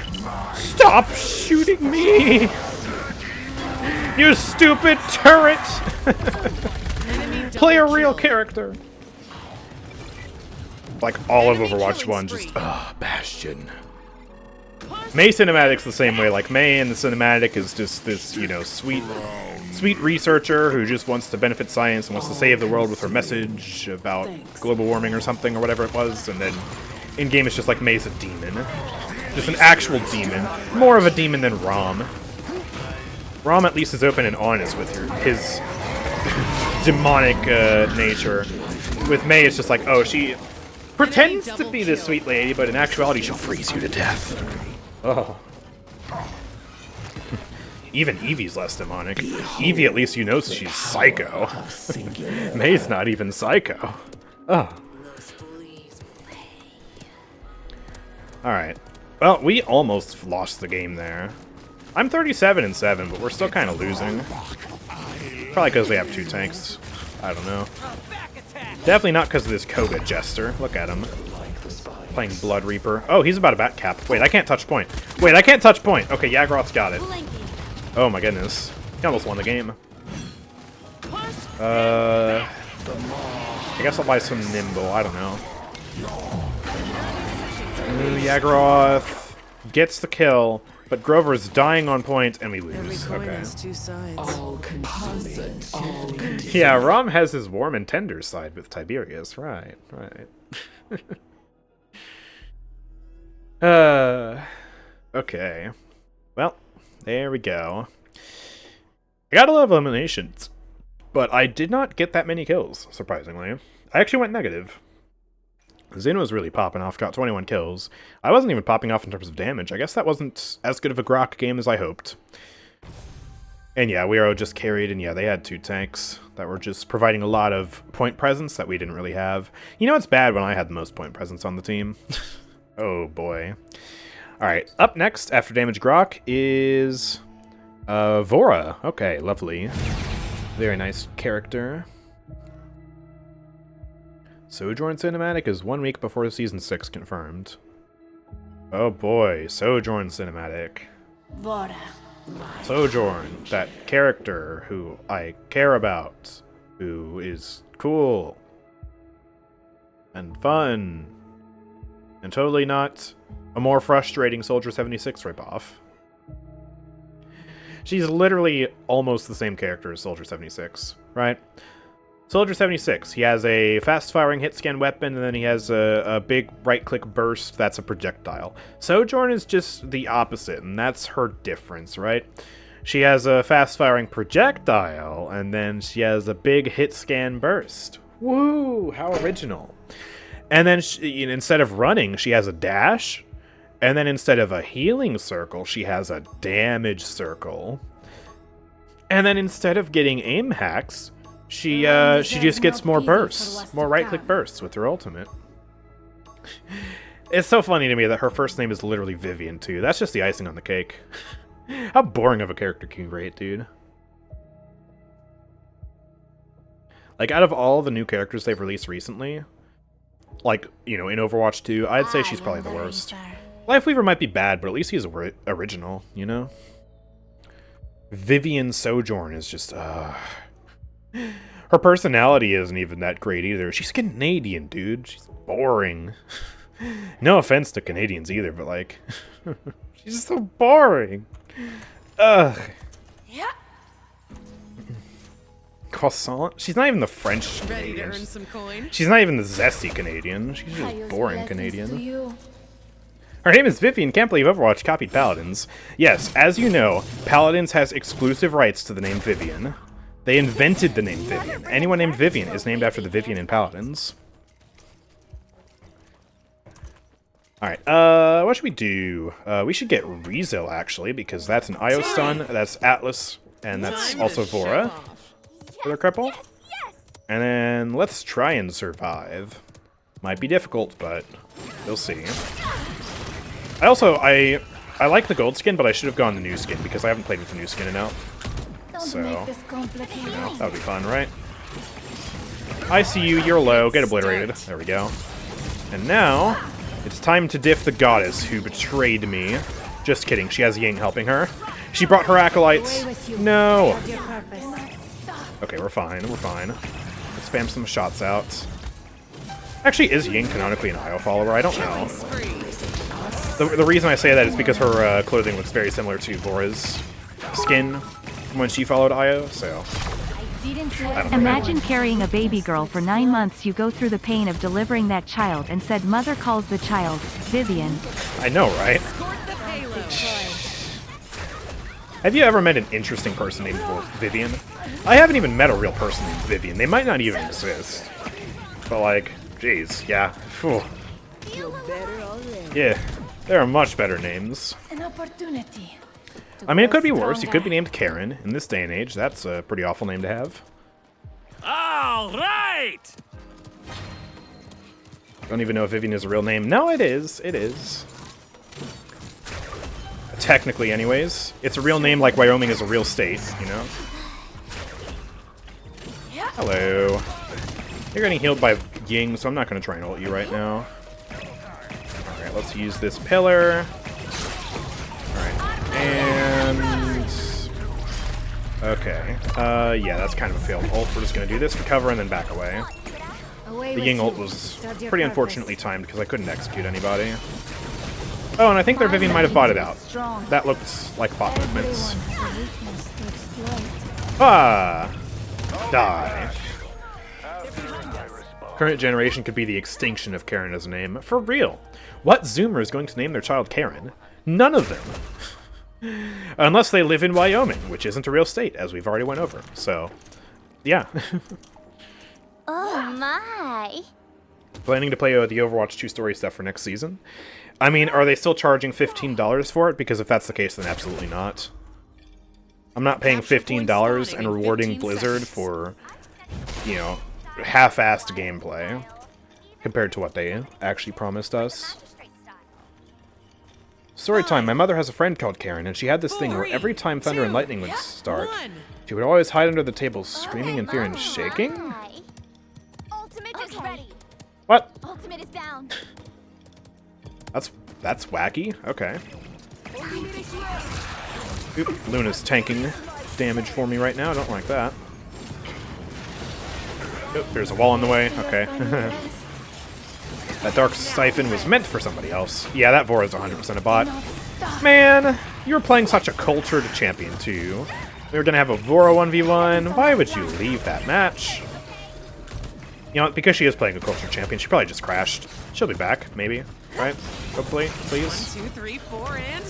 Stop shooting me! You stupid turret! Play a real character! Like all of Overwatch 1, just, Bastion. Mei cinematic's the same way. Like, Mei in the cinematic is just this, you know, sweet researcher who just wants to benefit science and wants to save the world with her message about global warming or something or whatever it was. And then in game it's just like Mei's a demon, just an actual demon, more of a demon than Rom. Rom at least is open and honest with his demonic nature. With Mei, it's just like, oh, she pretends to be this sweet lady, but in actuality, she'll freeze you to death. Oh. Even Evie's less demonic. Evie, at least you know she's psycho. Mei's not even psycho. Oh. Alright. Well, we almost lost the game there. I'm 37-7, but we're still kind of losing. Probably because they have 2 tanks. I don't know. Definitely not because of this Koga jester. Look at him. Playing Blood Reaper. Oh, he's about a bat cap. Wait, I can't touch point. Wait, I can't touch point. Okay, Yagroth's got it. Oh my goodness. He almost won the game. I guess I'll buy some Nimble. I don't know. Ooh, Yagroth gets the kill, but Grover's dying on point, and we lose. Okay. Yeah, Rom has his warm and tender side with Tiberius. Right, right. Okay. Well, there we go. I got a lot of eliminations, but I did not get that many kills, surprisingly. I actually went negative. Zin was really popping off, got 21 kills. I wasn't even popping off in terms of damage. I guess that wasn't as good of a Grohk game as I hoped. And yeah, Weiro just carried, and yeah, they had 2 tanks that were just providing a lot of point presence that we didn't really have. You know, it's bad when I had the most point presence on the team. Oh boy. Alright, up next, after damage Grohk, is Vora. Okay, lovely. Very nice character. Sojourn Cinematic is 1 week before Season 6 confirmed. Oh boy, Sojourn Cinematic. Vora. Sojourn, that character who I care about, who is cool and fun and totally not a more frustrating Soldier 76 ripoff. She's literally almost the same character as Soldier 76, right? Soldier 76, he has a fast-firing hit-scan weapon, and then he has a big right-click burst that's a projectile. Sojourn is just the opposite, and that's her difference, right? She has a fast-firing projectile, and then she has a big hit-scan burst. Woo! How original. And then instead of running, she has a dash, and then instead of a healing circle, she has a damage circle. And then instead of getting aim hacks, she just gets more bursts, more right-click bursts with her ultimate. It's so funny to me that her first name is literally Vivian, too. That's just the icing on the cake. How boring of a character can you rate, dude? Like, out of all the new characters they've released recently, like, you know, in Overwatch 2, I'd say she's probably the worst. Lifeweaver might be bad, but at least he's original, you know? Vivian Sojourn is just, her personality isn't even that great either. She's Canadian, dude. She's boring. No offense to Canadians either, but like, she's so boring. Ugh. Yeah. Croissant? She's not even the French Canadian. Ready to earn some coin? She's not even the zesty Canadian. She's just boring Canadian. Her name is Vivian. Can't believe Overwatch copied Paladins. Yes, as you know, Paladins has exclusive rights to the name Vivian. They invented the name Vivian. Anyone named Vivian is named after the Vivian in Paladins. Alright, what should we do? We should get Rizil, actually, because that's an Io stun, that's Atlas, and that's also Vora for the cripple. And then let's try and survive. Might be difficult, but we'll see. I like the gold skin, but I should have gone the new skin, because I haven't played with the new skin enough. So, you know, that would be fun, right? I see you, you're low, get obliterated. There we go. And now, it's time to diff the goddess who betrayed me. Just kidding, she has Ying helping her. She brought her acolytes. No! Okay, we're fine, we're fine. Let's spam some shots out. Actually, is Ying canonically an IO follower? I don't know. The reason I say that is because her clothing looks very similar to Vora's skin from when she followed Io, so... I don't know. Imagine carrying a baby girl for 9 months. You go through the pain of delivering that child, and said mother calls the child Vivian. I know, right? Have you ever met an interesting person named Vivian? I haven't even met a real person named Vivian. They might not even exist. But like, jeez, yeah. Phew. Yeah, there are much better names. An opportunity. I mean, it could be worse. You could be named Karen in this day and age. That's a pretty awful name to have. All right! Don't even know if Vivian is a real name. No, it is. It is. Technically, anyways. It's a real name like Wyoming is a real state, you know? Hello. You're getting healed by Ying, so I'm not going to try and ult you right now. Alright, let's use this pillar. Alright, and... okay. Yeah, that's kind of a failed ult. We're just going to do this for cover and then back away. The Ying ult was pretty unfortunately timed because I couldn't execute anybody. Oh, and I think their Vivian might have bought it out. That looks like bot movements. Ah! Die. Current generation could be the extinction of Karen as a name. For real. What Zoomer is going to name their child Karen? None of them. Unless they live in Wyoming, which isn't a real state, as we've already went over. So, yeah. Oh my. Planning to play the Overwatch 2 story stuff for next season? I mean, are they still charging $15 for it? Because if that's the case, then absolutely not. I'm not paying $15 and rewarding Blizzard for, you know, half-assed gameplay compared to what they actually promised us. Story time. My mother has a friend called Karen, and she had this thing where every time thunder and lightning would start, she would always hide under the table, screaming in fear and shaking? Ultimate is ready. What? Ultimate is down. That's wacky. Okay. Oop, Luna's tanking damage for me right now. I don't like that. Oop, there's a wall in the way. Okay. That Dark Siphon was meant for somebody else. Yeah, that Vora is 100% a bot. Man, you were playing such a cultured champion, too. We were going to have a Vora 1v1. Why would you leave that match? You know, because she is playing a cultured champion, she probably just crashed. She'll be back, maybe. Right? Hopefully, please. 1, 2, 3, 4, and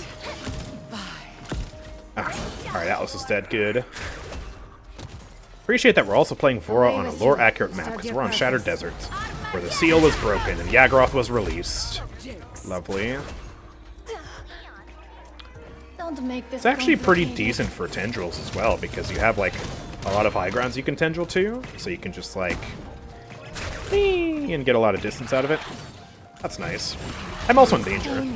5. Alright, Atlas is dead. Good. Appreciate that we're also playing Vora on a lore-accurate map, because we're on Shattered Desert, where the seal was broken and Yagroth was released. Lovely. It's actually pretty decent for tendrils as well, because you have, like, a lot of high grounds you can tendril to, so you can just, like, and get a lot of distance out of it. That's nice. I'm also in danger.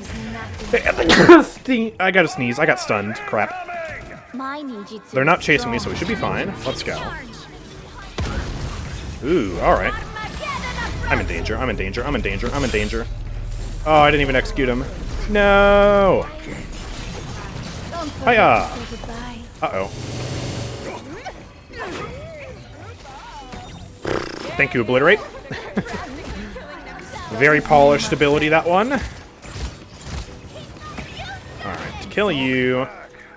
I gotta sneeze. I got stunned. Crap. They're not chasing me, so we should be fine. Let's go. Ooh, alright. I'm in danger. I'm in danger. I'm in danger. I'm in danger. Oh, I didn't even execute him. No! Hiya! Uh-oh. Thank you, Obliterate. Very polished ability, that one. Alright, to kill you.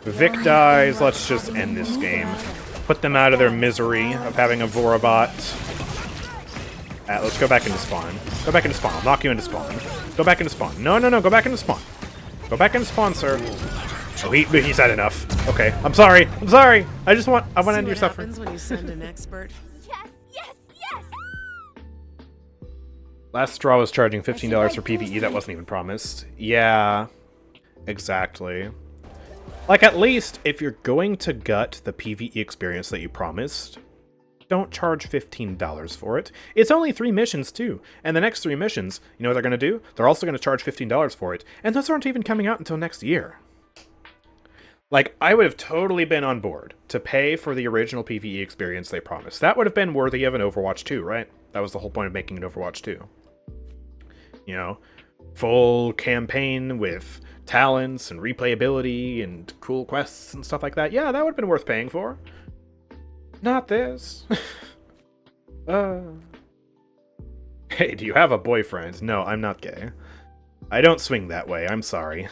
Vic dies. Let's just end this game. Put them out of their misery of having a Vora bot. Let's go back into spawn. Go back into spawn. I'll knock you into spawn. Go back into spawn. No, no, no. Go back into spawn. Go back into spawn, sir. Oh, he's had enough. Okay. I'm sorry. I'm sorry. I want to end your suffering. What happens when you send an expert? Yes, yes, yes. Last straw was charging $15 for PvE. That wasn't even promised. Yeah. Exactly. Like, at least, if you're going to gut the PvE experience that you promised, don't charge $15 for it. It's only 3 missions, too. And the next 3 missions, you know what they're going to do? They're also going to charge $15 for it. And those aren't even coming out until next year. Like, I would have totally been on board to pay for the original PvE experience they promised. That would have been worthy of an Overwatch 2, right? That was the whole point of making an Overwatch 2. You know, full campaign with talents and replayability and cool quests and stuff like that. Yeah, that would have been worth paying for. Not this. Hey, do you have a boyfriend? No, I'm not gay. I don't swing that way, I'm sorry.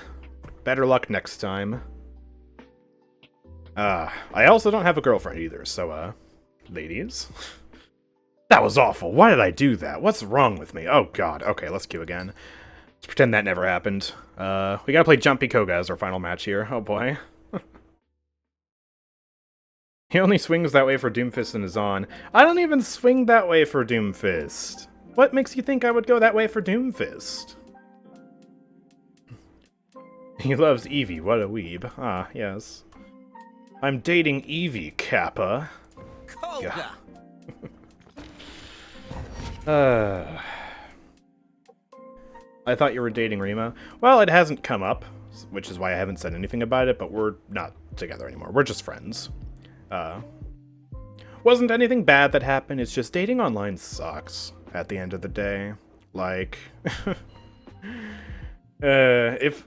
Better luck next time. I also don't have a girlfriend either, so, ladies. That was awful. Why did I do that? What's wrong with me? Oh, God. Okay, let's queue again. Let's pretend that never happened. We gotta play Jumpy Koga as our final match here. Oh, boy. He only swings that way for Doomfist and is on. I don't even swing that way for Doomfist. What makes you think I would go that way for Doomfist? He loves Evie. What a weeb. Ah, yes. I'm dating Evie, Kappa. Koga. I thought you were dating Rima. Well, it hasn't come up, which is why I haven't said anything about it, but we're not together anymore. We're just friends. Wasn't anything bad that happened, it's just dating online sucks at the end of the day. Like, if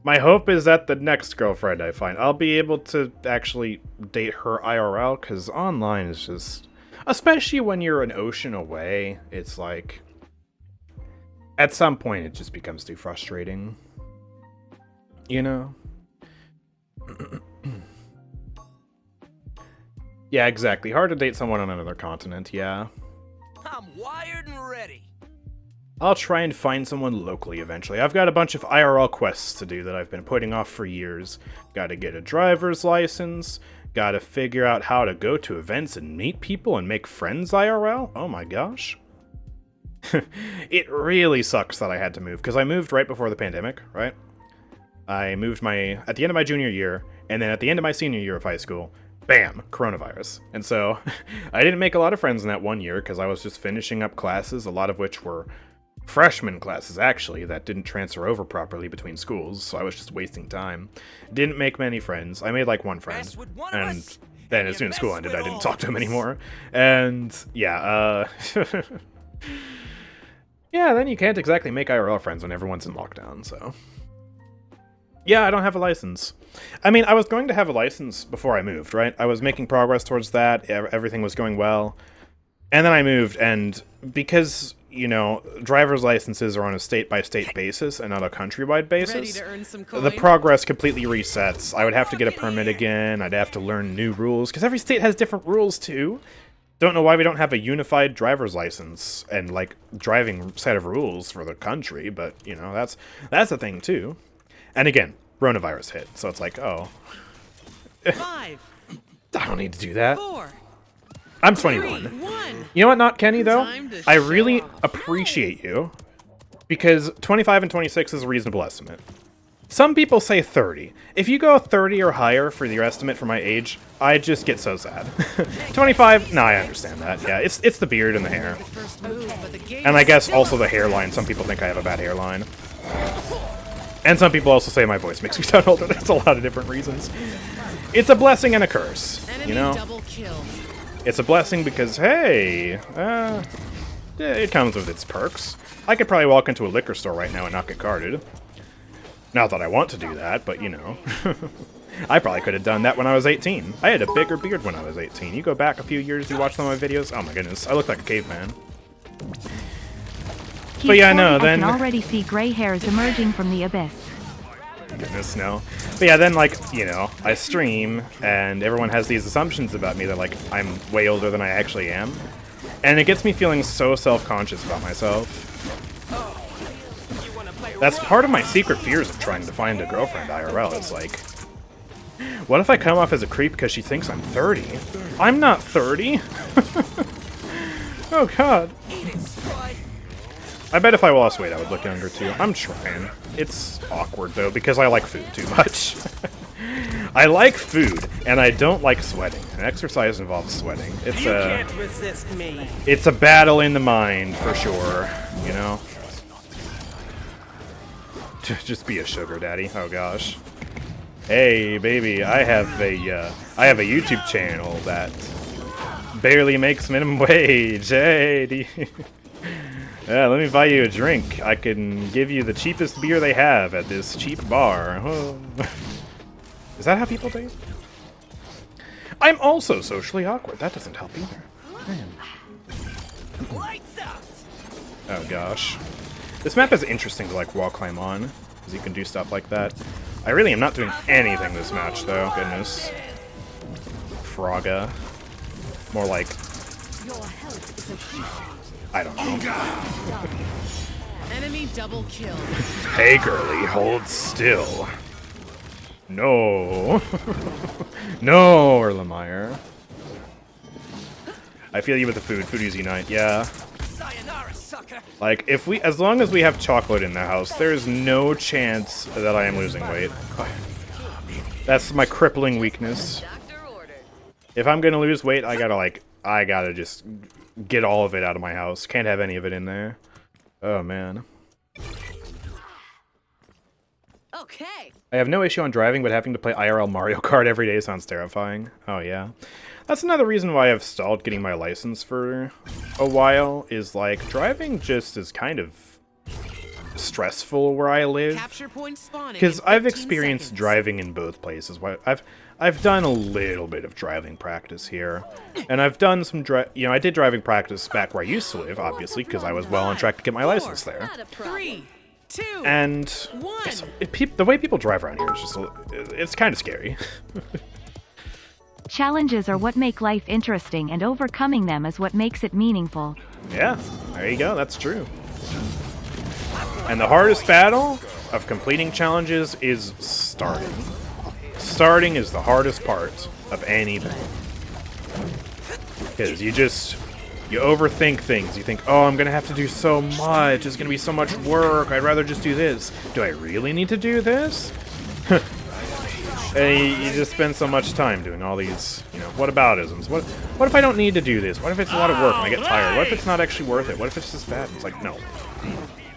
my hope is that the next girlfriend I find, I'll be able to actually date her IRL, because online is just, especially when you're an ocean away, it's like, at some point it just becomes too frustrating. You know? Yeah, exactly. Hard to date someone on another continent, yeah. I'm wired and ready. I'll try and find someone locally eventually. I've got a bunch of IRL quests to do that I've been putting off for years. Gotta get a driver's license. Gotta figure out how to go to events and meet people and make friends IRL. Oh my gosh. It really sucks that I had to move, because I moved right before the pandemic, right? I moved at the end of my junior year, and then at the end of my senior year of high school, bam, coronavirus. And so I didn't make a lot of friends in that 1 year because I was just finishing up classes, a lot of which were freshman classes, actually, that didn't transfer over properly between schools, so I was just wasting time. Didn't make many friends. I made like one friend, and then as soon as school ended, I didn't talk to him anymore. And yeah, yeah, then you can't exactly make IRL friends when everyone's in lockdown, so. Yeah, I don't have a license. I mean, I was going to have a license before I moved, right? I was making progress towards that, everything was going well. And then I moved, and because, you know, driver's licenses are on a state-by-state basis and not a countrywide basis, the progress completely resets. I would have to get a permit again, I'd have to learn new rules, because every state has different rules, too. Don't know why we don't have a unified driver's license and, like, driving set of rules for the country, but, you know, that's a thing, too. And again, coronavirus hit, so it's like, oh. 5. I don't need to do that. 4. I'm 21. 3, 1. You know what, not Kenny, though? I really appreciate you, because 25 and 26 is a reasonable estimate. Some people say 30. If you go 30 or higher for your estimate for my age, I just get so sad. 25? No, I understand that. Yeah, it's the beard and the hair. And I guess also the hairline. Some people think I have a bad hairline. And some people also say my voice makes me sound older. There's a lot of different reasons. It's a blessing and a curse, you know? It's a blessing because, hey, it comes with its perks. I could probably walk into a liquor store right now and not get carded. Not that I want to do that, but, you know. I probably could have done that when I was 18. I had a bigger beard when I was 18. You go back a few years, you watch some of my videos, oh my goodness, I look like a caveman. But yeah, no, then... I can already see gray hairs emerging from the abyss. Goodness, no. But yeah, then, like, you know, I stream, and everyone has these assumptions about me that, like, I'm way older than I actually am. And it gets me feeling so self-conscious about myself. That's part of my secret fears of trying to find a girlfriend IRL. It's like, what if I come off as a creep because she thinks I'm 30? I'm not 30! Oh, God. I bet if I lost weight, I would look younger, too. I'm trying. It's awkward, though, because I like food too much. I like food, and I don't like sweating. And exercise involves sweating. It's You can't resist me. It's a battle in the mind, for sure, you know? Just be a sugar daddy. Oh, gosh. Hey, baby, I have a YouTube channel that barely makes minimum wage. Hey, yeah, let me buy you a drink. I can give you the cheapest beer they have at this cheap bar. Oh. Is that how people date? I'm also socially awkward. That doesn't help either. Man. Oh, gosh. This map is interesting to like wall climb on, because you can do stuff like that. I really am not doing anything this match though, goodness. Frogga. More like... I don't know. Enemy double kill. Hey girly, hold still. No. No, Erlenmeyer. I feel you with the food. Foodies unite, yeah. Sayonara, sucker. Like, if we, as long as we have chocolate in the house, there is no chance that I am losing weight. That's my crippling weakness. If I'm gonna lose weight, I gotta just get all of it out of my house. Can't have any of it in there. Oh, man. Okay. I have no issue on driving, but having to play IRL Mario Kart every day sounds terrifying. Oh, yeah. That's another reason why I've stalled getting my license for a while, is like, driving just is kind of stressful where I live. Capture point spawning. Because I've experienced driving in both places. I've done a little bit of driving practice here, and I've done some I did driving practice back where I used to live, obviously, because I was well on track to get my license there. 3, 2, And 1. the way people drive around here is just it's kind of scary. Challenges are what make life interesting, and overcoming them is what makes it meaningful. Yeah, there you go. That's true. And the hardest battle of completing challenges is starting. Starting is the hardest part of anything. Because you overthink things. You think, oh, I'm going to have to do so much. It's going to be so much work. I'd rather just do this. Do I really need to do this? And you just spend so much time doing all these, whataboutisms. What if I don't need to do this? What if it's a lot of work and I get tired? What if it's not actually worth it? What if it's just bad? It's like, no.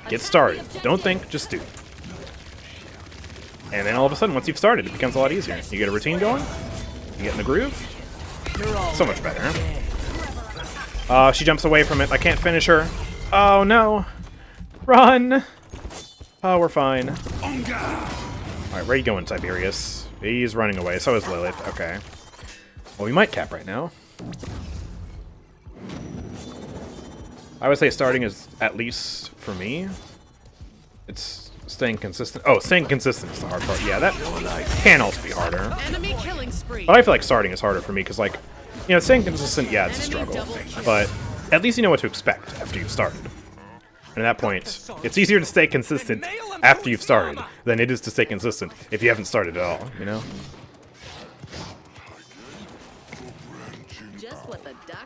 Get started. Don't think, just do. And then all of a sudden, once you've started, it becomes a lot easier. You get a routine going, you get in the groove, so much better. She jumps away from it. I can't finish her. Oh, no. Run. Oh, we're fine. Alright, where are you going, Tiberius? He's running away. So is Lilith. Okay. Well, we might cap right now. I would say starting is, at least for me, it's staying consistent. Oh, staying consistent is the hard part. Yeah, that can also be harder. Enemy killing spree. But I feel like starting is harder for me because, like, staying consistent, yeah, it's a struggle. But at least you know what to expect after you've started. And at that point, it's easier to stay consistent after you've started than it is to stay consistent if you haven't started at all,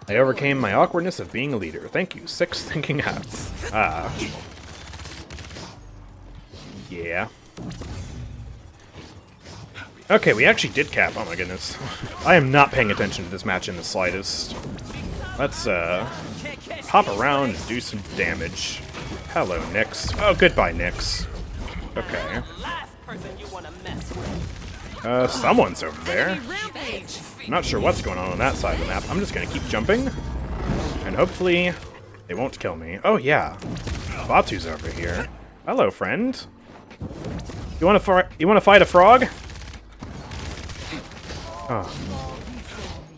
I overcame my awkwardness of being a leader. Thank you, 6 thinking hats. Yeah. Okay, we actually did cap. Oh my goodness. I am not paying attention to this match in the slightest. Let's, hop around and do some damage. Hello, Nyx. Oh, goodbye, Nyx. Okay. Someone's over there. I'm not sure what's going on that side of the map. I'm just gonna keep jumping. And hopefully, they won't kill me. Oh, yeah. Vatu's over here. Hello, friend. You wanna fight a frog? Oh.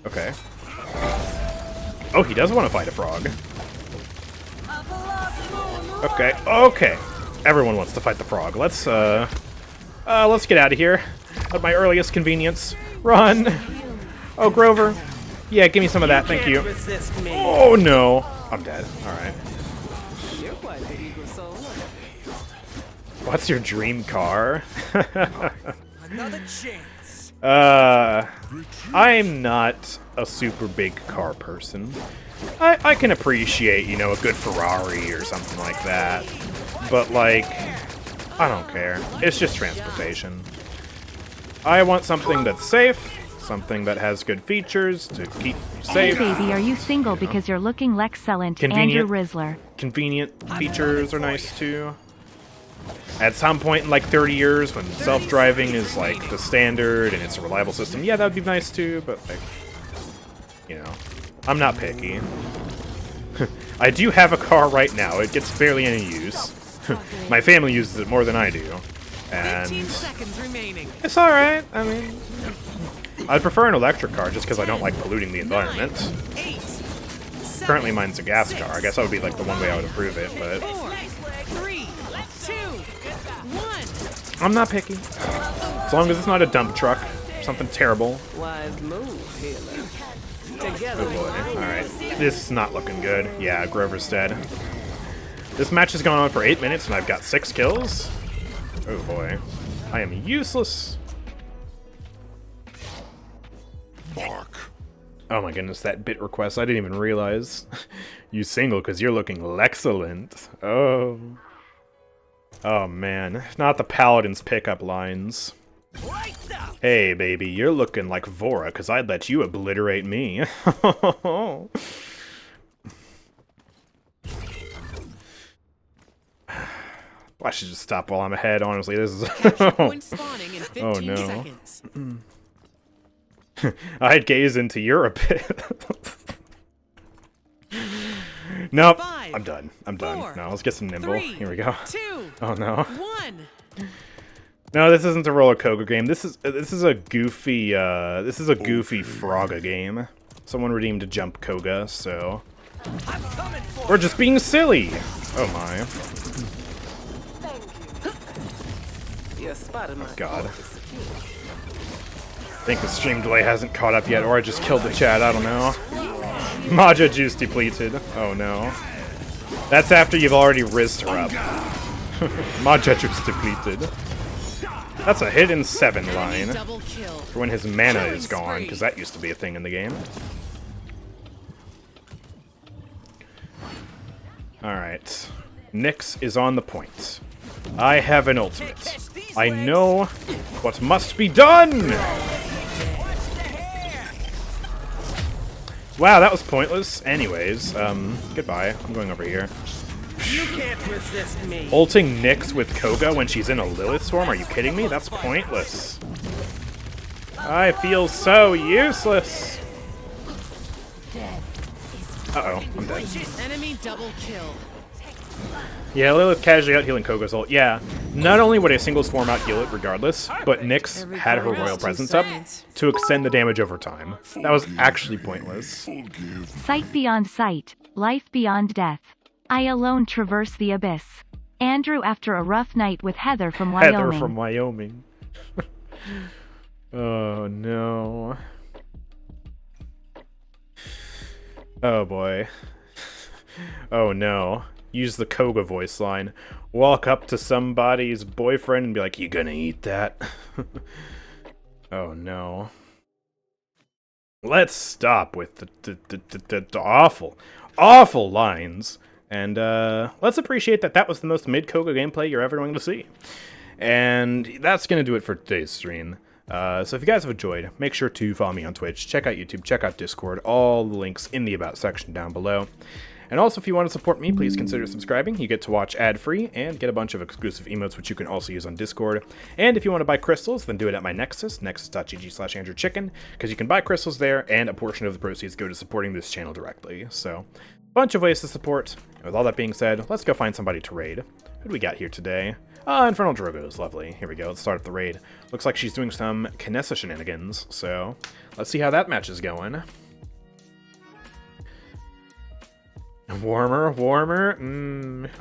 Okay. Oh, he does want to fight a frog. Okay, okay. Everyone wants to fight the frog. Let's get out of here. At my earliest convenience. Run! Oh, Grover. Yeah, give me some of that, thank you. Oh, no. I'm dead. Alright. What's your dream car? Another chance. I'm not a super big car person. I can appreciate, a good Ferrari or something like that. But, like, I don't care. It's just transportation. I want something that's safe, something that has good features to keep you safe. Hey, baby, are you single because you're looking excellent, Andrew Rizzler? Convenient features are nice, too. At some point in, like, 30 years, when self-driving is, like, the standard and it's a reliable system, yeah, that would be nice, too, but, like, I'm not picky. I do have a car right now. It gets barely any use. My family uses it more than I do. And 15 seconds remaining. It's alright. I mean, I'd prefer an electric car just because I don't like polluting the environment. 8, 7, Currently mine's a gas car. I guess that would be like the one way I would improve it, but 4, 3, 2, 1. I'm not picky. As long as it's not a dump truck. Something terrible. Wise move, healer. Together. Oh boy. Alright. This is not looking good. Yeah, Grover's dead. This match has gone on for 8 minutes and I've got 6 kills. Oh boy. I am useless. Bark. Oh my goodness, that bit request. I didn't even realize. You single because you're looking excellent. Oh. Oh man. Not the Paladins pickup lines. Hey baby, you're looking like Vora because I'd let you obliterate me. I should just stop while I'm ahead, honestly. This is Point spawning in 15 oh no. seconds. I'd gaze into your abyss. Nope. 5, I'm done. I'm done. 4, No, let's get some nimble. 3, Here we go. 2, Oh no. 1. No, this isn't a roller Koga game. This is a goofy Frogga game. Someone redeemed a jump Koga, so we're just being silly. Oh my. You spotted my God. I think the stream delay hasn't caught up yet, or I just killed the chat. I don't know. Maja juice depleted. Oh no. That's after you've already rizzed her up. Maja juice depleted. That's a hidden 7 line Double kill. for when his mana is gone, because that used to be a thing in the game. Alright. Nyx is on the point. I have an ultimate. I know what must be done! Wow, that was pointless. Anyways, goodbye. I'm going over here. You can't resist me. Ulting Nyx with Koga when she's in a Lilith Swarm? Are you kidding me? That's pointless. I feel so useless. Uh-oh, I'm dead. Enemy double kill. Yeah, Lilith casually out-healing Koga's ult. Yeah, not only would a single Swarm out-heal it regardless, but Nyx had her Royal Presence up to extend the damage over time. That was actually pointless. Sight beyond sight, life beyond death. I alone traverse the abyss. Andrew after a rough night with Heather from Wyoming. Heather from Wyoming. Oh no. Oh boy. Oh no. Use the Koga voice line. Walk up to somebody's boyfriend and be like, "You gonna eat that?" Oh no. Let's stop with the awful lines. And let's appreciate that was the most mid-Koga gameplay you're ever going to see. And that's going to do it for today's stream. So if you guys have enjoyed, make sure to follow me on Twitch, check out YouTube, check out Discord, all the links in the About section down below. And also, if you want to support me, please consider subscribing. You get to watch ad-free and get a bunch of exclusive emotes, which you can also use on Discord. And if you want to buy crystals, then do it at my Nexus, nexus.gg/AndrewChicken, because you can buy crystals there, and a portion of the proceeds go to supporting this channel directly. So, bunch of ways to support. And with all that being said, let's go find somebody to raid. Who do we got here today? Infernal Drogo's lovely. Here we go, let's start at the raid. Looks like she's doing some Kinessa shenanigans, so let's see how that match is going. Warmer?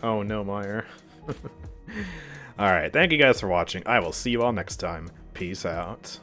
Oh no, Meyer. Alright, thank you guys for watching. I will see you all next time. Peace out.